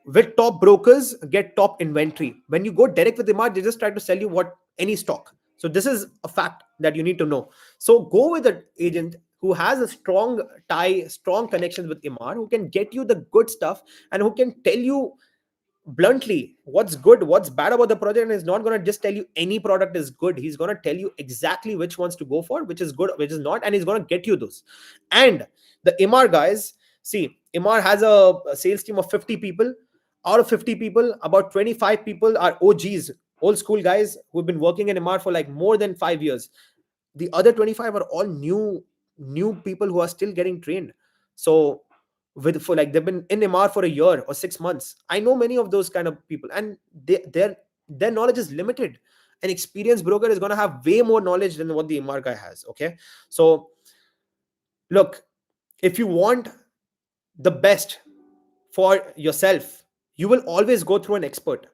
With top brokers get top inventory. When you go direct with Imar, they just try to sell you what any stock. So this is a fact that you need to know. So go with an agent who has a strong tie, strong connections with Imar, who can get you the good stuff, and who can tell you bluntly what's good, what's bad about the project, and is not going to just tell you any product is good. He's going to tell you exactly which ones to go for, which is good, which is not, and he's going to get you those. And the Imar guys, see, Imar has a sales team of 50 people. Out of 50 people, about 25 people are OGs, old school guys who've been working in Imar for like more than 5 years. The other 25 are all new people who are still getting trained. So with for like they've been in Imar for a year or 6 months. I know many of those kind of people, and their knowledge is limited. An experienced broker is going to have way more knowledge than what the Imar guy has. Okay, so look, if you want the best for yourself, you will always go through an expert.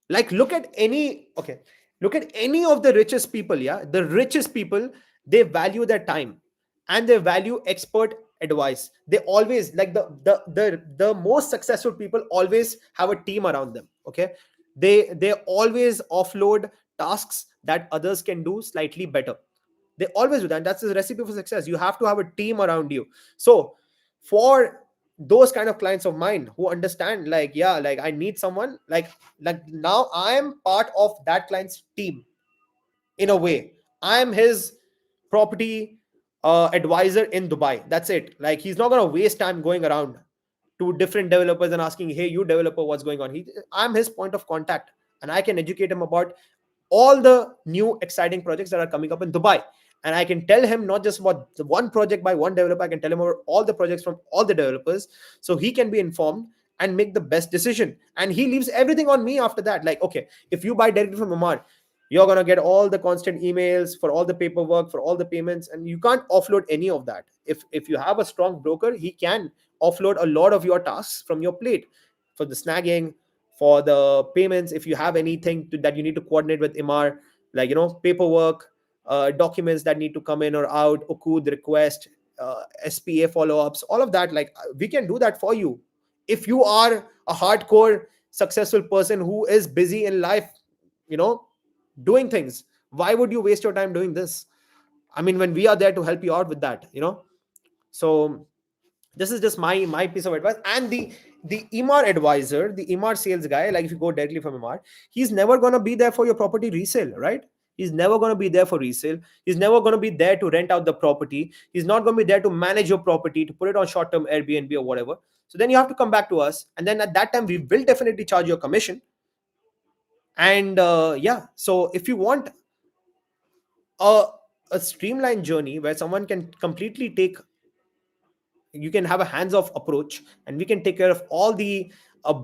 Like, look at any of the richest people. Yeah, the richest people, they value their time, and they value expert advice. They always, like, the most successful people always have a team around them. Okay, they always offload tasks that others can do slightly better. They always do that. That's the recipe for success. You have to have a team around you. So for those kind of clients of mine who understand, like, yeah, like, I need someone like now I am part of that client's team. In a way, I am his property advisor in Dubai. That's it. Like, he's not going to waste time going around to different developers and asking, hey, you developer, what's going on. I'm his point of contact, and I can educate him about all the new exciting projects that are coming up in Dubai. And I can tell him not just about the one project by one developer, I can tell him about all the projects from all the developers, so he can be informed and make the best decision. And he leaves everything on me after that. Like, okay, if you buy directly from Amar, you're going to get all the constant emails for all the paperwork, for all the payments, and you can't offload any of that. If you have a strong broker, he can offload a lot of your tasks from your plate, for the snagging, for the payments. If you have anything that you need to coordinate with Imar, like, paperwork, documents that need to come in or out, Okud request, SPA follow-ups, all of that, like, we can do that for you. If you are a hardcore successful person who is busy in life, you know doing things, why would you waste your time doing this? I mean, when we are there to help you out with that. So this is just my piece of advice. And the Imar advisor, the Imar sales guy, like, if you go directly from Imar, he's never going to be there for your property resale, right? He's never going to be there for resale. He's never going to be there to rent out the property. He's not going to be there to manage your property, to put it on short term Airbnb or whatever. So then you have to come back to us, and then at that time we will definitely charge you a commission. And yeah, so if you want a a streamlined journey where someone can completely take, you can have a hands-off approach, and we can take care of all the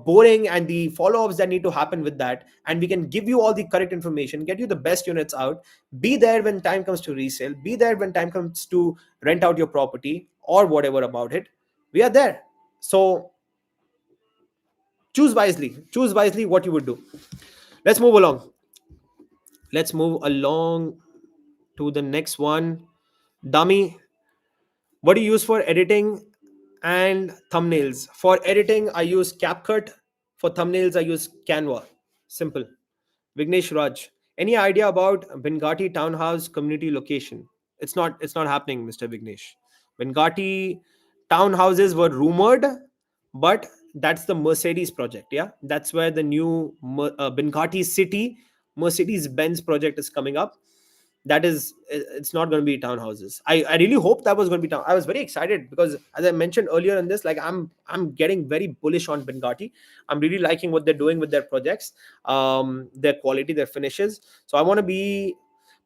boring and the follow-ups that need to happen with that, and we can give you all the correct information, get you the best units out, be there when time comes to resale, be there when time comes to rent out your property or whatever about it. We are there. So choose wisely what you would do. let's move along let's move along to the next one. Dummy, what do you use for editing and thumbnails? For editing, I use CapCut. For thumbnails, I use Canva. Simple. Vignesh Raj, any idea about Bengati townhouse community location? It's not happening, Mr. Vignesh. Bengati townhouses were rumored, but that's the Mercedes project. Yeah, that's where the new Bengati city Mercedes Benz project is coming up. That is, it's not going to be townhouses. I really hope that was going to be town. I was very excited because, as I mentioned earlier in this, like, I'm getting very bullish on Bengati. I'm really liking what they're doing with their projects, their quality, their finishes. So I want to be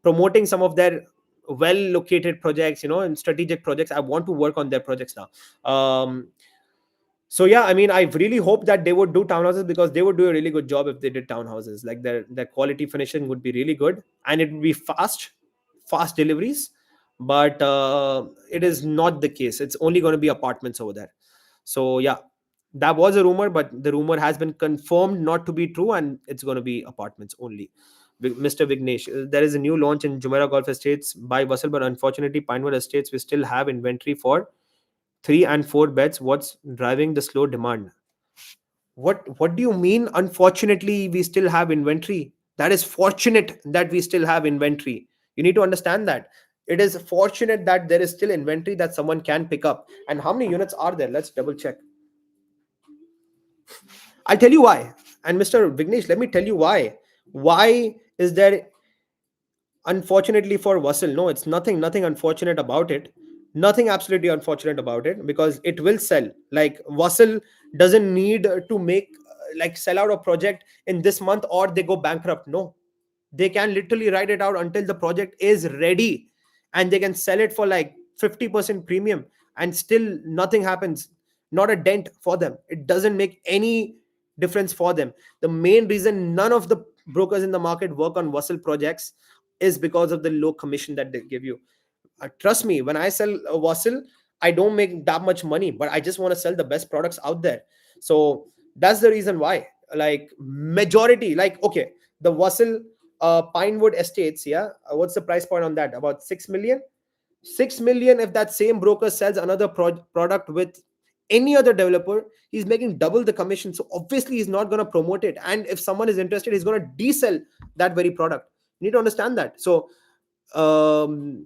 promoting some of their well located projects, and strategic projects. I want to work on their projects now. So yeah, I mean, I really hope that they would do townhouses, because they would do a really good job if they did townhouses. Like, their quality finishing would be really good, and it would be fast deliveries. but it is not the case. It's only going to be apartments over there. So yeah, that was a rumor, but the rumor has been confirmed not to be true, and it's going to be apartments only. Mr. Vignesh, there is a new launch in Jumeirah Golf Estates by Vassal, but unfortunately, Pinewood Estates we still have inventory for 3 and 4 beds. What's driving the slow demand? What do you mean? Unfortunately, we still have inventory. That is fortunate that we still have inventory. You need to understand that. It is fortunate that there is still inventory that someone can pick up. And how many units are there? Let's double check. I'll tell you why. And Mr. Vignesh, let me tell you why. Why is there, unfortunately for Vassal? No, it's nothing unfortunate about it. Nothing absolutely unfortunate about it, because it will sell. Like Vassal doesn't need to make like sell out a project in this month or they go bankrupt. No, they can literally write it out until the project is ready, and they can sell it for like 50% premium, and still nothing happens. Not a dent for them. It doesn't make any difference for them. The main reason none of the brokers in the market work on Vassal projects is because of the low commission that they give you. Trust me, when I sell a Vassal, I don't make that much money, but I just want to sell the best products out there. So that's the reason why. Like majority, like okay, the Vassal Pinewood Estates, yeah. What's the price point on that? About 6 million. 6 million. If that same broker sells another product with any other developer, he's making double the commission. So obviously, he's not going to promote it. And if someone is interested, he's going to desell that very product. You need to understand that. So um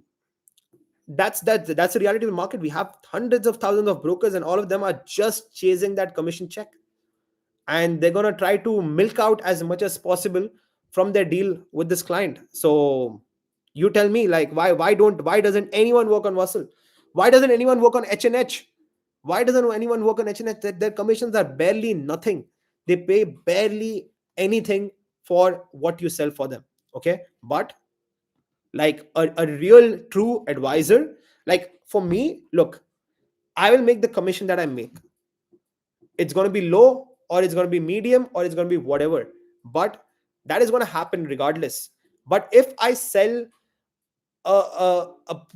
that's the reality of the market. We have hundreds of thousands of brokers, and all of them are just chasing that commission check, and they're going to try to milk out as much as possible from their deal with this client. So you tell me, like, why doesn't anyone work on Vassal? Why doesn't anyone work on H&H? Why doesn't anyone work on H&H? Their commissions are barely nothing. They pay barely anything for what you sell for them. Okay, but like a real true advisor, like for me, look, I will make the commission that I make. It's going to be low, or it's going to be medium, or it's going to be whatever, but that is going to happen regardless. But if I sell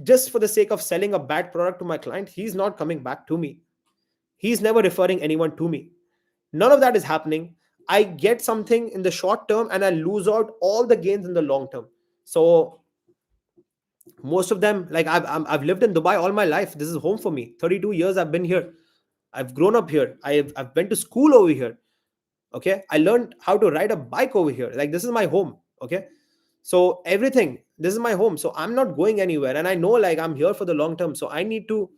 just for the sake of selling a bad product to my client, he's not coming back to me. He's never referring anyone to me. None of that is happening. I get something in the short term and I lose out all the gains in the long term. So most of them, like I've lived in Dubai all my life. This is home for me. 32 years I've been here. I've grown up here. I've went to school over here. Okay, I learned how to ride a bike over here. Like this is my home. Okay, so everything, this is my home. So I'm not going anywhere, and I know like I'm here for the long term. So I need to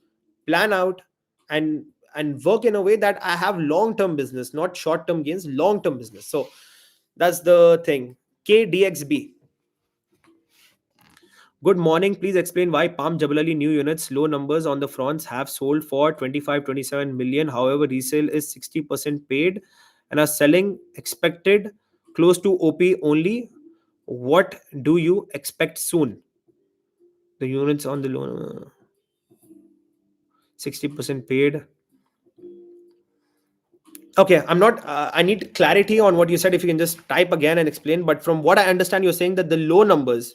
plan out and work in a way that I have long term business, not short term gains, long term business. So that's the thing. KDXB. Good morning. Please explain why Palm Jabal Ali new units, low numbers on the fronts, have sold for 25-27 million. However, resale is 60% paid and are selling expected close to OP only. What do you expect soon? The units on the loan, 60% paid. Okay, I'm not. I need clarity on what you said. If you can just type again and explain. But from what I understand, you're saying that the low numbers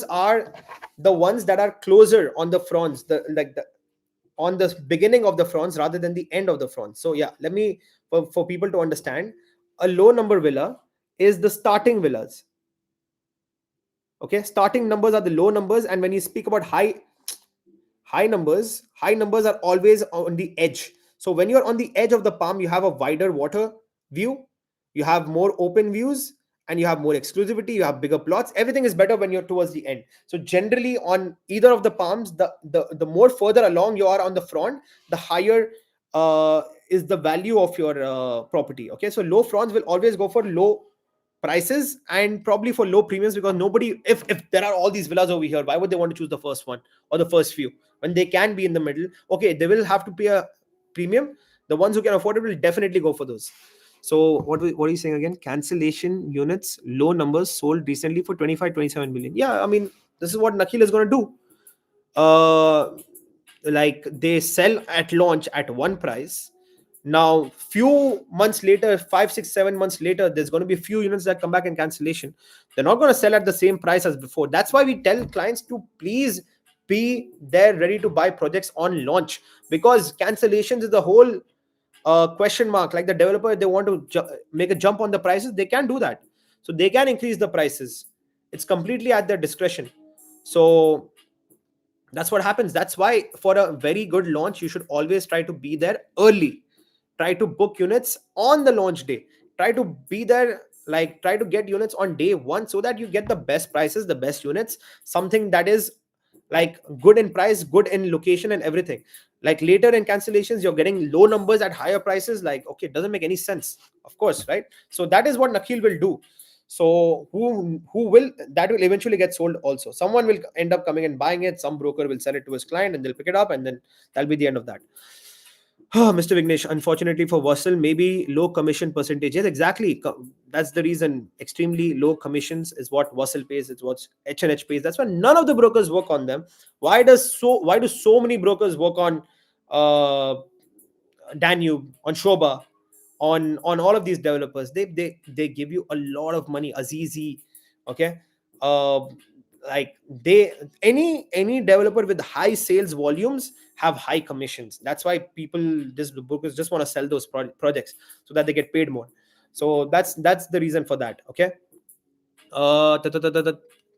are the ones that are closer on the fronts, the on the beginning of the fronts rather than the end of the fronts. So yeah, let me for people to understand. A low number villa is the starting villas. Okay, starting numbers are the low numbers, and when you speak about high numbers are always on the edge. So when you're on the edge of the palm, you have a wider water view, you have more open views, and you have more exclusivity, you have bigger plots. Everything is better when you're towards the end. So generally on either of the palms, the more further along you are on the front, the higher is the value of your property. Okay, so low fronts will always go for low prices and probably for low premiums, because nobody, if there are all these villas over here, why would they want to choose the first one or the first few when they can be in the middle? Okay, they will have to pay a premium. The ones who can afford it will definitely go for those. So what are you saying again? Cancellation units, low numbers, sold recently for 25-27 million. Yeah, I mean, this is what Nakil is going to do. Like they sell at launch at one price. Now few months later, 5 6 7 months later, there's going to be a few units that come back in cancellation. They're not going to sell at the same price as before. That's why we tell clients to please be there ready to buy projects on launch, because cancellations is the whole question mark. Like the developer, they want to make a jump on the prices, they can do that. So they can increase the prices. It's completely at their discretion. So that's what happens. That's why for a very good launch, you should always try to be there early. Try to book units on the launch day. Try to be there, like try to get units on day one, so that you get the best prices, the best units, something that is like good in price, good in location and everything. Like later in cancellations, you're getting low numbers at higher prices. Like, okay, it doesn't make any sense, of course, right? So that is what Nakhil will do. So who will, that will eventually get sold also. Someone will end up coming and buying it. Some broker will sell it to his client and they'll pick it up, and then that'll be the end of that. Mr. Vignesh, unfortunately for Vassal, maybe low commission percentage. Yes, exactly. That's the reason. Extremely low commissions is what Vassal pays. It's what H&H pays. That's why none of the brokers work on them. Why do so many brokers work on uh, Danube, on Shoba, on all of these developers? They give you a lot of money. Azizi, okay. Uh, like they any developer with high sales volumes have high commissions. That's why people, this brokers just want to sell those projects so that they get paid more. So that's the reason for that. Okay.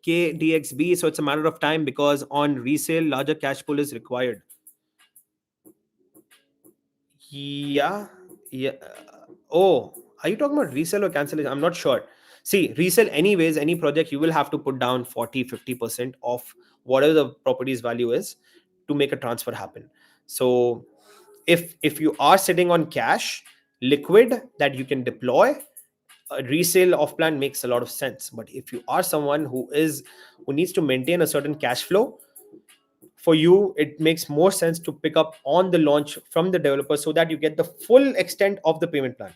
KDXB. So it's a matter of time, because on resale larger cash pool is required. Yeah, yeah. Oh, are you talking about resale or cancellation? I'm not sure. See, resale, anyways, any project you will have to put down 40-50% of whatever the property's value is to make a transfer happen. So if you are sitting on cash, liquid that you can deploy, a resale off plan makes a lot of sense. But if you are someone who needs to maintain a certain cash flow, for you it makes more sense to pick up on the launch from the developer, so that you get the full extent of the payment plan.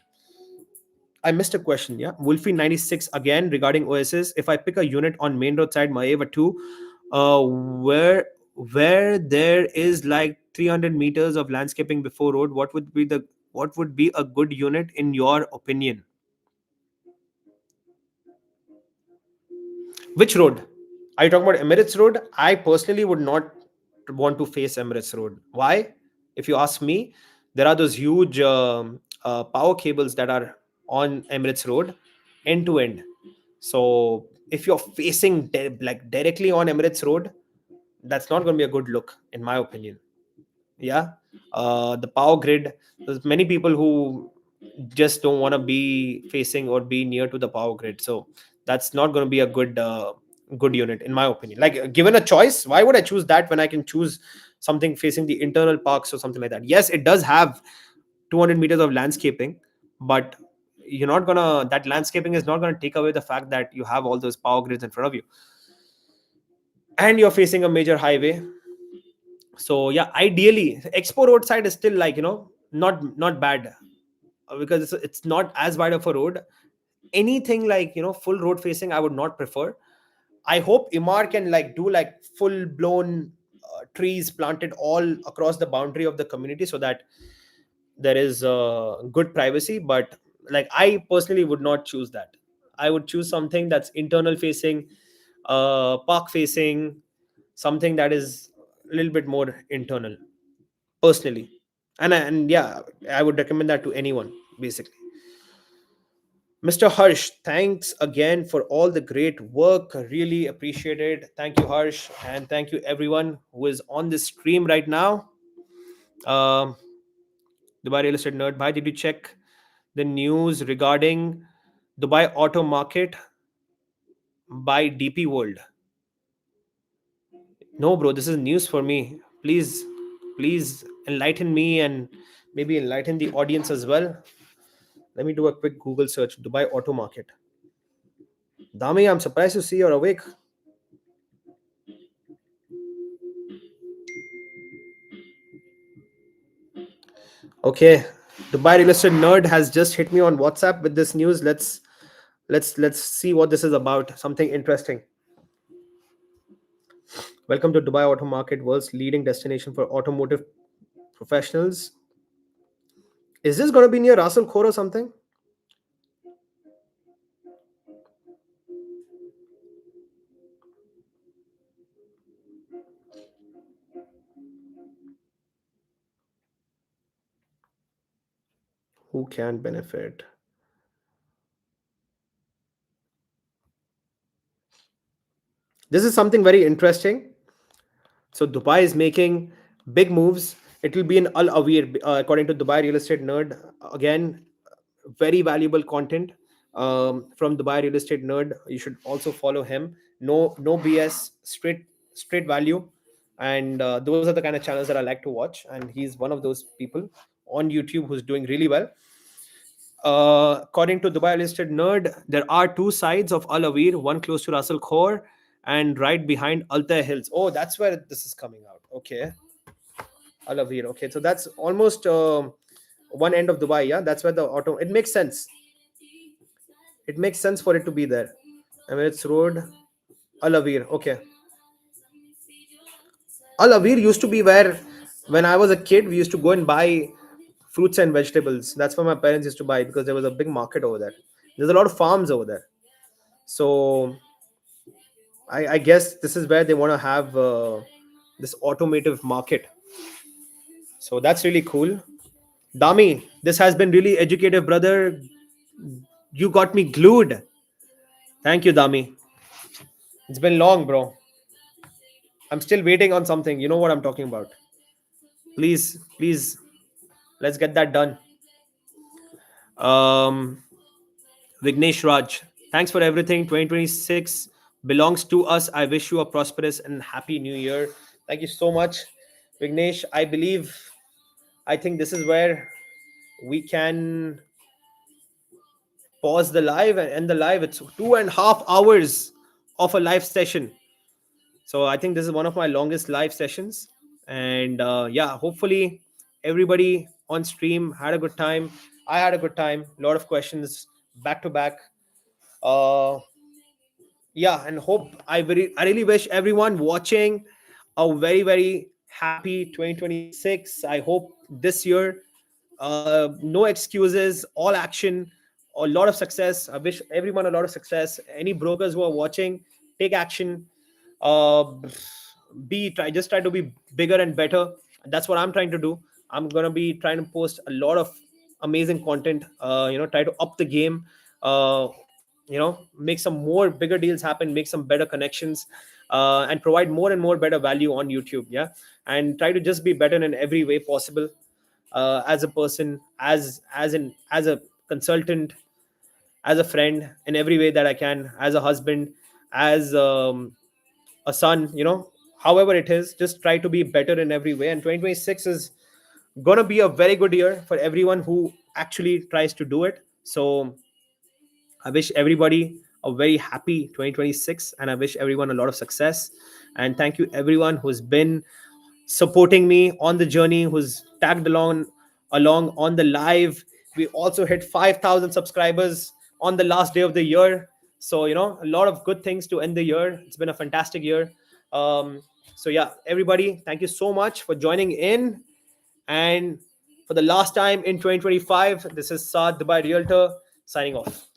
I missed a question. Yeah, Wolfie 96 again regarding OSs. If I pick a unit on main road side Maeva 2, where there is like 300 meters of landscaping before road, what would be a good unit in your opinion? Which road? Are you talking about Emirates Road? I personally would not want to face Emirates Road. Why? If you ask me, there are those huge power cables that are on Emirates Road, end to end. So if you're facing like directly on Emirates Road, that's not going to be a good look, in my opinion. Yeah. The power grid, there's many people who just don't want to be facing or be near to the power grid. So that's not going to be a good unit, in my opinion. Like, given a choice, why would I choose that when I can choose something facing the internal parks or something like that? Yes, it does have 200 meters of landscaping, but you're not gonna that landscaping is not gonna take away the fact that you have all those power grids in front of you, and you're facing a major highway. So yeah, ideally Expo roadside is still, like, not bad, because it's not as wide of a road. Anything like, full road facing, I would not prefer. I hope Imar can like do like full blown trees planted all across the boundary of the community, so that there is good privacy. But like, I personally would not choose that. I would choose something that's internal facing, park facing, something that is a little bit more internal, personally. And yeah, I would recommend that to anyone, basically. Mr. Harsh, thanks again for all the great work. Really appreciate it. Thank you, Harsh, and thank you everyone who is on this stream right now. um Dubai Real Estate Nerd, bhai, did you check the news regarding Dubai auto market by DP World? No, bro, this is news for me. Please enlighten me, and maybe enlighten the audience as well. Let me do a quick Google search. Dubai auto market. Dami, I'm surprised to see you're awake. Okay, Dubai Real Estate Nerd has just hit me on WhatsApp with this news. Let's see what this is about. Something interesting. Welcome to Dubai Auto Market, world's leading destination for automotive professionals. Is this going to be near Russell Khor or something? Who can benefit? This is something very interesting. So Dubai is making big moves. It will be in Al Awir, according to Dubai Real Estate Nerd. Again, very valuable content from Dubai Real Estate Nerd. You should also follow him. No BS, straight value, and those are the kind of channels that I like to watch. And he's one of those people on YouTube who's doing really well. According to Dubai Listed Nerd, there are two sides of Al Awir, one close to Russell Khor and right behind Alta Hills. Oh, that's where this is coming out. Okay. Al Awir. Okay. So that's almost one end of Dubai. Yeah. That's where the auto, it makes sense. It makes sense for it to be there. Emirates Road, Al Awir. Okay. Al Awir used to be where, when I was a kid, we used to go and buy fruits and vegetables. That's where my parents used to buy because there was a big market over there. There's a lot of farms over there. So I guess this is where they want to have this automotive market. So that's really cool. Dami, this has been really educative, brother. You got me glued. Thank you, Dami. It's been long, bro. I'm still waiting on something. You know what I'm talking about. Please, let's get that done. Um, Vignesh Raj, thanks for everything. 2026 belongs to us. I wish you a prosperous and happy new year. Thank you so much, Vignesh. I think this is where we can pause the live and end the live. It's 2.5 hours of a live session. So I think this is one of my longest live sessions. And yeah, hopefully everybody on stream had a good time. I had a good time. A lot of questions back to back. Uh, yeah, and I really wish everyone watching a very happy 2026. I hope this year, no excuses, all action, a lot of success. I wish everyone a lot of success. Any brokers who are watching, take action. uh try to be bigger and better. That's what I'm trying to do. I'm gonna be trying to post a lot of amazing content, try to up the game, uh make some more bigger deals happen, make some better connections, and provide more and more better value on YouTube. Yeah, and try to just be better in every way possible, as a person, as a consultant, as a friend, in every way that I can, as a husband, as a son, however it is, just try to be better in every way. And 2026 is gonna be a very good year for everyone who actually tries to do it. So I wish everybody a very happy 2026, and I wish everyone a lot of success. And thank you everyone who's been supporting me on the journey, who's tagged along on the live. We also hit 5,000 subscribers on the last day of the year. So a lot of good things to end the year. It's been a fantastic year. um, so yeah, everybody, thank you so much for joining in. And for the last time in 2025, this is Saad Dubai Realtor signing off.